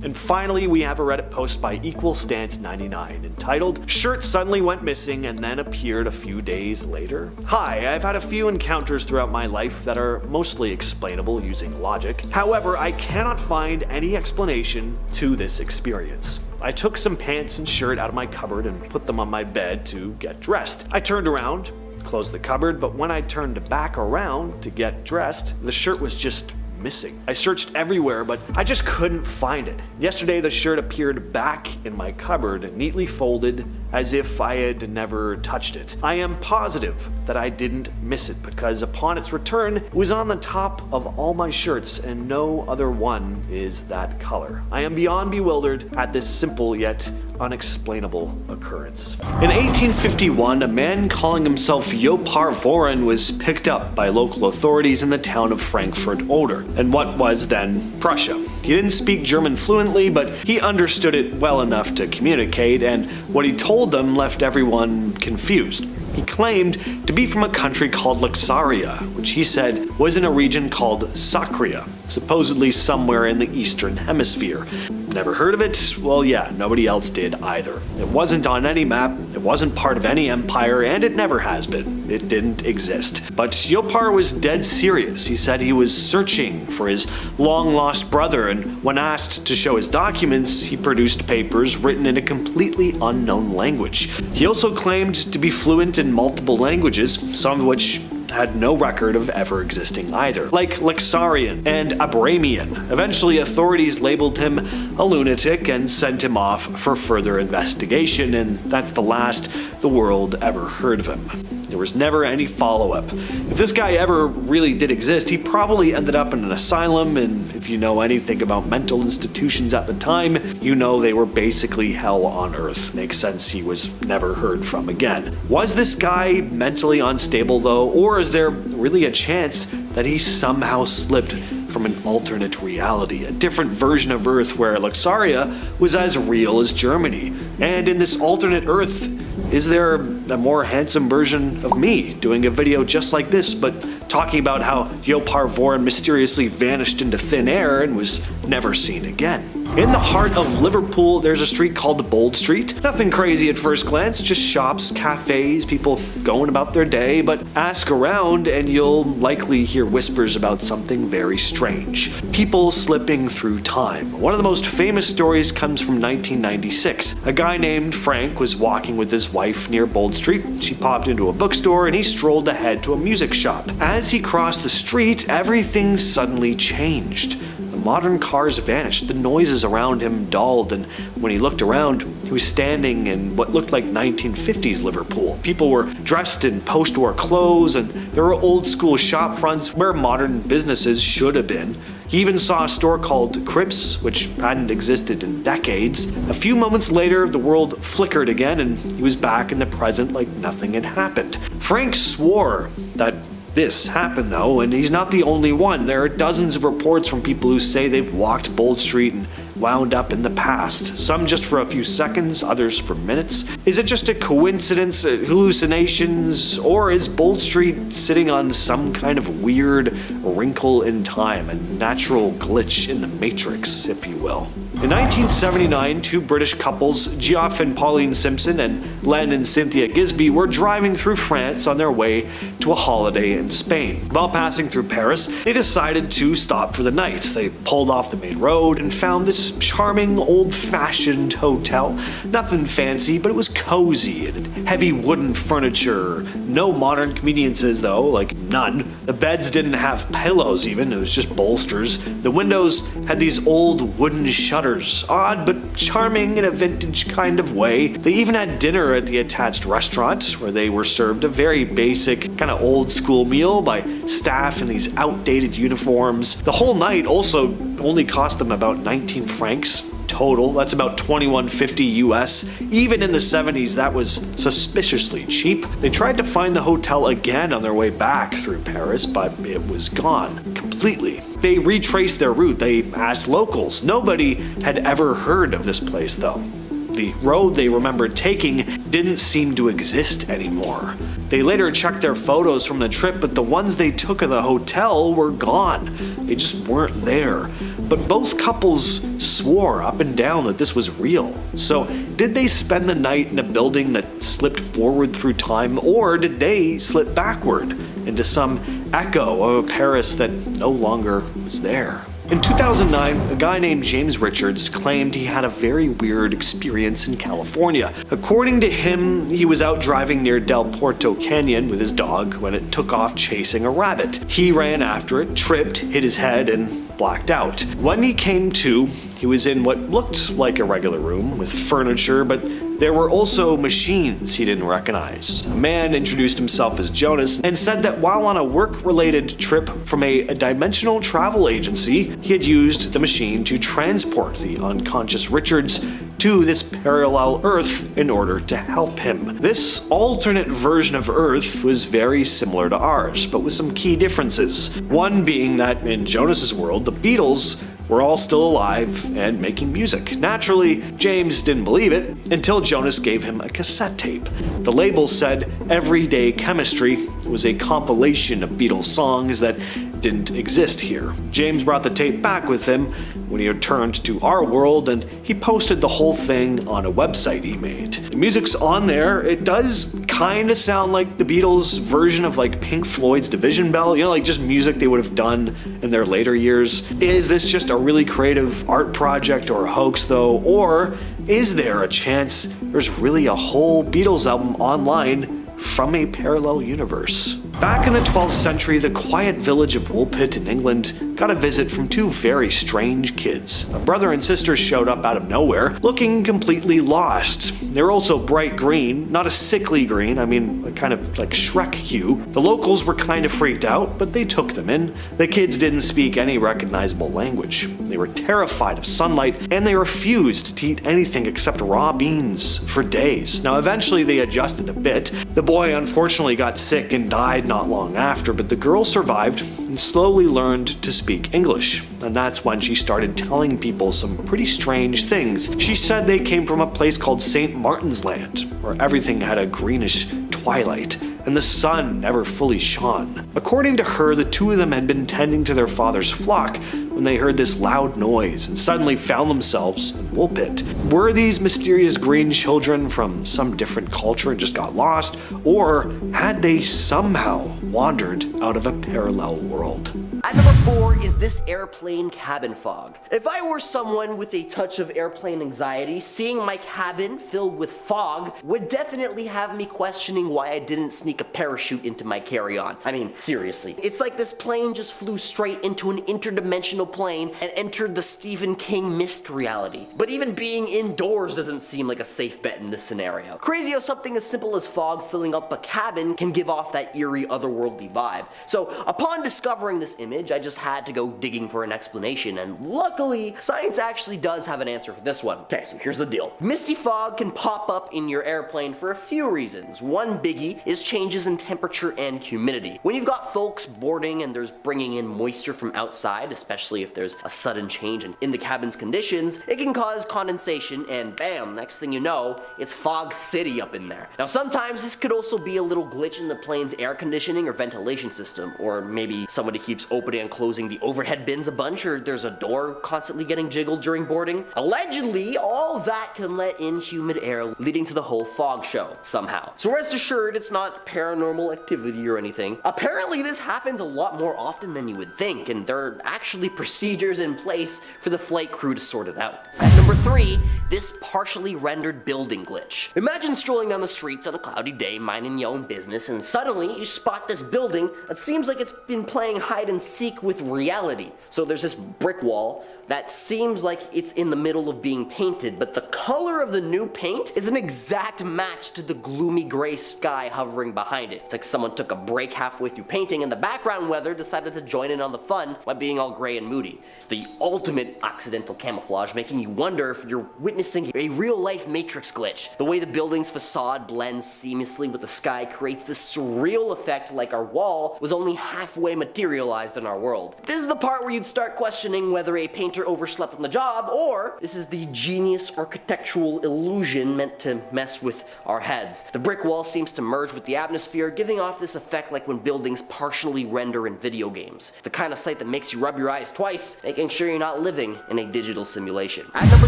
Speaker 1: And finally, we have a Reddit post by EqualStance99 entitled, Shirt Suddenly Went Missing and Then Appeared a Few Days Later. Hi, I've had a few encounters throughout my life that are mostly explainable using logic. However, I cannot find any explanation to this experience. I took some pants and shirt out of my cupboard and put them on my bed to get dressed. I turned around, closed the cupboard, but when I turned back around to get dressed, the shirt was just missing. I searched everywhere, but I just couldn't find it. Yesterday, the shirt appeared back in my cupboard, neatly folded, as if I had never touched it. I am positive that I didn't miss it, because upon its return, it was on the top of all my shirts, and no other one is that color. I am beyond bewildered at this simple yet unexplainable occurrence. In 1851, a man calling himself Jopar Voren was picked up by local authorities in the town of Frankfurt Oder, in what was then Prussia. He didn't speak German fluently, but he understood it well enough to communicate, and what he told them left everyone confused. He claimed to be from a country called Luxaria, which he said was in a region called Sacria, supposedly somewhere in the Eastern Hemisphere. Never heard of it? Well, yeah, nobody else did either. It wasn't on any map, it wasn't part of any empire, and it never has been. It didn't exist. But Yopar was dead serious. He said he was searching for his long-lost brother, and when asked to show his documents, he produced papers written in a completely unknown language. He also claimed to be fluent in multiple languages, some of which had no record of ever existing either, like Lexarian and Abramian. Eventually, authorities labeled him a lunatic and sent him off for further investigation, and that's the last the world ever heard of him. There was never any follow-up. If this guy ever really did exist, he probably ended up in an asylum, and if you know anything about mental institutions at the time, you know they were basically hell on earth. Makes sense he was never heard from again. Was this guy mentally unstable though, or is there really a chance that he somehow slipped from an alternate reality, a different version of Earth where Luxaria was as real as Germany? And in this alternate Earth, is there a more handsome version of me doing a video just like this, but talking about how Yopar Voran mysteriously vanished into thin air and was never seen again? In the heart of Liverpool, there's a street called Bold Street. Nothing crazy at first glance, just shops, cafes, people going about their day, but ask around and you'll likely hear whispers about something very strange. People slipping through time. One of the most famous stories comes from 1996. A guy named Frank was walking with his wife near Bold Street. She popped into a bookstore and he strolled ahead to a music shop. As he crossed the street, everything suddenly changed. Modern cars vanished, the noises around him dulled, and when he looked around, he was standing in what looked like 1950s Liverpool. People were dressed in post-war clothes, and there were old-school shop fronts where modern businesses should have been. He even saw a store called Crips, which hadn't existed in decades. A few moments later, the world flickered again, and he was back in the present like nothing had happened. Frank swore that this happened though, and he's not the only one. There are dozens of reports from people who say they've walked Bold Street and wound up in the past. Some just for a few seconds, others for minutes. Is it just a coincidence, hallucinations, or is Bold Street sitting on some kind of weird wrinkle in time, a natural glitch in the matrix, if you will? In 1979, two British couples, Geoff and Pauline Simpson and Len and Cynthia Gisby, were driving through France on their way to a holiday in Spain. While passing through Paris, they decided to stop for the night. They pulled off the main road and found this charming, old-fashioned hotel. Nothing fancy, but it was cozy and heavy wooden furniture. No modern conveniences though, like none. The beds didn't have pillows even, it was just bolsters. The windows had these old wooden shutters, odd but charming in a vintage kind of way. They even had dinner at the attached restaurant, where they were served a very basic, kind of old school meal by staff in these outdated uniforms. The whole night also only cost them about 19 francs total. That's about $21.50 US. Even in the 70s, that was suspiciously cheap. They tried to find the hotel again on their way back through Paris, but it was gone completely. They retraced their route. They asked locals. Nobody had ever heard of this place though. The road they remembered taking didn't seem to exist anymore. They later checked their photos from the trip, but the ones they took of the hotel were gone. They just weren't there. But both couples swore up and down that this was real. So did they spend the night in a building that slipped forward through time, or did they slip backward into some echo of a Paris that no longer was there? In 2009, a guy named James Richards claimed he had a very weird experience in California. According to him, he was out driving near Del Porto Canyon with his dog when it took off chasing a rabbit. He ran after it, tripped, hit his head, and blacked out. When he came to, he was in what looked like a regular room with furniture, but there were also machines he didn't recognize. A man introduced himself as Jonas and said that while on a work-related trip from a dimensional travel agency, he had used the machine to transport the unconscious Richards to this parallel Earth in order to help him. This alternate version of Earth was very similar to ours, but with some key differences. One being that in Jonas's world, the Beatles were all still alive and making music. Naturally, James didn't believe it until Jonas gave him a cassette tape. The label said Everyday Chemistry was a compilation of Beatles songs that didn't exist here. James brought the tape back with him when he returned to our world, and he posted the whole thing on a website he made. The music's on there. It does kind of sound like the Beatles' version of like Pink Floyd's Division Bell, you know, like just music they would have done in their later years. Is this just a really creative art project or a hoax though? Or is there a chance there's really a whole Beatles album online from a parallel universe? Back in the 12th century, the quiet village of Woolpit in England got a visit from two very strange kids. A brother and sister showed up out of nowhere, looking completely lost. They were also bright green, not a sickly green, I mean, kind of like Shrek hue. The locals were kind of freaked out, but they took them in. The kids didn't speak any recognizable language. They were terrified of sunlight, and they refused to eat anything except raw beans for days. Now, eventually they adjusted a bit. The boy unfortunately got sick and died not long after, but the girl survived and slowly learned to speak English. And that's when she started telling people some pretty strange things. She said they came from a place called St. Martin's Land, where everything had a greenish twilight and the sun never fully shone. According to her, the two of them had been tending to their father's flock when they heard this loud noise and suddenly found themselves in Woolpit. Were these mysterious green children from some different culture and just got lost, or had they somehow wandered out of a parallel world?
Speaker 4: At number 4 is this airplane cabin fog. If I were someone with a touch of airplane anxiety, seeing my cabin filled with fog would definitely have me questioning why I didn't sneak a parachute into my carry-on. I mean, seriously. It's like this plane just flew straight into an interdimensional plane and entered the Stephen King mist reality. But even being indoors doesn't seem like a safe bet in this scenario. Crazy how something as simple as fog filling up a cabin can give off that eerie otherworldly vibe. So upon discovering this image, I just had to go digging for an explanation, and luckily, science actually does have an answer for this one. Okay, so here's the deal. Misty fog can pop up in your airplane for a few reasons. One biggie is changes in temperature and humidity. When you've got folks boarding and there's bringing in moisture from outside, especially if there's a sudden change in the cabin's conditions, it can cause condensation, and bam, next thing you know, it's fog city up in there. Now sometimes this could also be a little glitch in the plane's air conditioning or ventilation system, or maybe somebody keeps opening and closing the overhead bins a bunch, or there's a door constantly getting jiggled during boarding. Allegedly, all that can let in humid air, leading to the whole fog show somehow. So rest assured, it's not paranormal activity or anything. Apparently this happens a lot more often than you would think, and there are actually procedures in place for the flight crew to sort it out. At number 3, this partially rendered building glitch. Imagine strolling down the streets on a cloudy day, minding your own business, and suddenly you spot this building that seems like it's been playing hide and seek with reality. So there's this brick wall that seems like it's in the middle of being painted, but the color of the new paint is an exact match to the gloomy gray sky hovering behind it. It's like someone took a break halfway through painting and the background weather decided to join in on the fun by being all gray and moody. The ultimate accidental camouflage, making you wonder if you're witnessing a real-life Matrix glitch. The way the building's facade blends seamlessly with the sky creates this surreal effect, like our wall was only halfway materialized in our world. This is the part where you'd start questioning whether a painter overslept on the job, or this is the genius architectural illusion meant to mess with our heads. The brick wall seems to merge with the atmosphere, giving off this effect like when buildings partially render in video games. The kind of sight that makes you rub your eyes twice, making sure you're not living in a digital simulation. At number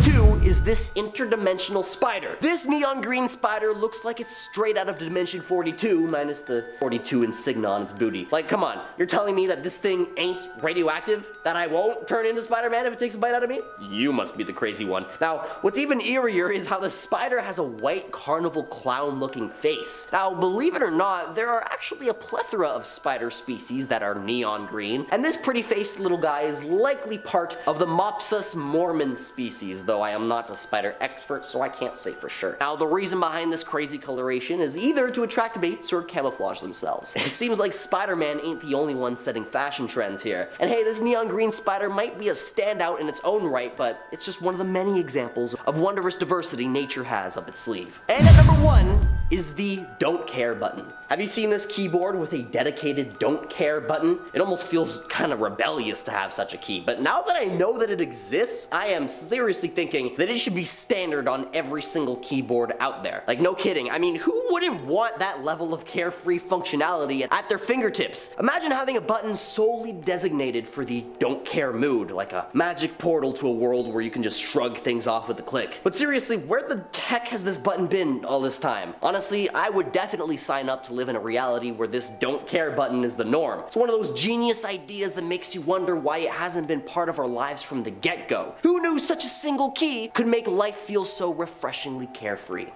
Speaker 4: 2 is this interdimensional spider. This neon green spider looks like it's straight out of Dimension 42, minus the 42 insignia on its booty. Like, come on, you're telling me that this thing ain't radioactive? That I won't turn into Spider-Man if it takes a bite out of me? You must be the crazy one. Now, what's even eerier is how the spider has a white carnival clown looking face. Now, believe it or not, there are actually a plethora of spider species that are neon green, and this pretty faced little guy is likely part of the Mopsus mormon species, though I am not a spider expert, so I can't say for sure. Now, the reason behind this crazy coloration is either to attract mates or camouflage themselves. It seems like Spider-Man ain't the only one setting fashion trends here. And hey, this neon green spider might be a standout in its own right, but it's just one of the many examples of wondrous diversity nature has up its sleeve. And at number 1 is the don't care button. Have you seen this keyboard with a dedicated don't care button? It almost feels kind of rebellious to have such a key, but now that I know that it exists, I am seriously thinking that it should be standard on every single keyboard out there. Like, no kidding. I mean, who wouldn't want that level of carefree functionality at their fingertips? Imagine having a button solely designated for the don't care mood, like a magic portal to a world where you can just shrug things off with a click. But seriously, where the heck has this button been all this time? Honestly, I would definitely sign up to live in a reality where this don't care button is the norm. It's one of those genius ideas that makes you wonder why it hasn't been part of our lives from the get-go. Who knew such a single key could make life feel so refreshingly carefree?